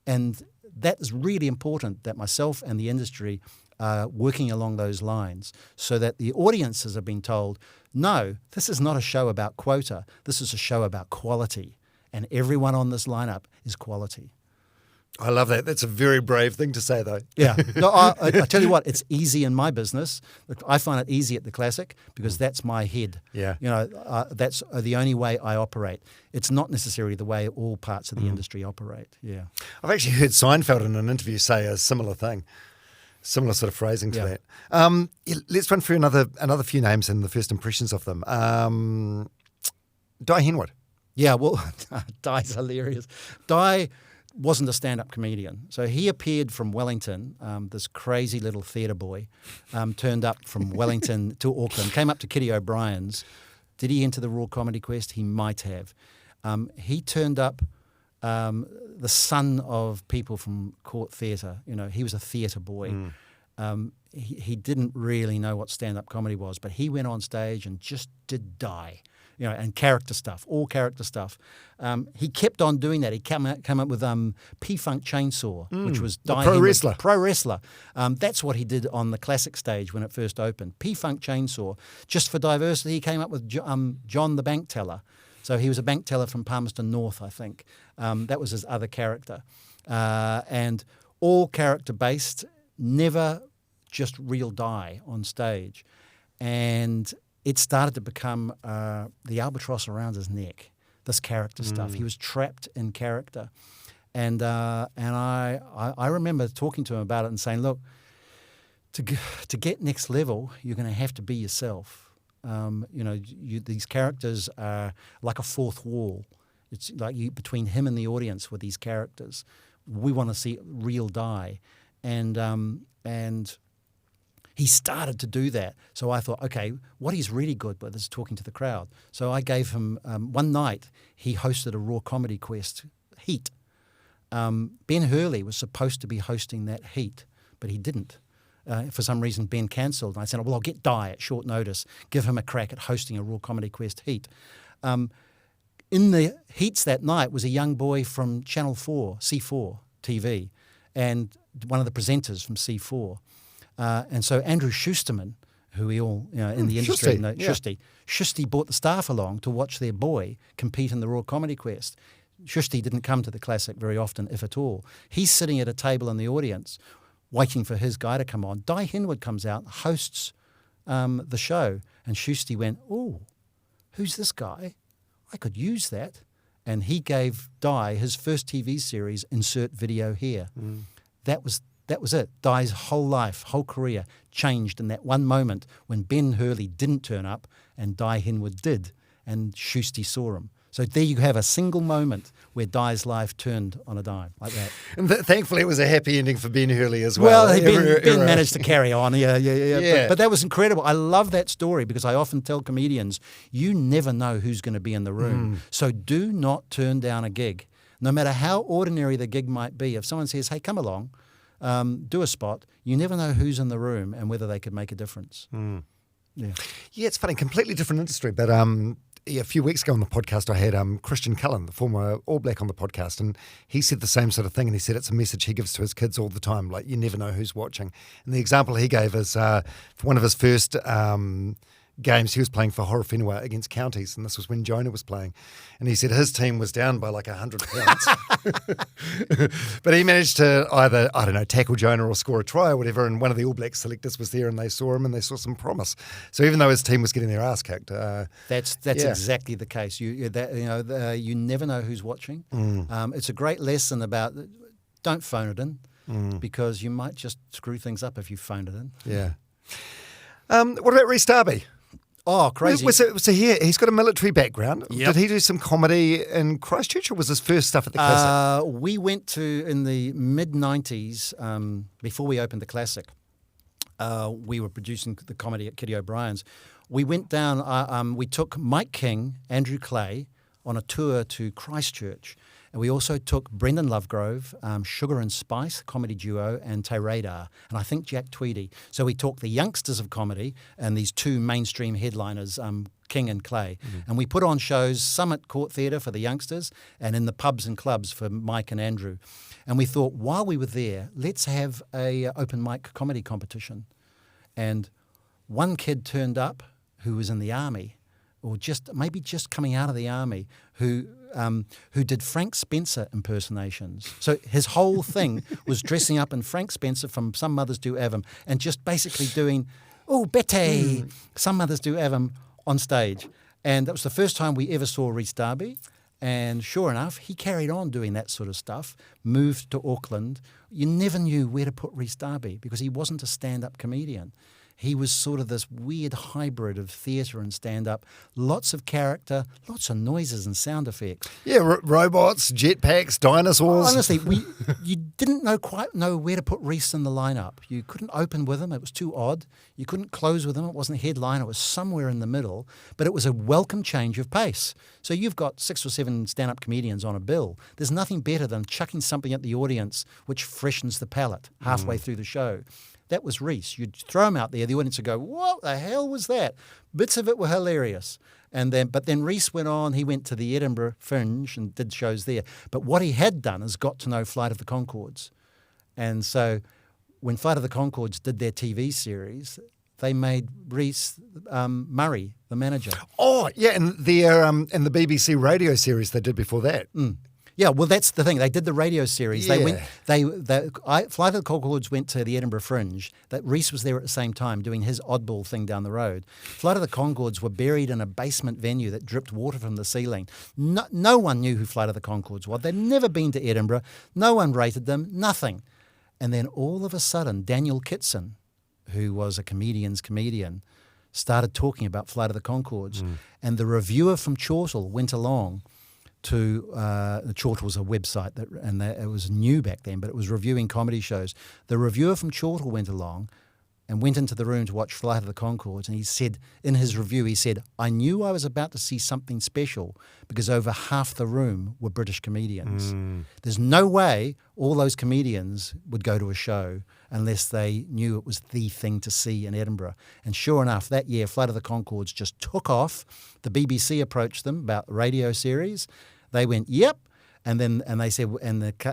And that is really important, that myself and the industry are working along those lines so that the audiences are being told, no, this is not a show about quota. This is a show about quality. And everyone on this lineup is quality. I love that. That's a very brave thing to say, though. Yeah. No, I tell you what, it's easy in my business. I find it easy at the Classic because that's my head. Yeah. That's the only way I operate. It's not necessarily the way all parts of the industry operate. Yeah. I've actually heard Seinfeld in an interview say a similar thing, similar sort of phrasing to that. Let's run through another few names and the first impressions of them. Dai Henwood. Yeah, well, Dai's hilarious. Dai wasn't a stand-up comedian. So he appeared from Wellington, this crazy little theatre boy, turned up from Wellington to Auckland, came up to Kitty O'Brien's. Did he enter the Raw Comedy Quest? He might have. He turned up the son of people from Court Theatre. He was a theatre boy. He didn't really know what stand-up comedy was, but he went on stage and just did Dai. And character stuff, all character stuff. He kept on doing that. He came up with P-Funk Chainsaw, which was Dai Henwood, pro wrestler. That's what he did on the Classic stage when it first opened. P-Funk Chainsaw. Just for diversity, he came up with John the Bank Teller. So he was a bank teller from Palmerston North, I think. That was his other character. And all character-based, never just real Dai on stage. And it started to become the albatross around his neck, this character stuff. He was trapped in character. And I remember talking to him about it and saying, look, to get next level, you're going to have to be yourself. These characters are like a fourth wall. It's like between him and the audience with these characters. We want to see real Dai. And he started to do that. So I thought, okay, what he's really good with is talking to the crowd. So I gave him, one night, he hosted a Raw Comedy Quest heat. Ben Hurley was supposed to be hosting that heat, but he didn't. For some reason, Ben cancelled. And I said, well, I'll get Dai at short notice, give him a crack at hosting a Raw Comedy Quest heat. In the heats that night was a young boy from Channel 4, C4 TV, and one of the presenters from C4. And so Andrew Schusterman, who we all, in the industry know, Schusty brought the staff along to watch their boy compete in the Raw Comedy Quest. Schusty didn't come to the Classic very often, if at all. He's sitting at a table in the audience waiting for his guy to come on. Dai Henwood comes out, hosts the show, and Schusty went, oh, who's this guy? I could use that. And he gave Dai his first TV series, insert video here. That was it. Dai's whole life, whole career changed in that one moment when Ben Hurley didn't turn up and Dai Henwood did, and Schusty saw him. So there you have a single moment where Dai's life turned on a dime, like that. And thankfully it was a happy ending for Ben Hurley as well. Well, Ben managed to carry on. Yeah. But that was incredible. I love that story because I often tell comedians, you never know who's going to be in the room. So do not turn down a gig. No matter how ordinary the gig might be, if someone says, hey, come along, do a spot, you never know who's in the room and whether they could make a difference. Yeah, it's funny, completely different industry, but a few weeks ago on the podcast, I had Christian Cullen, the former All Black, on the podcast, and he said the same sort of thing. And he said it's a message he gives to his kids all the time, like you never know who's watching. And the example he gave is for one of his first games, he was playing for Horowhenua against counties, and this was when Jonah was playing. And he said his team was down by like 100 points. But he managed to either, I don't know, tackle Jonah or score a try or whatever, and one of the All Black selectors was there and they saw him and they saw some promise. So even though his team was getting their ass kicked. That's exactly the case. You never know who's watching. It's a great lesson about don't phone it in because you might just screw things up if you phone it in. Yeah. What about Rhys Darby? Oh, crazy. So he's got a military background. Yep. Did he do some comedy in Christchurch, or was his first stuff at the Classic? We went to, in the mid-90s, before we opened the Classic, we were producing the comedy at Kitty O'Brien's. We went down, we took Mike King, Andrew Clay, on a tour to Christchurch. And we also took Brendan Lovegrove, Sugar and Spice, comedy duo, and Te Radar, and I think Jack Tweedy. So we talked the youngsters of comedy and these two mainstream headliners, King and Clay. And we put on shows, some at Court Theatre for the youngsters and in the pubs and clubs for Mike and Andrew. And we thought, while we were there, let's have a open mic comedy competition. And one kid turned up who was in the army, or maybe just coming out of the army, who did Frank Spencer impersonations. So his whole thing was dressing up in Frank Spencer from Some Mothers Do Have 'Em and just basically doing, oh, Betty, Some Mothers Do Have 'Em on stage. And that was the first time we ever saw Rhys Darby. And sure enough, he carried on doing that sort of stuff, moved to Auckland. You never knew where to put Rhys Darby because he wasn't a stand-up comedian. He was sort of this weird hybrid of theatre and stand-up, lots of character, lots of noises and sound effects. Yeah, robots, jetpacks, dinosaurs. Honestly, you didn't quite know where to put Rhys in the lineup. You couldn't open with him; it was too odd. You couldn't close with him; it wasn't headline; it was somewhere in the middle. But it was a welcome change of pace. So you've got 6 or 7 stand-up comedians on a bill. There's nothing better than chucking something at the audience which freshens the palate halfway through the show. That was Rhys. You'd throw him out there, the audience would go, what the hell was that? Bits of it were hilarious. But then Rhys went on, he went to the Edinburgh Fringe and did shows there. But what he had done is got to know Flight of the Conchords. And so when Flight of the Conchords did their TV series, they made Rhys Murray the manager. Oh, yeah, and the BBC radio series they did before that. Yeah, well, that's the thing. They did the radio series. Yeah. Flight of the Conchords went to the Edinburgh Fringe. That Rhys was there at the same time doing his oddball thing down the road. Flight of the Conchords were buried in a basement venue that dripped water from the ceiling. No one knew who Flight of the Conchords was. They'd never been to Edinburgh. No one rated them. Nothing. And then all of a sudden, Daniel Kitson, who was a comedian's comedian, started talking about Flight of the Conchords. And the reviewer from Chortle went along to Chortle was a website it was new back then, but it was reviewing comedy shows. The reviewer from Chortle went along and went into the room to watch Flight of the Conchords, and he said, in his review, he said, I knew I was about to see something special because over half the room were British comedians. There's no way all those comedians would go to a show unless they knew it was the thing to see in Edinburgh. And sure enough, that year, Flight of the Conchords just took off. The BBC approached them about the radio series. They went, yep. And they said,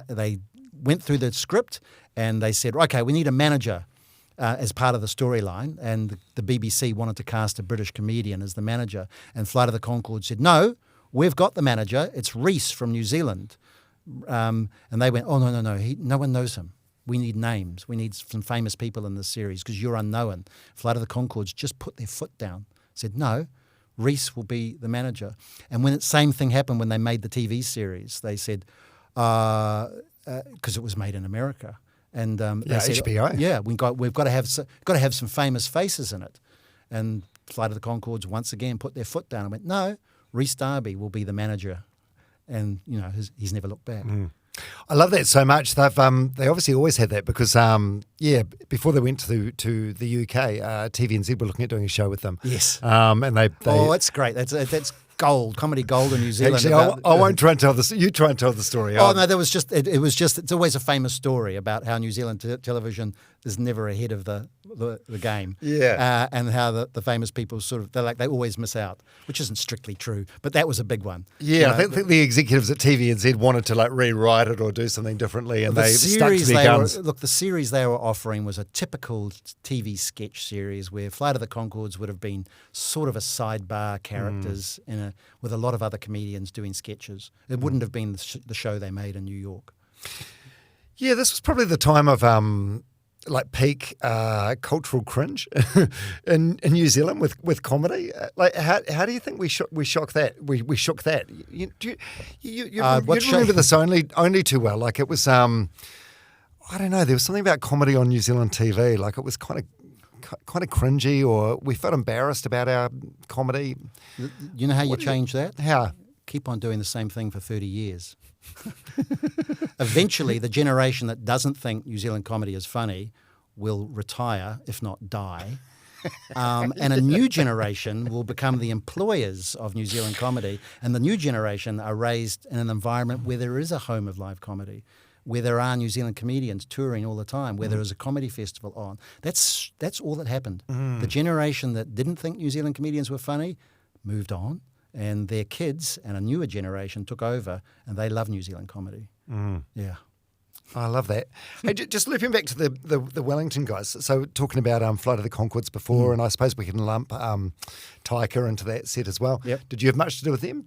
they went through the script and they said, okay, we need a manager as part of the storyline. And the BBC wanted to cast a British comedian as the manager. And Flight of the Conchords said, no, we've got the manager. It's Rhys from New Zealand. And they went, oh, no, no one knows him. We need names. We need some famous people in this series because you're unknown. Flight of the Conchords just put their foot down, said, no, Rhys will be the manager. And when the same thing happened when they made the TV series, they said, because it was made in America. And they said, HBO. Yeah, we've got to have some famous faces in it. And Flight of the Conchords once again put their foot down and went, no, Rhys Darby will be the manager. And, he's never looked back. I love that so much. They obviously always had that because, before they went to the UK, TVNZ were looking at doing a show with them. Yes. And they that's great. That's gold, comedy gold in New Zealand. Actually, I won't try and tell this. You try and tell the story. Oh no, it's always a famous story about how New Zealand television, is never ahead of the game. Yeah. And how the famous people they always miss out, which isn't strictly true, but that was a big one. Yeah, I think the executives at TVNZ wanted to like rewrite it or do something differently, and they stuck to their guns. The series they were offering was a typical TV sketch series where Flight of the Conchords would have been sort of a sidebar characters with a lot of other comedians doing sketches. It wouldn't have been the show they made in New York. Yeah, this was probably the time of like peak cultural cringe in New Zealand with comedy. Like, how do you think we shook that? We shook that. You remember this only too well. Like it was I don't know. There was something about comedy on New Zealand TV. Like it was kind of cringy, or we felt embarrassed about our comedy. You know how you change that? How? Keep on doing the same thing for 30 years. Eventually, the generation that doesn't think New Zealand comedy is funny will retire, if not die. And a new generation will become the employers of New Zealand comedy. And the new generation are raised in an environment where there is a home of live comedy, where there are New Zealand comedians touring all the time, where there is a comedy festival on. That's all that happened. The generation that didn't think New Zealand comedians were funny moved on. And their kids and a newer generation took over, and they love New Zealand comedy. Yeah. I love that. Hey, just looping back to the Wellington guys. So talking about Flight of the Conchords before, and I suppose we can lump Taika into that set as well. Yep. Did you have much to do with them?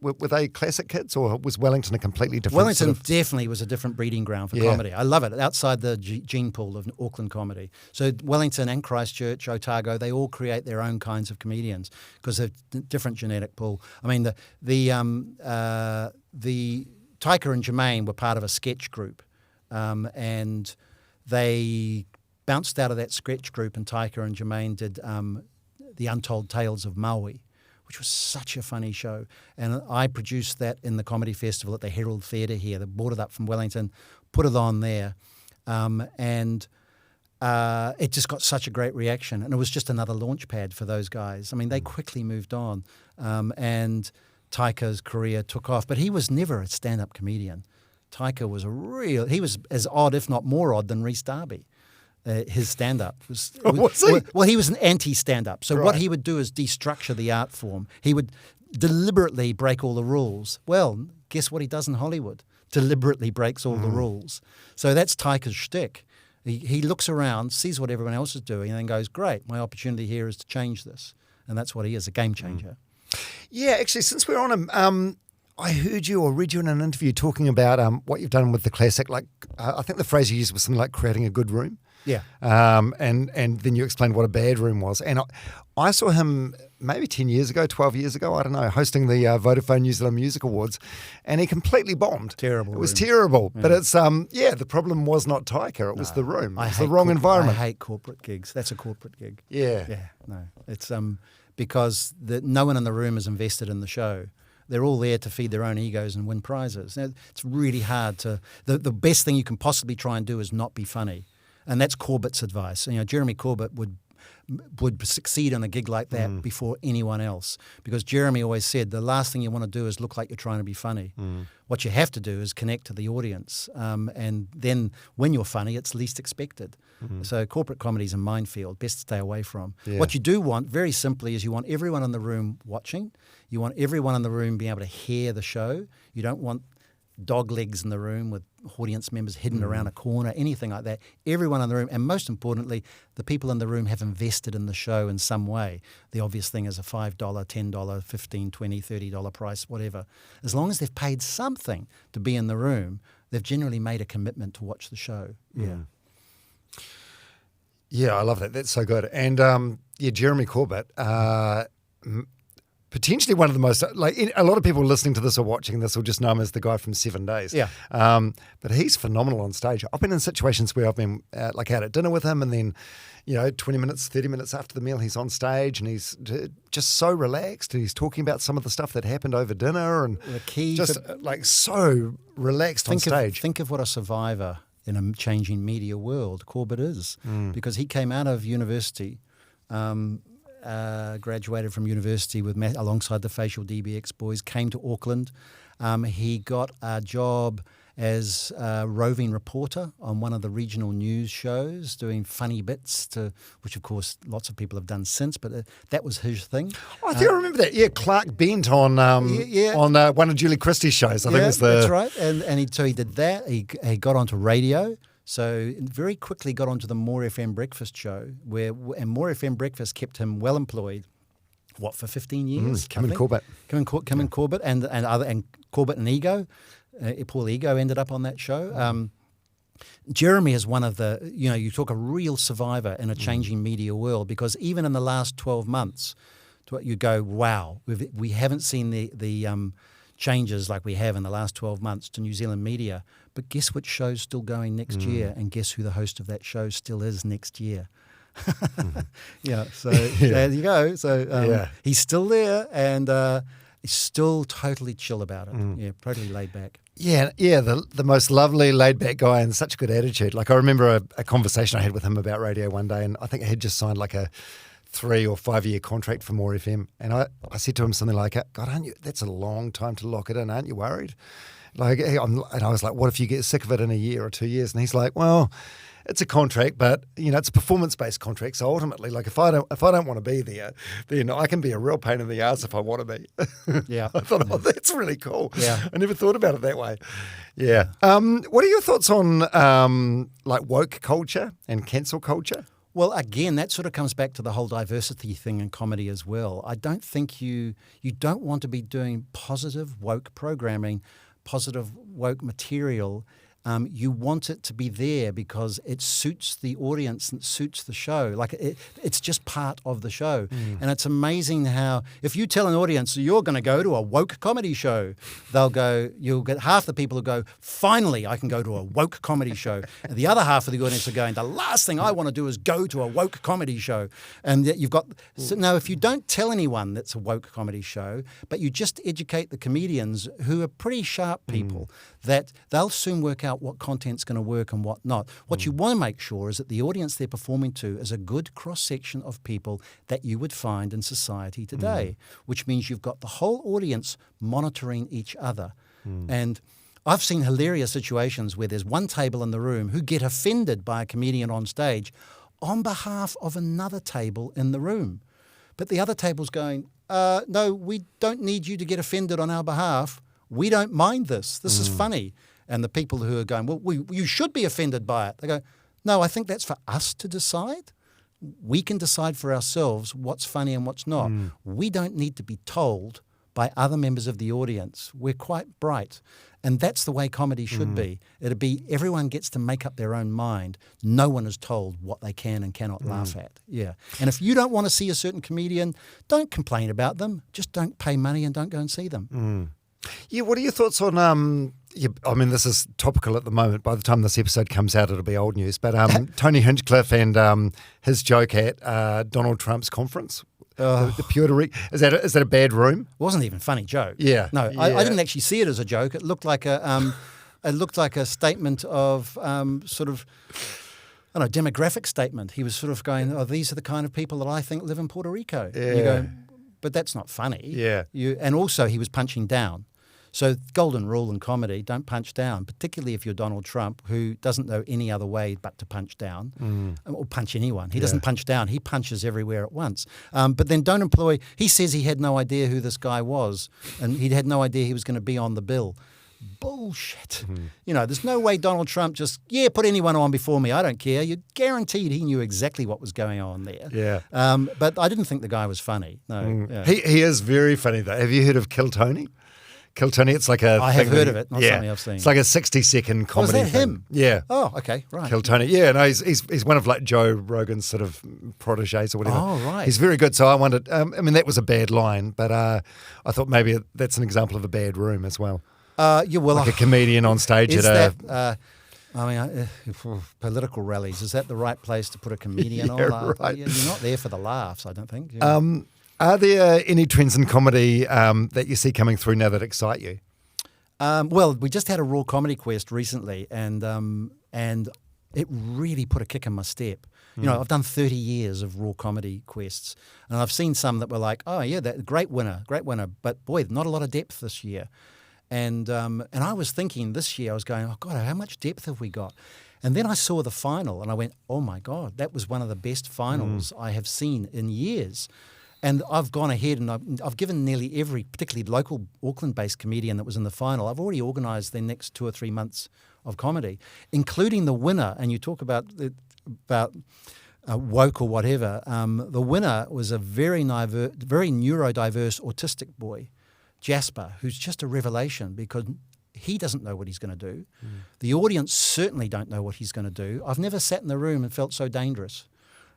Were they classic kids, or was Wellington a completely different? Wellington definitely was a different breeding ground for comedy. I love it. Outside the gene pool of Auckland comedy. So Wellington and Christchurch, Otago, they all create their own kinds of comedians because they're different genetic pool. I mean, the Taika and Jermaine were part of a sketch group, and they bounced out of that sketch group, and Taika and Jermaine did The Untold Tales of Maui, which was such a funny show. And I produced that in the Comedy Festival at the Herald Theatre here. They brought it up from Wellington, put it on there, and it just got such a great reaction. And it was just another launch pad for those guys. I mean, they quickly moved on, and Taika's career took off, but he was never a stand-up comedian. Taika was he was as odd, if not more odd, than Rhys Darby. His stand-up was he? Well, he was an anti-stand-up. So right. What he would do is destructure the art form. He would deliberately break all the rules. Well, guess what he does in Hollywood? Deliberately breaks all the rules. So that's Taika's shtick. He looks around, sees what everyone else is doing, and then goes, great, my opportunity here is to change this. And that's what he is, a game changer. Yeah, actually, since we're on him, I heard you or read you in an interview talking about what you've done with the classic. Like, I think the phrase you used was something like creating a good room. Yeah. And then you explained what a bad room was. And I saw him maybe 10 years ago, 12 years ago, I don't know, hosting the Vodafone New Zealand Music Awards, and he completely bombed. Terrible. It was room. terrible. Yeah. But it's, the problem was not Taika. It was the room. It was the wrong environment. I hate corporate gigs. That's a corporate gig. Yeah. Yeah, no. It's because no one in the room is invested in the show. They're all there to feed their own egos and win prizes. Now, it's really hard to... The best thing you can possibly try and do is not be funny. And that's Corbett's advice. You know, Jeremy Corbett would succeed on a gig like that before anyone else, because Jeremy always said the last thing you want to do is look like you're trying to be funny. What you have to do is connect to the audience, and then when you're funny, it's least expected. So corporate comedy is a minefield, best to stay away from. Yeah. What you do want, very simply, is you want everyone in the room watching. You want everyone in the room being able to hear the show. You don't want dog legs in the room with audience members hidden around a corner, anything like that. Everyone in the room, and most importantly, the people in the room have invested in the show in some way. The obvious thing is a $5, $10, $15, $20, $30 price, whatever. As long as they've paid something to be in the room, they've generally made a commitment to watch the show. Yeah. Yeah, I love that. That's so good. And Jeremy Corbett, potentially one of the most, a lot of people listening to this or watching this will just know him as the guy from 7 Days. Yeah. But he's phenomenal on stage. I've been in situations where I've been out at dinner with him, and then, 20 minutes, 30 minutes after the meal, he's on stage and he's just so relaxed, and he's talking about some of the stuff that happened over dinner, and the key just so relaxed on stage. Think of what a survivor in a changing media world Corbett is, because he came out of university, graduated from university alongside the Facial DBX boys, came to Auckland. He got a job as a roving reporter on one of the regional news shows, doing funny bits, which of course lots of people have done since, but that was his thing. Oh, I think I remember that. Yeah, Clark Bent on one of Julie Christie's shows. I think it was that's right. So he did that. He got onto radio. So very quickly got onto the More FM breakfast show, and More FM breakfast kept him well employed. What, for 15 years? Kim and Corbett. Kim and Corbett and Corbett and Ego. Paul Ego ended up on that show. Jeremy is one of the, you talk a real survivor in a changing media world, because even in the last 12 months, you go, wow, we haven't seen the changes like we have in the last 12 months to New Zealand media. But guess which show's still going next year? And guess who the host of that show still is next year? There you go. So he's still there, and he's still totally chill about it. Yeah, totally laid back. Yeah, the most lovely laid-back guy and such a good attitude. Like, I remember a conversation I had with him about radio one day, and I think he had just signed like a 3 or 5 year contract for More FM. And I said to him something like, God, that's a long time to lock it in, aren't you worried? And I was like, what if you get sick of it in a year or 2 years? And he's like, well, it's a contract, but it's a performance-based contract. So ultimately, like if I don't want to be there, then I can be a real pain in the ass if I want to be. Yeah, I thought, that's really cool. Yeah, I never thought about it that way. Yeah. What are your thoughts on like woke culture and cancel culture? Well, again, that sort of comes back to the whole diversity thing in comedy as well. I don't think you don't want to be doing positive woke programming, positive woke material. You want it to be there because it suits the audience and it suits the show. Like it's just part of the show. And it's amazing how if you tell an audience you're going to go to a woke comedy show, you'll get half the people who go, finally, I can go to a woke comedy show. And the other half of the audience are going, the last thing I want to do is go to a woke comedy show. And yet now if you don't tell anyone that's a woke comedy show, but you just educate the comedians who are pretty sharp people, that they'll soon work out what content's going to work and what not. What you want to make sure is that the audience they're performing to is a good cross-section of people that you would find in society today, which means you've got the whole audience monitoring each other. And I've seen hilarious situations where there's one table in the room who get offended by a comedian on stage on behalf of another table in the room. But the other table's going, no, we don't need you to get offended on our behalf. We don't mind this. This is funny. And the people who are going, well, you should be offended by it. They go, no, I think that's for us to decide. We can decide for ourselves what's funny and what's not. We don't need to be told by other members of the audience. We're quite bright. And that's the way comedy should be. It'd be everyone gets to make up their own mind. No one is told what they can and cannot laugh at. Yeah. And if you don't want to see a certain comedian, don't complain about them. Just don't pay money and don't go and see them. Yeah, what are your thoughts on, I mean, this is topical at the moment. By the time this episode comes out, it'll be old news. But Tony Hinchcliffe and his joke at Donald Trump's conference, the Puerto Rico, is that a bad room? It wasn't even a funny joke. Yeah. No, yeah. I didn't actually see it as a joke. It looked like a statement of sort of, I don't know, demographic statement. He was sort of going, these are the kind of people that I think live in Puerto Rico. Yeah. And you go, but that's not funny. Yeah. And also he was punching down. So golden rule in comedy, don't punch down, particularly if you're Donald Trump, who doesn't know any other way but to punch down or punch anyone. He doesn't punch down. He punches everywhere at once. But then don't employ – he says he had no idea who this guy was and he had no idea he was going to be on the bill. Bullshit. There's no way Donald Trump just, put anyone on before me. I don't care. You're guaranteed he knew exactly what was going on there. Yeah. But I didn't think the guy was funny. No. Yeah. He is very funny, though. Have you heard of Kill Tony? Kill Tony, it's like a... I have heard of it, not something I've seen. It's like a 60-second comedy Was that thing. him? Yeah. Oh, okay, right. Kill Tony. Yeah, no, he's one of like Joe Rogan's sort of proteges or whatever. Oh, right. He's very good. So I wondered, that was a bad line, but I thought maybe that's an example of a bad room as well. Like a comedian on stage political rallies, is that the right place to put a comedian on? Right. You're not there for the laughs, I don't think. Are there any trends in comedy that you see coming through now that excite you? Well, we just had a Raw Comedy Quest recently, and it really put a kick in my step. I've done 30 years of Raw Comedy Quests, and I've seen some that were like, oh yeah, that great winner, but boy, not a lot of depth this year. And I was thinking this year, I was going, oh, God, how much depth have we got? And then I saw the final and I went, oh, my God, that was one of the best finals I have seen in years. And I've gone ahead and I've given nearly every, particularly local Auckland-based comedian that was in the final, I've already organised their next 2 or 3 months of comedy, including the winner. And you talk about woke or whatever. The winner was a very neurodiverse autistic boy, Jasper, who's just a revelation because he doesn't know what he's going to do. The audience certainly don't know what he's going to do. I've never sat in the room and felt so dangerous.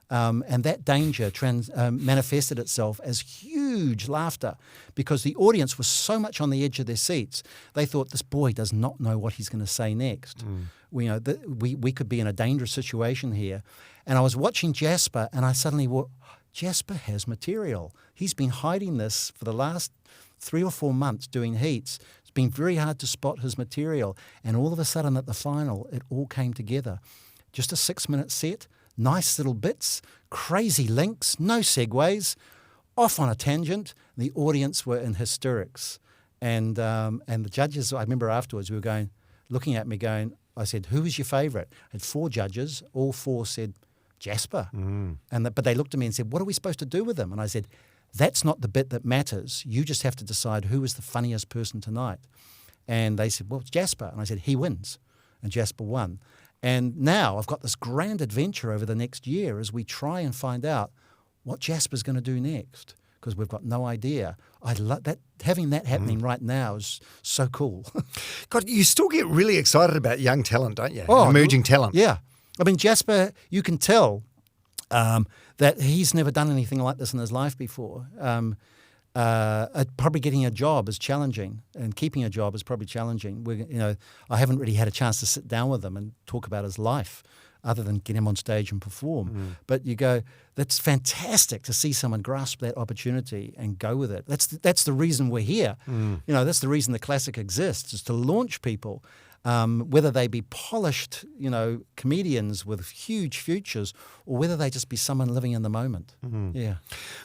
And that danger manifested itself as huge laughter because the audience was so much on the edge of their seats. They thought, this boy does not know what he's going to say next. We could be in a dangerous situation here. And I was watching Jasper and I suddenly thought, Jasper has material. He's been hiding this for the last 3 or 4 months doing heats. It's been very hard to spot his material. And all of a sudden at the final, it all came together. Just a 6-minute set. Nice little bits, crazy links, no segues, off on a tangent. The audience were in hysterics. And the judges, I remember afterwards, we were looking at me going, I said, who was your favourite? I had 4 judges, all 4 said, Jasper. But they looked at me and said, what are we supposed to do with him? And I said, that's not the bit that matters. You just have to decide who is the funniest person tonight. And they said, well, it's Jasper. And I said, he wins. And Jasper won. And now I've got this grand adventure over the next year as we try and find out what Jasper's going to do next because we've got no idea. I love that. Having that happening right now is so cool. God, you still get really excited about young talent, don't you? Oh, emerging talent. Yeah. I mean, Jasper, you can tell that he's never done anything like this in his life before. Probably getting a job is challenging, and keeping a job is probably challenging. I haven't really had a chance to sit down with him and talk about his life, other than get him on stage and perform. But you go, that's fantastic to see someone grasp that opportunity and go with it. That's the reason we're here. That's the reason the Classic exists, is to launch people. Whether they be polished, comedians with huge futures, or whether they just be someone living in the moment. Yeah.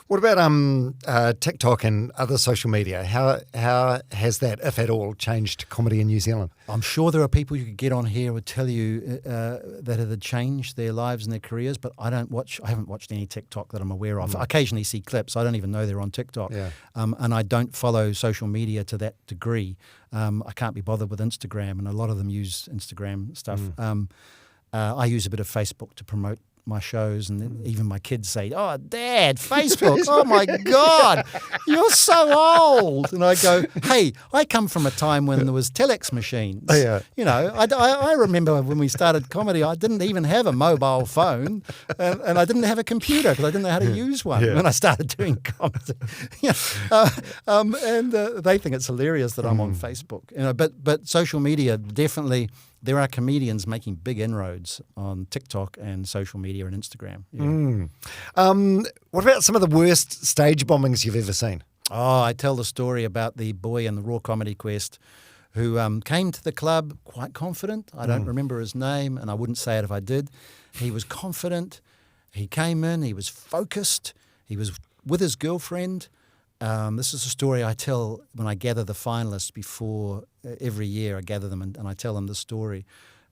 What about TikTok and other social media? How has that, if at all, changed comedy in New Zealand? I'm sure there are people you could get on here who would tell you that it had changed their lives and their careers, but I haven't watched any TikTok that I'm aware of. I occasionally see clips. I don't even know they're on TikTok. Yeah. And I don't follow social media to that degree. I can't be bothered with Instagram, and a lot of them use Instagram stuff. I use a bit of Facebook to promote my shows, and then even my kids say, "Oh, Dad, Facebook! Oh my God, you're so old!" And I go, "Hey, I come from a time when there was telex machines. Oh, yeah. I remember when we started comedy, I didn't even have a mobile phone, and I didn't have a computer because I didn't know how to use one when I started doing comedy. And they think it's hilarious that I'm on Facebook. But social media definitely." There are comedians making big inroads on TikTok and social media and Instagram. Yeah. What about some of the worst stage bombings you've ever seen? Oh, I tell the story about the boy in the Raw Comedy Quest who came to the club quite confident. I don't remember his name, and I wouldn't say it if I did. He was confident. He came in. He was focused. He was with his girlfriend. This is a story I tell when I gather the finalists before every year. I gather them and I tell them the story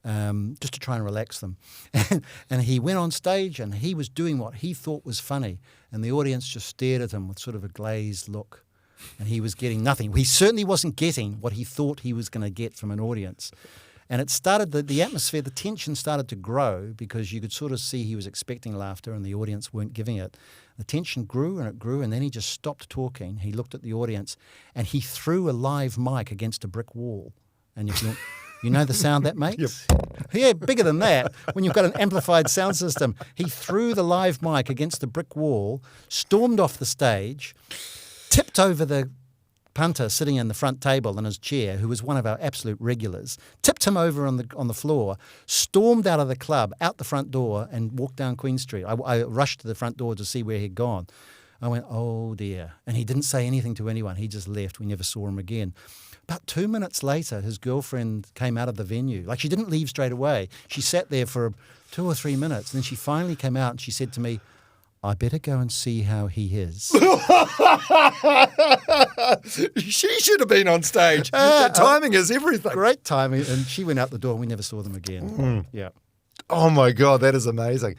just to try and relax them. And he went on stage and he was doing what he thought was funny, and the audience just stared at him with sort of a glazed look, and he was getting nothing. He certainly wasn't getting what he thought he was going to get from an audience. And it started, the atmosphere, the tension started to grow because you could sort of see he was expecting laughter and the audience weren't giving it. The tension grew, and then he just stopped talking. He looked at the audience and he threw a live mic against a brick wall. And you know the sound that makes? Yep. Yeah, bigger than that. When you've got an amplified sound system, he threw the live mic against the brick wall, stormed off the stage, tipped over the punter sitting in the front table in his chair, who was one of our absolute regulars, tipped him over on the floor, stormed out of the club, out the front door, and walked down Queen Street. I rushed to the front door to see where he'd gone. I went, oh dear. And he didn't say anything to anyone. He just left. We never saw him again. About 2 minutes later, his girlfriend came out of the venue. Like, she didn't leave straight away. She sat there for 2 or 3 minutes, and then she finally came out and she said to me, I better go and see how he is. She should have been on stage. The timing is everything. Great timing. And she went out the door and we never saw them again. Yeah. Oh, my God, that is amazing.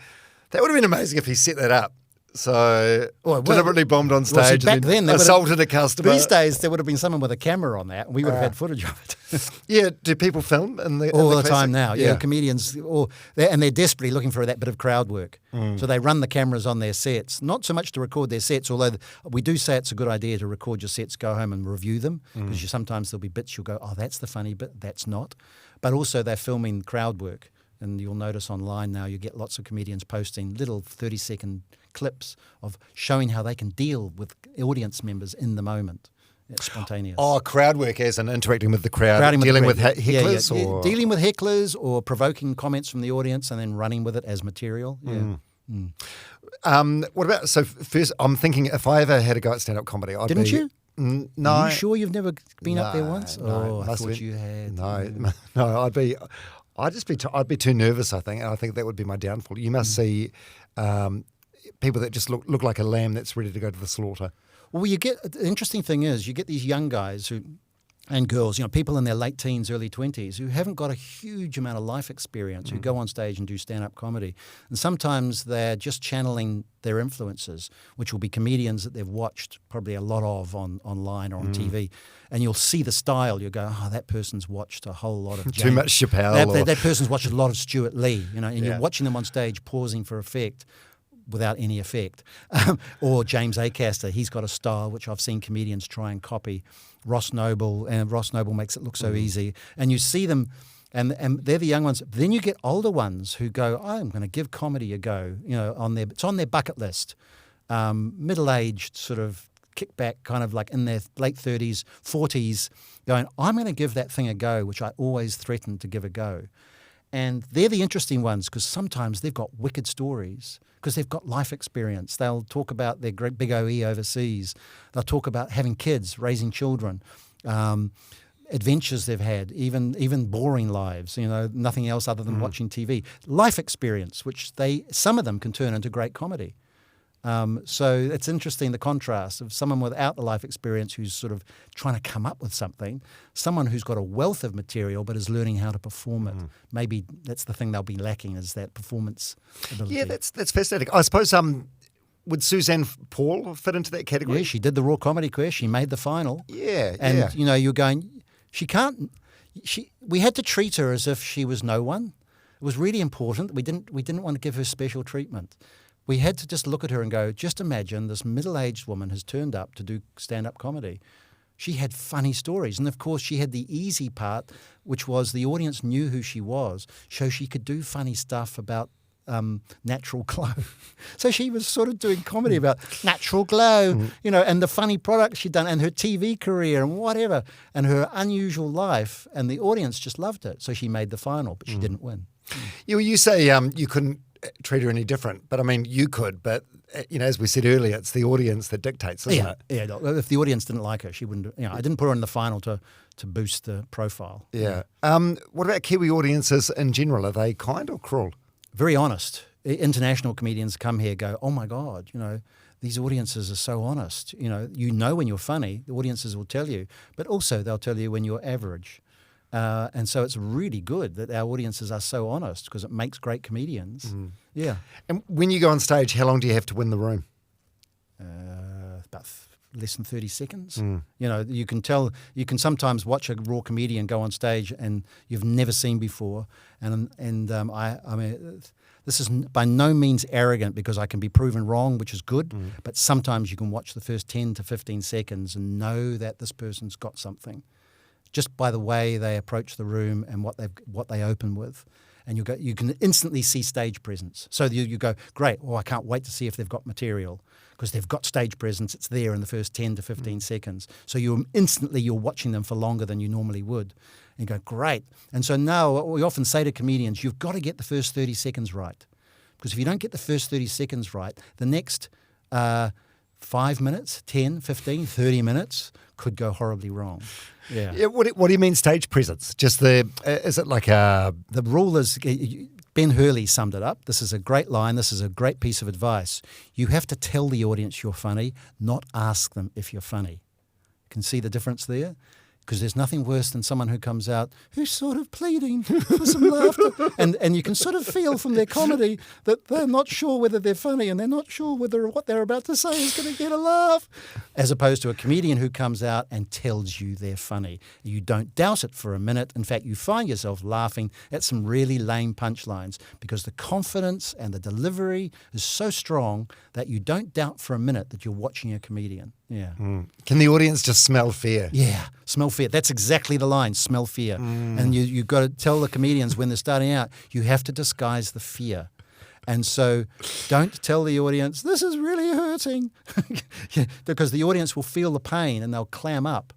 That would have been amazing if he set that up. So deliberately bombed on stage back then, assaulted a customer. These days, there would have been someone with a camera on that, and we would have had footage of it. Yeah, do people film all the time now? Yeah, comedians, and they're desperately looking for that bit of crowd work. So they run the cameras on their sets, not so much to record their sets, although we do say it's a good idea to record your sets, go home and review them, because sometimes there'll be bits you'll go, oh, that's the funny bit, that's not. But also they're filming crowd work. And you'll notice online now you get lots of comedians posting little 30-second clips of showing how they can deal with audience members in the moment. It's spontaneous. Oh, crowd work as in interacting with the crowd, dealing with hecklers? Yeah. Or? Dealing with hecklers or provoking comments from the audience and then running with it as material. What about, so first I'm thinking if I ever had a go at stand-up comedy, Didn't you? No. Are you sure you've never been up there once? No, I thought you had. No, I'd be too nervous, I think, and I think that would be my downfall. You must see people that just look like a lamb that's ready to go to the slaughter. Well, the interesting thing is you get these young guys and girls, people in their late teens, early 20s who haven't got a huge amount of life experience, who go on stage and do stand-up comedy. And sometimes they're just channeling their influences, which will be comedians that they've watched probably a lot of online or on TV. And you'll see the style. You'll go, oh, that person's watched a whole lot of too much Chappelle. That person's watched a lot of Stuart Lee, and you're watching them on stage pausing for effect without any effect. Or James Acaster, he's got a style which I've seen comedians try and copy. Ross Noble makes it look so easy. And you see them, and they're the young ones. Then you get older ones who go, I'm going to give comedy a go. It's on their bucket list. Middle-aged sort of kickback, kind of like in their late 30s, 40s, going, I'm going to give that thing a go, which I always threatened to give a go. And they're the interesting ones because sometimes they've got wicked stories because they've got life experience. They'll talk about their great big OE overseas. They'll talk about having kids, raising children, adventures they've had, even boring lives, nothing else other than watching TV. Life experience, which some of them can turn into great comedy. So it's interesting, the contrast of someone without the life experience who's sort of trying to come up with something, someone who's got a wealth of material but is learning how to perform it. Maybe that's the thing they'll be lacking, is that performance ability. Yeah, that's fascinating. I suppose, would Suzanne Paul fit into that category? Yeah, she did the Raw Comedy Quest. She made the final. Yeah, and, you're going, we had to treat her as if she was no one. It was really important. We didn't want to give her special treatment. We had to just look at her and go, just imagine this middle-aged woman has turned up to do stand-up comedy. She had funny stories. And, of course, she had the easy part, which was the audience knew who she was, so she could do funny stuff about natural glow. So she was sort of doing comedy about natural glow, and the funny products she'd done and her TV career and whatever and her unusual life. And the audience just loved it. So she made the final, but she didn't win. You say you couldn't treat her any different, but I mean you could, but as we said earlier, it's the audience that dictates, isn't it? Yeah. If the audience didn't like her, she wouldn't. I didn't put her in the final to boost the profile. Yeah. What about Kiwi audiences in general? Are they kind or cruel? Very honest. International comedians come here, go, oh my God, these audiences are so honest. When you're funny, the audiences will tell you, but also they'll tell you when you're average. And so it's really good that our audiences are so honest because it makes great comedians. Yeah. And when you go on stage, how long do you have to win the room? About less than 30 seconds. You can tell, you can sometimes watch a raw comedian go on stage and you've never seen before. And I mean, this is by no means arrogant because I can be proven wrong, which is good. But sometimes you can watch the first 10 to 15 seconds and know that this person's got something, just by the way they approach the room and what they open with. And you can instantly see stage presence. So you go, great, I can't wait to see if they've got material because they've got stage presence. It's there in the first 10 to 15 seconds. So you're watching them for longer than you normally would. And you go, great. And so now what we often say to comedians, you've got to get the first 30 seconds right. Because if you don't get the first 30 seconds right, the next 5 minutes, 10, 15, 30 minutes could go horribly wrong. Yeah. What do you mean stage presence? Just is it like a... The rule is Ben Hurley summed it up. This is a great line. This is a great piece of advice. You have to tell the audience you're funny, not ask them if you're funny. Can see the difference there? Because there's nothing worse than someone who comes out who's sort of pleading for some laughter. And you can sort of feel from their comedy that they're not sure whether they're funny and they're not sure whether what they're about to say is going to get a laugh. As opposed to a comedian who comes out and tells you they're funny. You don't doubt it for a minute. In fact, you find yourself laughing at some really lame punchlines because the confidence and the delivery is so strong that you don't doubt for a minute that you're watching a comedian. Yeah. Can the audience just smell fear? Yeah, smell fear. That's exactly the line, smell fear. And you've got to tell the comedians when they're starting out, you have to disguise the fear. And so don't tell the audience, this is really hurting, because the audience will feel the pain and they'll clam up.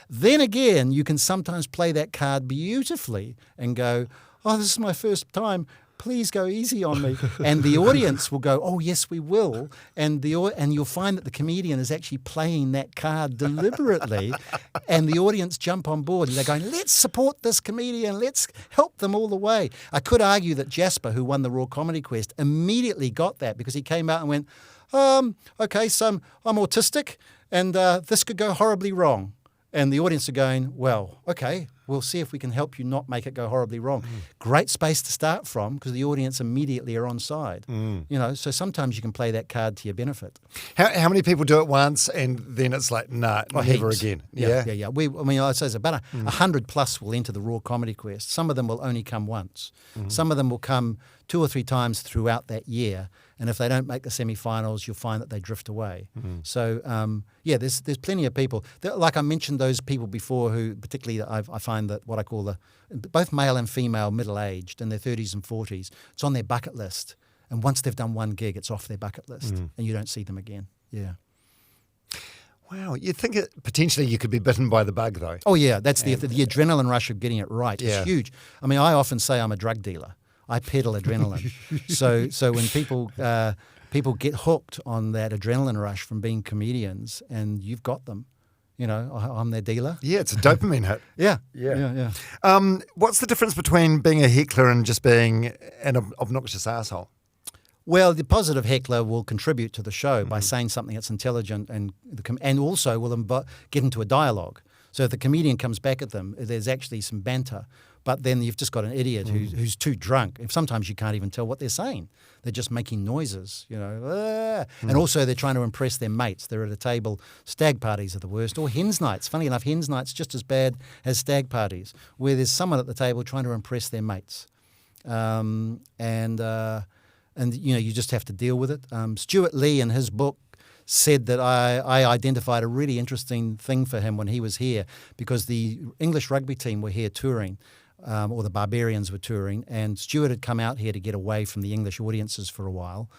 Then again, you can sometimes play that card beautifully and go, oh, this is my first time. Please go easy on me. And the audience will go, oh, yes, we will. And you'll find that the comedian is actually playing that card deliberately. And the audience jump on board. And they're going, let's support this comedian. Let's help them all the way. I could argue that Jasper, who won the Raw Comedy Quest, immediately got that because he came out and went, okay, so I'm autistic and this could go horribly wrong. And the audience are going, well, okay, we'll see if we can help you not make it go horribly wrong. Great space to start from because the audience immediately are on side. You know, so sometimes you can play that card to your benefit. How many people do it once and then it's like, nah, never heaps. again? Yeah. I'd say it's about 100 plus will enter the Raw Comedy Quest. Some of them will only come once. Some of them will come 2 or 3 times throughout that year. And if they don't make the semi-finals, you'll find that they drift away. So, there's plenty of people. Like I mentioned those people before who particularly I find that what I call both male and female middle-aged in their 30s and 40s, it's on their bucket list. And once they've done one gig, it's off their bucket list and you don't see them again. Yeah. Wow. You'd think potentially you could be bitten by the bug though. Oh, yeah. That's the adrenaline rush of getting it right. It's huge. I mean, I often say I'm a drug dealer. I peddle adrenaline. so when people get hooked on that adrenaline rush from being comedians and you've got them, you know, I'm their dealer. Yeah, it's a dopamine hit. Yeah. What's the difference between being a heckler and just being an obnoxious asshole? Well, the positive heckler will contribute to the show by saying something that's intelligent and also will get into a dialogue. So if the comedian comes back at them, there's actually some banter. But then you've just got an idiot who's too drunk. And sometimes you can't even tell what they're saying. They're just making noises, you know. And also they're trying to impress their mates. They're at a table. Stag parties are the worst. Or hens nights. Funny enough, hens nights just as bad as stag parties, where there's someone at the table trying to impress their mates. And you know, you just have to deal with it. Stuart Lee in his book said that I identified a really interesting thing for him when he was here because the English rugby team were here touring. Or the Barbarians were touring, and Stuart had come out here to get away from the English audiences for a while,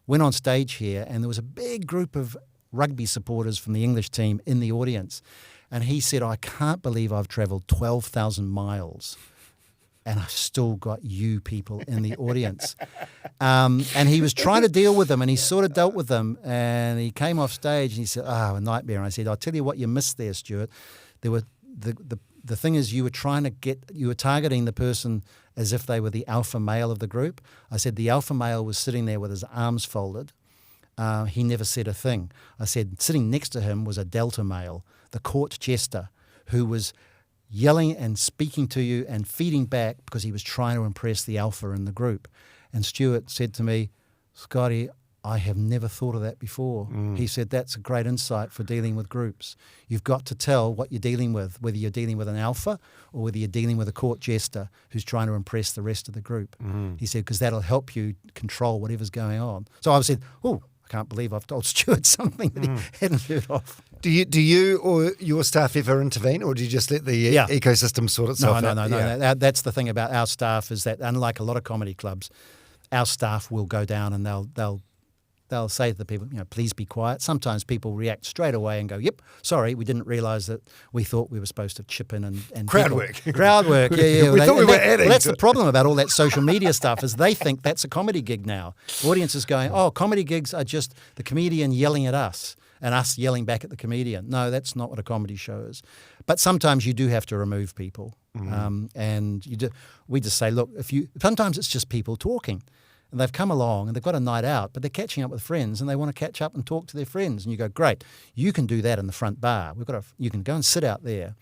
went on stage here, and there was a big group of rugby supporters from the English team in the audience. And he said, I can't believe I've travelled 12,000 miles and I've still got you people in the audience. And he was trying to deal with them, and he sort of dealt with them, and he came off stage and he said, a nightmare. And I said, I'll tell you what you missed there, Stuart. There were the thing is you were targeting the person as if they were the alpha male of the group. I said the alpha male was sitting there with his arms folded. He never said a thing. I said sitting next to him was a delta male, the court jester, who was yelling and speaking to you and feeding back because he was trying to impress the alpha in the group. And Stuart said to me, Scotty, I have never thought of that before. He said, that's a great insight for dealing with groups. You've got to tell what you're dealing with, whether you're dealing with an alpha or whether you're dealing with a court jester who's trying to impress the rest of the group. He said, because that'll help you control whatever's going on. So I said, I can't believe I've told Stuart something that he hadn't heard of. Do you or your staff ever intervene, or do you just let the ecosystem sort itself out? No. That's the thing about our staff is that, unlike a lot of comedy clubs, our staff will go down and they'll say to the people, you know, please be quiet. Sometimes people react straight away and go, yep, sorry, we didn't realise that we thought we were supposed to chip in and crowd work. Crowd work, yeah. We thought we were adding. Well, that's the problem about all that social media stuff is they think that's a comedy gig now. Audiences going, comedy gigs are just the comedian yelling at us and us yelling back at the comedian. No, that's not what a comedy show is. But sometimes you do have to remove people. And we just say, look, sometimes it's just people talking. And they've come along and they've got a night out, but they're catching up with friends and they want to catch up and talk to their friends. And you go, great, you can do that in the front bar. You can go and sit out there,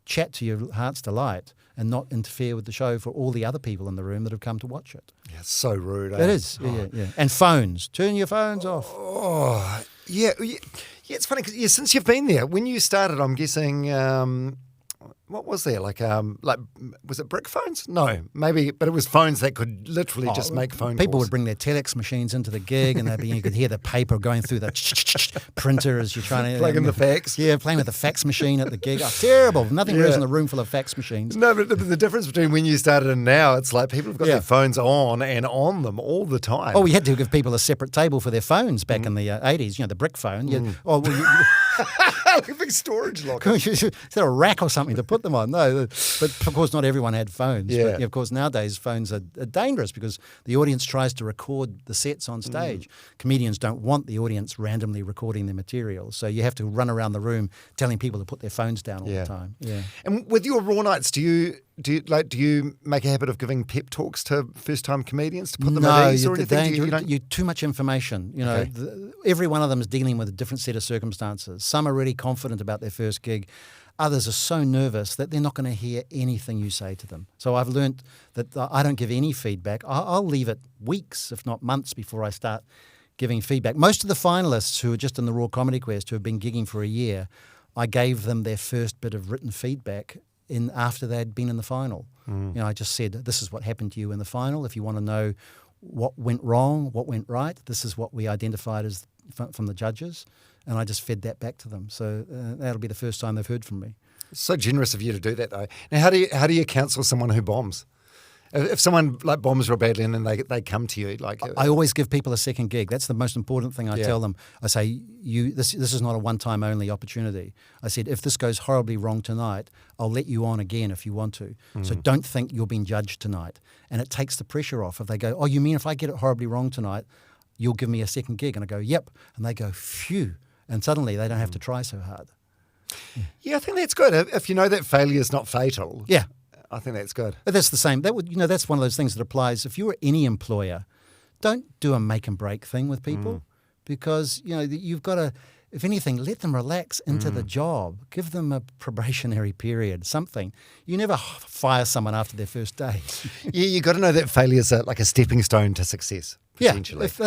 chat to your heart's delight, and not interfere with the show for all the other people in the room that have come to watch it. Yeah, it's so rude. It is, yeah. And phones, turn your phones off. Oh, yeah. It's funny because since you've been there, when you started, I'm guessing. What was there? Like, was it brick phones? No, maybe, but it was phones that could literally just make phone calls. People would bring their telex machines into the gig, and you could hear the paper going through the printer as you're trying to plug in the fax. Yeah, playing with the fax machine at the gig. Oh, terrible! Nothing worse than a room full of fax machines. No, but the difference between when you started and now, it's like people have got their phones on and on them all the time. Oh, we had to give people a separate table for their phones back in the 80s. You know, the brick phone. Like a big storage locker. Is there a rack or something to put them on? No, but of course not everyone had phones. Yeah. But, of course nowadays phones are dangerous because the audience tries to record the sets on stage. Comedians don't want the audience randomly recording their material, so you have to run around the room telling people to put their phones down all the time. Yeah. And with your raw nights, do you make a habit of giving pep talks to first time comedians to put them at ease or anything? You too much information. You know, every one of them is dealing with a different set of circumstances. Some are really confident about their first gig. Others are so nervous that they're not going to hear anything you say to them. So I've learnt that I don't give any feedback. I'll leave it weeks, if not months, before I start giving feedback. Most of the finalists who are just in the Raw Comedy Quest, who have been gigging for a year, I gave them their first bit of written feedback after they'd been in the final. You know, I just said, this is what happened to you in the final. If you want to know what went wrong, what went right, this is what we identified as from the judges. And I just fed that back to them. So that'll be the first time they've heard from me. It's so generous of you to do that, though. Now, how do you counsel someone who bombs? If someone bombs real badly and then they come to you, I always give people a second gig. That's the most important thing I tell them. I say, this is not a one-time only opportunity. I said, if this goes horribly wrong tonight, I'll let you on again if you want to. So don't think you're being judged tonight. And it takes the pressure off. If they go, oh, you mean if I get it horribly wrong tonight, you'll give me a second gig? And I go, yep. And they go, phew. And suddenly they don't have to try so hard. Yeah, I think that's good. If you know that failure is not fatal. Yeah. I think that's good. But that's the same. That's one of those things that applies. If you're any employer, don't do a make and break thing with people because, you've got to, if anything, let them relax into the job. Give them a probationary period, something. You never fire someone after their first day. Yeah, you got to know that failure is like a stepping stone to success. Yeah,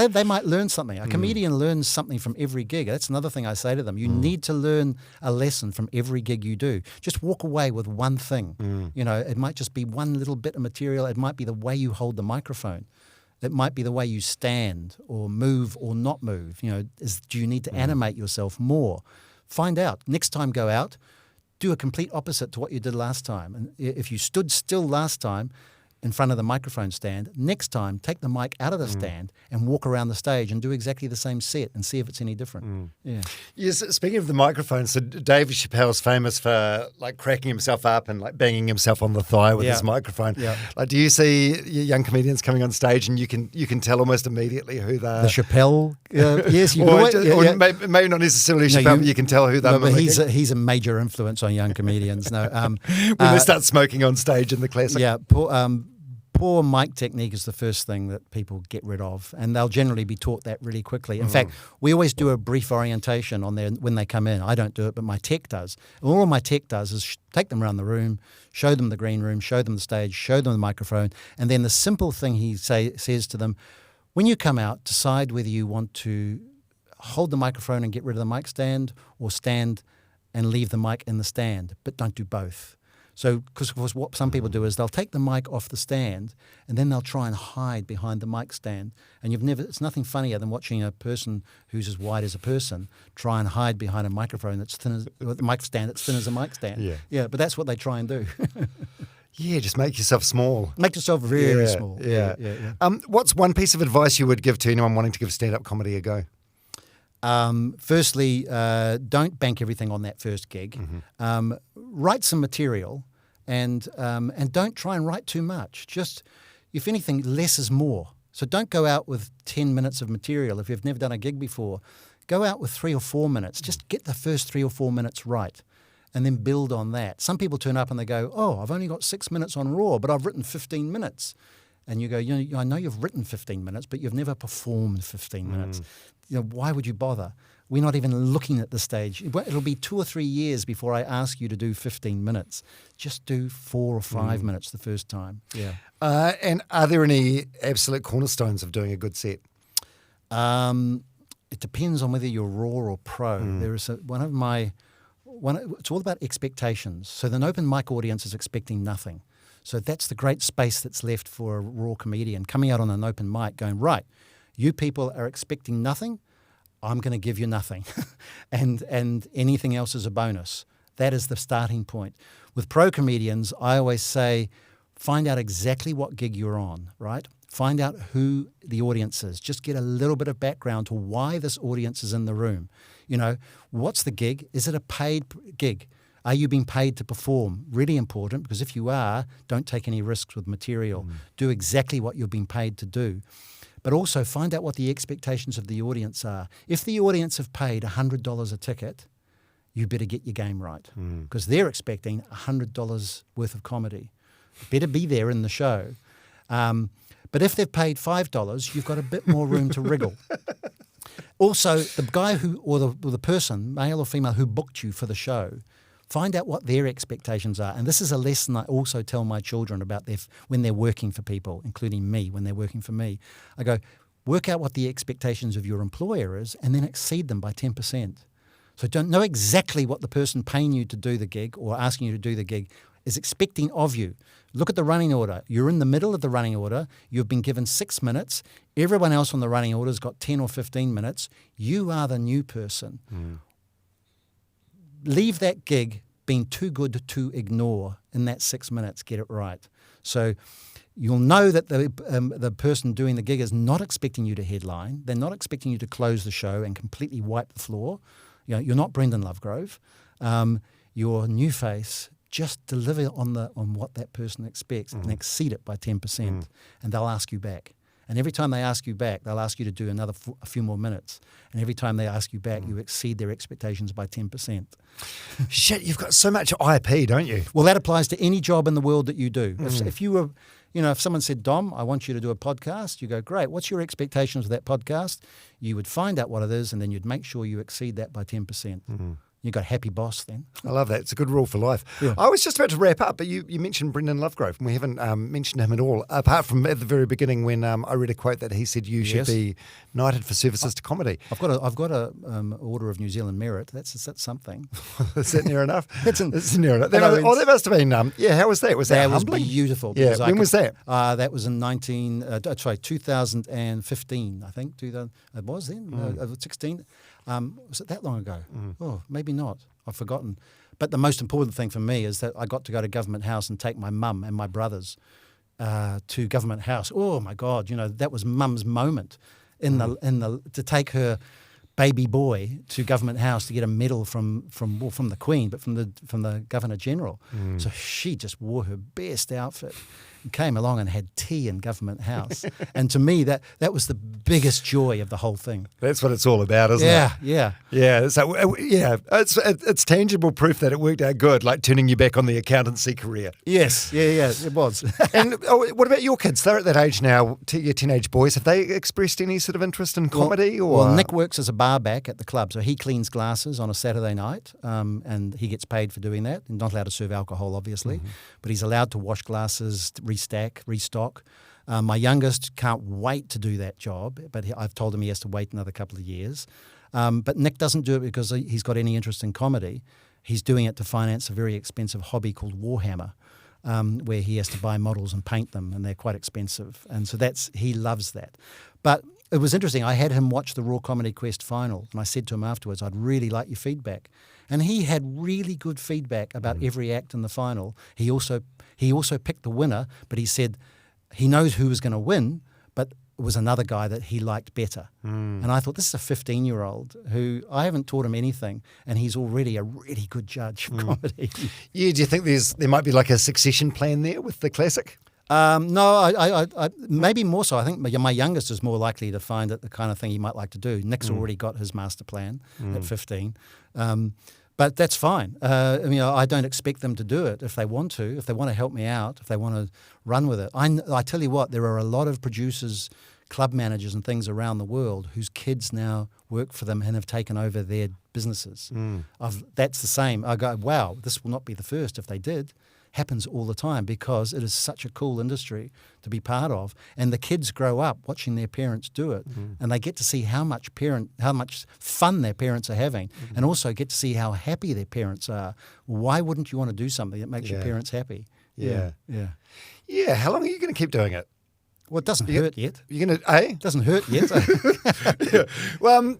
they might learn something. A comedian learns something from every gig. That's another thing I say to them. You need to learn a lesson from every gig you do. Just walk away with one thing. It might just be one little bit of material. It might be the way you hold the microphone. It might be the way you stand or move or not move. Do you need to animate yourself more? Find out. Next time go out, do a complete opposite to what you did last time. And if you stood still last time in front of the microphone stand, next time take the mic out of the stand and walk around the stage and do exactly the same set and see if it's any different. Yeah. Yes, speaking of the microphone, so Dave Chappelle's famous for cracking himself up and banging himself on the thigh with his microphone. Yeah. Do you see young comedians coming on stage and you can tell almost immediately who they are? The Chappelle, yes, you or maybe not necessarily Chappelle, but you can tell who they're. No, but he's a major influence on young comedians. When they start smoking on stage in the classic. Yeah. Poor mic technique is the first thing that people get rid of, and they'll generally be taught that really quickly. In fact, we always do a brief orientation on when they come in. I don't do it, but my tech does. And all my tech does is take them around the room, show them the green room, show them the stage, show them the microphone, and then the simple thing he says to them, when you come out, decide whether you want to hold the microphone and get rid of the mic stand or stand and leave the mic in the stand, but don't do both. So, because of course what some people do is they'll take the mic off the stand and then they'll try and hide behind the mic stand. And it's nothing funnier than watching a person who's as wide as a person try and hide behind a microphone that's thin as a mic stand that's thin as a mic stand. Yeah, but that's what they try and do. Yeah, just make yourself small. Make yourself very small. Yeah. What's one piece of advice you would give to anyone wanting to give stand-up comedy a go? Firstly, don't bank everything on that first gig. Write some material and don't try and write too much. Just, if anything, less is more. So don't go out with 10 minutes of material if you've never done a gig before. Go out with 3 or 4 minutes. Just get the first 3 or 4 minutes right. and then build on that. Some people turn up and they go, oh, I've only got 6 minutes on Raw, but I've written 15 minutes. And you go, I know you've written 15 minutes, but you've never performed 15 minutes. Why would you bother? We're not even looking at the stage. It'll be 2 or 3 years before I ask you to do 15 minutes. Just do 4 or 5 minutes the first time. Yeah. And are there any absolute cornerstones of doing a good set? It depends on whether you're raw or pro. There is it's all about expectations. So an open mic audience is expecting nothing. So that's the great space that's left for a raw comedian coming out on an open mic going, right, you people are expecting nothing, I'm going to give you nothing. and anything else is a bonus. That is the starting point. With pro comedians, I always say, find out exactly what gig you're on, right? Find out who the audience is. Just get a little bit of background to why this audience is in the room. What's the gig? Is it a paid gig? Are you being paid to perform? Really important, because if you are, don't take any risks with material. Do exactly what you're being paid to do. But also find out what the expectations of the audience are. If the audience have paid $100 a ticket, you better get your game right, because they're expecting $100 worth of comedy. Better be there in the show. But if they've paid $5, you've got a bit more room to wriggle. Also, the guy or the person, male or female, who booked you for the show, find out what their expectations are. And this is a lesson I also tell my children about when they're working for people, including me, when they're working for me. I go, work out what the expectations of your employer is and then exceed them by 10%. So don't know exactly what the person paying you to do the gig or asking you to do the gig is expecting of you. Look at the running order. You're in the middle of the running order. You've been given 6 minutes. Everyone else on the running order has got 10 or 15 minutes. You are the new person. Leave that gig being too good to ignore in that 6 minutes. Get it right. So you'll know that the person doing the gig is not expecting you to headline. They're not expecting you to close the show and completely wipe the floor. You're not Brendan Lovegrove. Your new face. Just deliver on what that person expects and exceed it by 10%, and they'll ask you back. And every time they ask you back, they'll ask you to do a few more minutes. And every time they ask you back, you exceed their expectations by 10%. Shit, you've got so much IP, don't you? Well, that applies to any job in the world that you do. If you were, if someone said, Dom, I want you to do a podcast, you go, great, what's your expectations of that podcast? You would find out what it is, and then you'd make sure you exceed that by 10%. You got a happy boss then. I love that. It's a good rule for life. Yeah. I was just about to wrap up, but you mentioned Brendan Lovegrove, and we haven't mentioned him at all, apart from at the very beginning when I read a quote that he said you should be knighted for services to comedy. I've got a Order of New Zealand Merit. That's something. Is that near enough? It's near enough. That must have been, how was that? Was that humbling? Was beautiful. Yeah. When was that? That was in 2015, I think. It was then, 16. Was it that long ago? Oh, maybe not. I've forgotten. But the most important thing for me is that I got to go to Government House and take my mum and my brothers to Government House. Oh my God! That was Mum's moment to take her baby boy to Government House to get a medal from the Queen, but from the Governor General. So she just wore her best outfit. Came along and had tea in Government House. And to me, that was the biggest joy of the whole thing. That's what it's all about, isn't it? Yeah. So, it's tangible proof that it worked out good, like turning you back on the accountancy career. Yes, it was. And what about your kids? They're at that age now, your teenage boys. Have they expressed any sort of interest in comedy? Well, Nick works as a barback at the club, so he cleans glasses on a Saturday night, and he gets paid for doing that. He's not allowed to serve alcohol, obviously, but he's allowed to wash glasses, restock. My youngest can't wait to do that job, but I've told him he has to wait another couple of years. But Nick doesn't do it because he's got any interest in comedy. He's doing it to finance a very expensive hobby called Warhammer, where he has to buy models and paint them, and they're quite expensive. And so he loves that. But it was interesting. I had him watch the Raw Comedy Quest final, and I said to him afterwards, I'd really like your feedback. And he had really good feedback about every act in the final. He also picked the winner, but he said he knows who was going to win, but it was another guy that he liked better. And I thought, this is a 15-year-old who I haven't taught him anything, and he's already a really good judge of comedy. Yeah, do you think there might be like a succession plan there with the classic? No, I maybe more so. I think my youngest is more likely to find it the kind of thing he might like to do. Nick's already got his master plan at 15. But that's fine. I don't expect them to do it if they want to. If they want to help me out, if they want to run with it. I tell you what, there are a lot of producers, club managers and things around the world whose kids now work for them and have taken over their businesses. That's the same. I go, wow, this will not be the first if they did. Happens all the time because it is such a cool industry to be part of, and the kids grow up watching their parents do it, and they get to see how much fun their parents are having, and also get to see how happy their parents are. Why wouldn't you want to do something that makes your parents happy? Yeah. How long are you going to keep doing it? Well, it doesn't hurt yet. You're going to, It doesn't hurt yet. Well,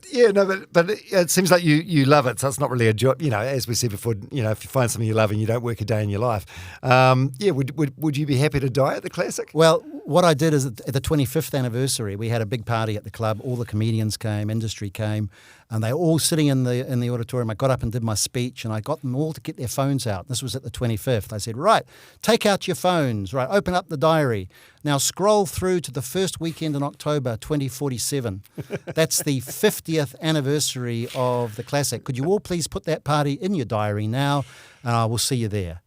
but it seems like you love it, so it's not really a job. As we said before, if you find something you love and you don't work a day in your life, would you be happy to die at the Classic? Well, what I did is at the 25th anniversary, we had a big party at the club. All the comedians came, industry came, and they were all sitting in the auditorium. I got up and did my speech, and I got them all to get their phones out. This was at the 25th. I said, right, take out your phones. Right, open up the diary. Now scroll through to the first weekend in October 2047. That's the 50th anniversary of the Classic. Could you all please put that party in your diary now, and I will see you there.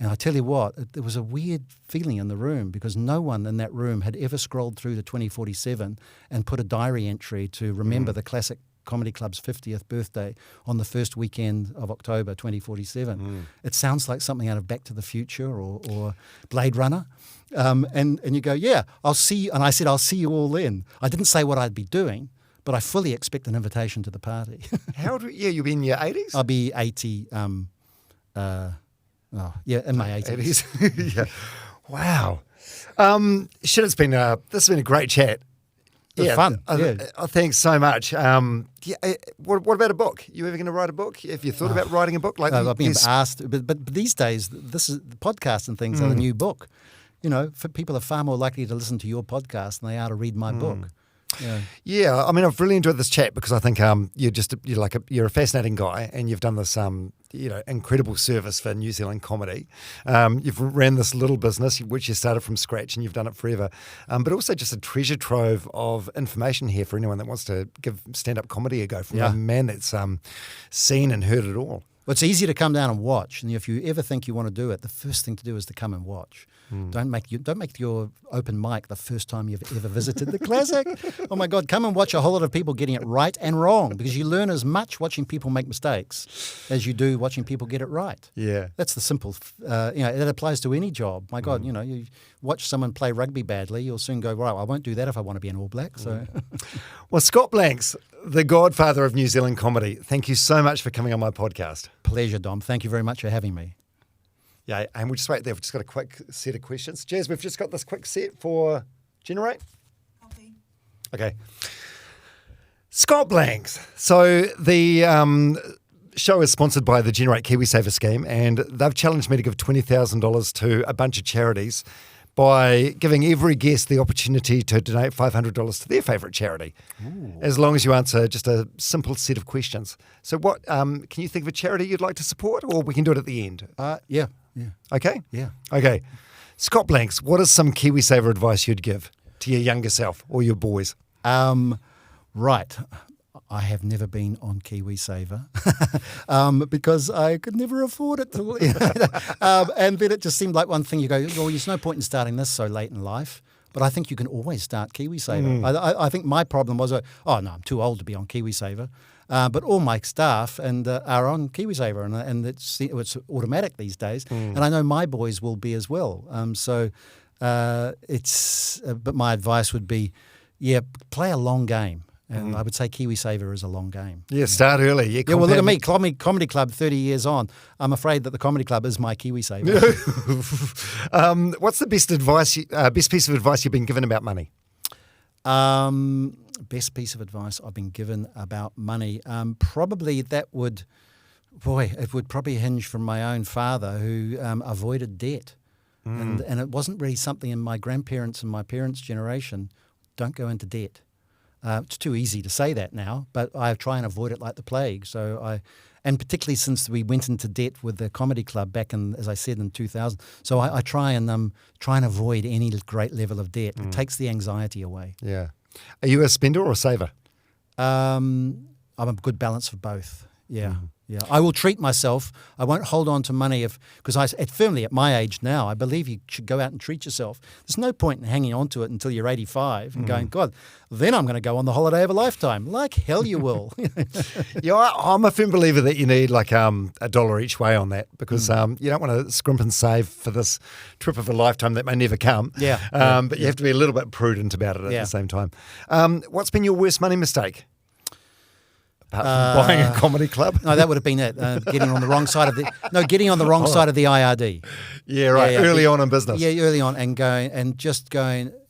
And I tell you what, there was a weird feeling in the room because no one in that room had ever scrolled through to 2047 and put a diary entry to remember the Classic Comedy Club's 50th birthday on the first weekend of October 2047. It sounds like something out of Back to the Future or Blade Runner. And you go, yeah, I'll see you. And I said, I'll see you all then. I didn't say what I'd be doing, but I fully expect an invitation to the party. How old? Yeah, you'll be in your 80s? I'll be 80. In my 80s. Yeah. Wow. This has been a great chat. It was fun. Thanks so much. What about a book? You ever going to write a book? Have you thought about writing a book? I've been asked, but these days, this is the podcast and things are the new book. People are far more likely to listen to your podcast than they are to read my book. Yeah. I mean, I've really enjoyed this chat because I think you're a fascinating guy, and you've done this incredible service for New Zealand comedy. You've ran this little business which you started from scratch, and you've done it forever. But also just a treasure trove of information here for anyone that wants to give stand-up comedy a go from a man that's seen and heard it all. Well, it's easy to come down and watch, and if you ever think you want to do it, the first thing to do is to come and watch. Don't make your open mic the first time you've ever visited the Classic. Oh my God, come and watch a whole lot of people getting it right and wrong, because you learn as much watching people make mistakes as you do watching people get it right. Yeah, that's the simple. That applies to any job. My God, you watch someone play rugby badly, you'll soon go, right, I won't do that if I want to be an All Black. So, well, Scott Blanks, the Godfather of New Zealand comedy, thank you so much for coming on my podcast. Pleasure, Dom. Thank you very much for having me. Yeah, and we'll just wait there. We've just got a quick set of questions. Jazz, we've just got this quick set for Generate. Copy. Okay. Scott Blanks. So the show is sponsored by the Generate KiwiSaver scheme, and they've challenged me to give $20,000 to a bunch of charities by giving every guest the opportunity to donate $500 to their favourite charity, as long as you answer just a simple set of questions. So what, can you think of a charity you'd like to support, or we can do it at the end? Yeah. Okay? Yeah. Okay. Scott Blanks, what is some KiwiSaver advice you'd give to your younger self or your boys? Right. I have never been on KiwiSaver because I could never afford it. And then it just seemed like one thing you go, well, there's no point in starting this so late in life. But I think you can always start KiwiSaver. I think my problem was, I'm too old to be on KiwiSaver. But all my staff are on KiwiSaver, and it's automatic these days. And I know my boys will be as well. But my advice would be, play a long game. And I would say KiwiSaver is a long game. Yeah, start early. Yeah, well, look at me, Comedy Club, 30 years on. I'm afraid that the Comedy Club is my KiwiSaver. What's the best piece of advice you've been given about money? Best piece of advice I've been given about money? Probably it would probably hinge from my own father, who avoided debt. And it wasn't really something in my grandparents and my parents' generation. Don't go into debt. It's too easy to say that now, but I try and avoid it like the plague. And particularly since we went into debt with the Comedy Club back in, as I said, in 2000. So I try and avoid any great level of debt. It takes the anxiety away. Yeah. Are you a spender or a saver? I'm a good balance of both. Yeah. Yeah, I will treat myself. I won't hold on to money because firmly at my age now, I believe you should go out and treat yourself. There's no point in hanging on to it until you're 85 and going, God, then I'm going to go on the holiday of a lifetime. Like hell you will. Yeah, I'm a firm believer that you need like $1 each way on that because you don't want to scrimp and save for this trip of a lifetime that may never come. Yeah. But you have to be a little bit prudent about it at the same time. What's been your worst money mistake? Apart from buying a comedy club? No, that would have been it. Getting on the wrong side of the side of the IRD. Yeah, right. Yeah. Early on in business. Yeah, early on, and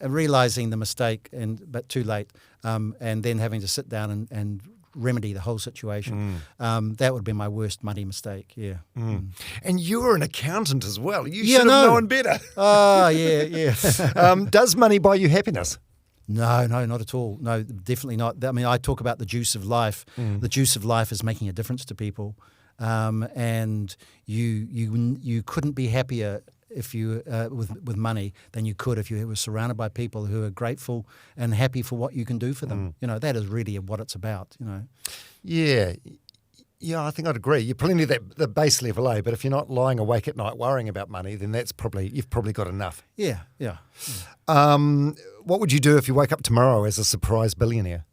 realizing the mistake, but too late, and then having to sit down and remedy the whole situation. That would have been my worst money mistake. Yeah. And you were an accountant as well. You should have known better. Oh, yeah. Does money buy you happiness? No, not at all. No, definitely not. I mean, I talk about the juice of life. The juice of life is making a difference to people, and you couldn't be happier if you with money than you could if you were surrounded by people who are grateful and happy for what you can do for them. That is really what it's about. Yeah. Yeah, I think I'd agree. You're plenty the base level, but if you're not lying awake at night worrying about money, then you've probably got enough. Yeah. What would you do if you woke up tomorrow as a surprise billionaire?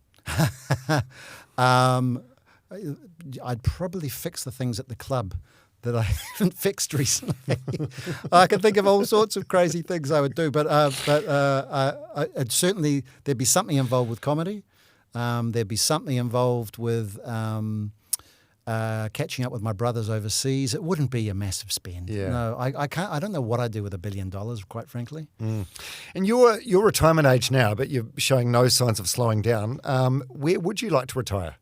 I'd probably fix the things at the club that I haven't fixed recently. I can think of all sorts of crazy things I would do, but certainly there'd be something involved with comedy. There'd be something involved with catching up with my brothers overseas. It wouldn't be a massive spend. Yeah. No, I can't. I don't know what I'd do with $1 billion, quite frankly. And your retirement age now, but you're showing no signs of slowing down. Where would you like to retire?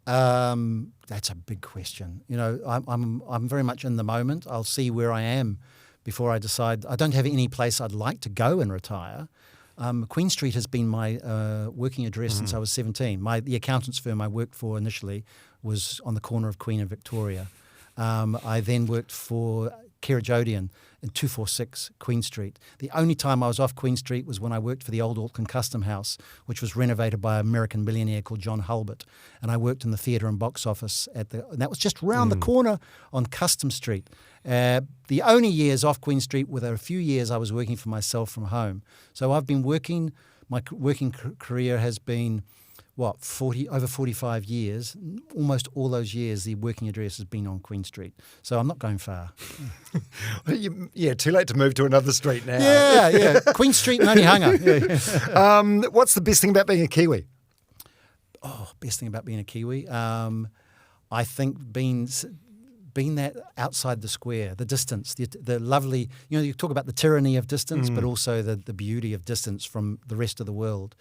That's a big question. I'm very much in the moment. I'll see where I am before I decide. I don't have any place I'd like to go and retire. Queen Street has been my working address since I was 17. The accountant's firm I worked for initially was on the corner of Queen and Victoria. I then worked for Kerajodian in 246 Queen Street. The only time I was off Queen Street was when I worked for the old Auckland Custom House, which was renovated by an American millionaire called John Hulbert. And I worked in the theatre and box office and that was just round the corner on Custom Street. The only years off Queen Street were there a few years I was working for myself from home. So I've been working, my working career has been, over 45 years. Almost all those years, the working address has been on Queen Street. So I'm not going far. Too late to move to another street now. Yeah. Queen Street and Onehunga. Yeah. What's the best thing about being a Kiwi? Oh, best thing about being a Kiwi? I think being that outside the square, the distance, the lovely, you talk about the tyranny of distance, but also the beauty of distance from the rest of the world.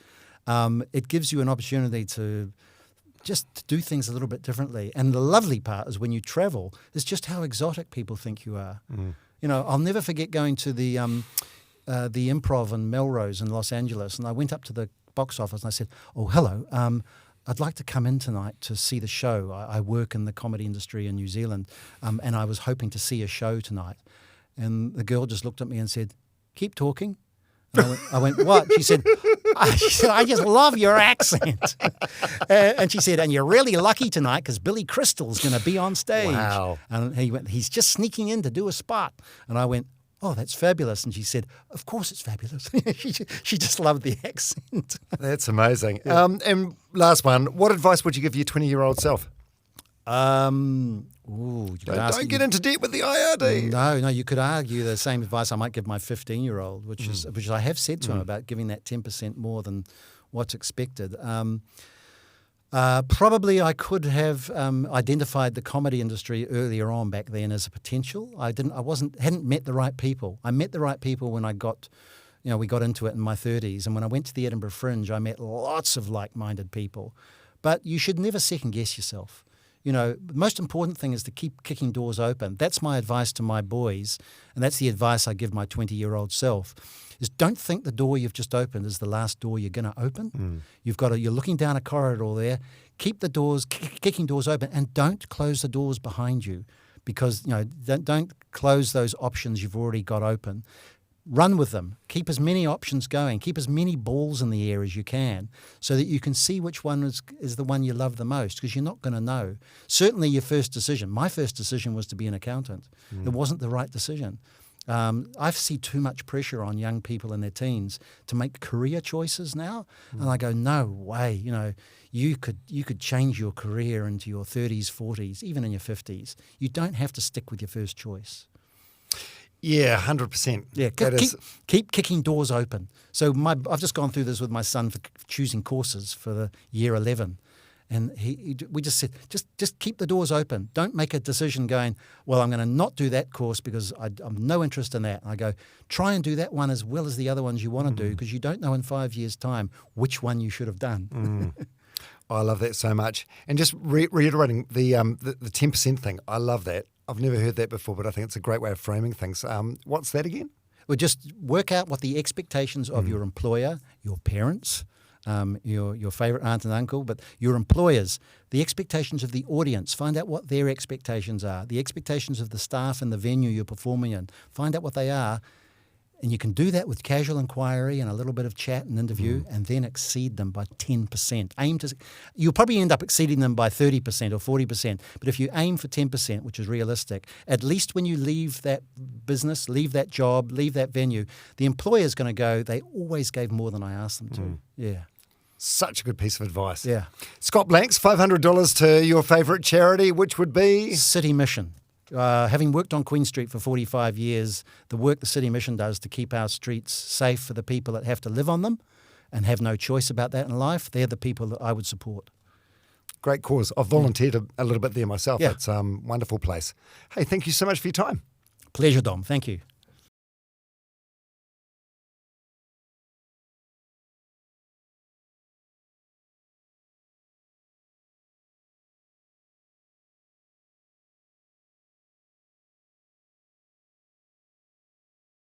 It gives you an opportunity to just do things a little bit differently. And the lovely part is when you travel, is just how exotic people think you are. I'll never forget going to the Improv in Melrose in Los Angeles, and I went up to the box office and I said, "Oh, hello, I'd like to come in tonight to see the show. I work in the comedy industry in New Zealand, and I was hoping to see a show tonight." And the girl just looked at me and said, "Keep talking." And I went, "What?" She said, "I just love your accent." And she said, "And you're really lucky tonight because Billy Crystal's going to be on stage." Wow. And he went, "He's just sneaking in to do a spot." And I went, "Oh, that's fabulous." And she said, "Of course it's fabulous." She just loved the accent. That's amazing. Yeah. And last one, what advice would you give your 20-year-old self? Don't get into debt with the IRD. No, you could argue the same advice I might give my 15-year-old, which I have said to him about giving that 10% more than what's expected. Probably I could have identified the comedy industry earlier on back then as a potential. Hadn't met the right people. I met the right people when I got, we got into it in my 30s, and when I went to the Edinburgh Fringe, I met lots of like-minded people. But you should never second-guess yourself. The most important thing is to keep kicking doors open. That's my advice to my boys, and that's the advice I give my 20-year-old self, is don't think the door you've just opened is the last door you're going to open. You're looking down a corridor there. Keep the doors, kicking doors open, and don't close the doors behind you because, don't close those options you've already got open. run with them. Keep as many options going. Keep as many balls in the air as you can so that you can see which one is the one you love the most, because you're not going to know. Certainly your first decision. My first decision was to be an accountant. It wasn't the right decision. I see too much pressure on young people in their teens to make career choices now. And I go, no way. You know, you could change your career into your 30s, 40s, even in your 50s. You don't have to stick with your first choice. Yeah, 100%. Yeah, keep kicking doors open. So I've just gone through this with my son for choosing courses for the year 11. And we just said, just keep the doors open. Don't make a decision going, well, I'm going to not do that course because I'm no interest in that. And I go, try and do that one as well as the other ones you want to do, because you don't know in 5 years' time which one you should have done. I love that so much. And just reiterating the 10% thing, I love that. I've never heard that before, but I think it's a great way of framing things. What's that again? Well, just work out what the expectations of your employer, your parents, your favourite aunt and uncle, but your employers, the expectations of the audience. Find out what their expectations are. The expectations of the staff in the venue you're performing in. Find out what they are. And you can do that with casual inquiry and a little bit of chat and interview, and then exceed them by 10%. You'll probably end up exceeding them by 30% or 40%. But if you aim for 10%, which is realistic, at least when you leave that business, leave that job, leave that venue, the employer's going to go, they always gave more than I asked them to. Yeah. Such a good piece of advice. Yeah. Scott Blanks, $500 to your favourite charity, which would be? City Mission. Having worked on Queen Street for 45 years, the work the City Mission does to keep our streets safe for the people that have to live on them and have no choice about that in life, they're the people that I would support. Great cause. I've volunteered a little bit there myself. Yeah. It's a wonderful place. Hey, thank you so much for your time. Pleasure, Dom. Thank you.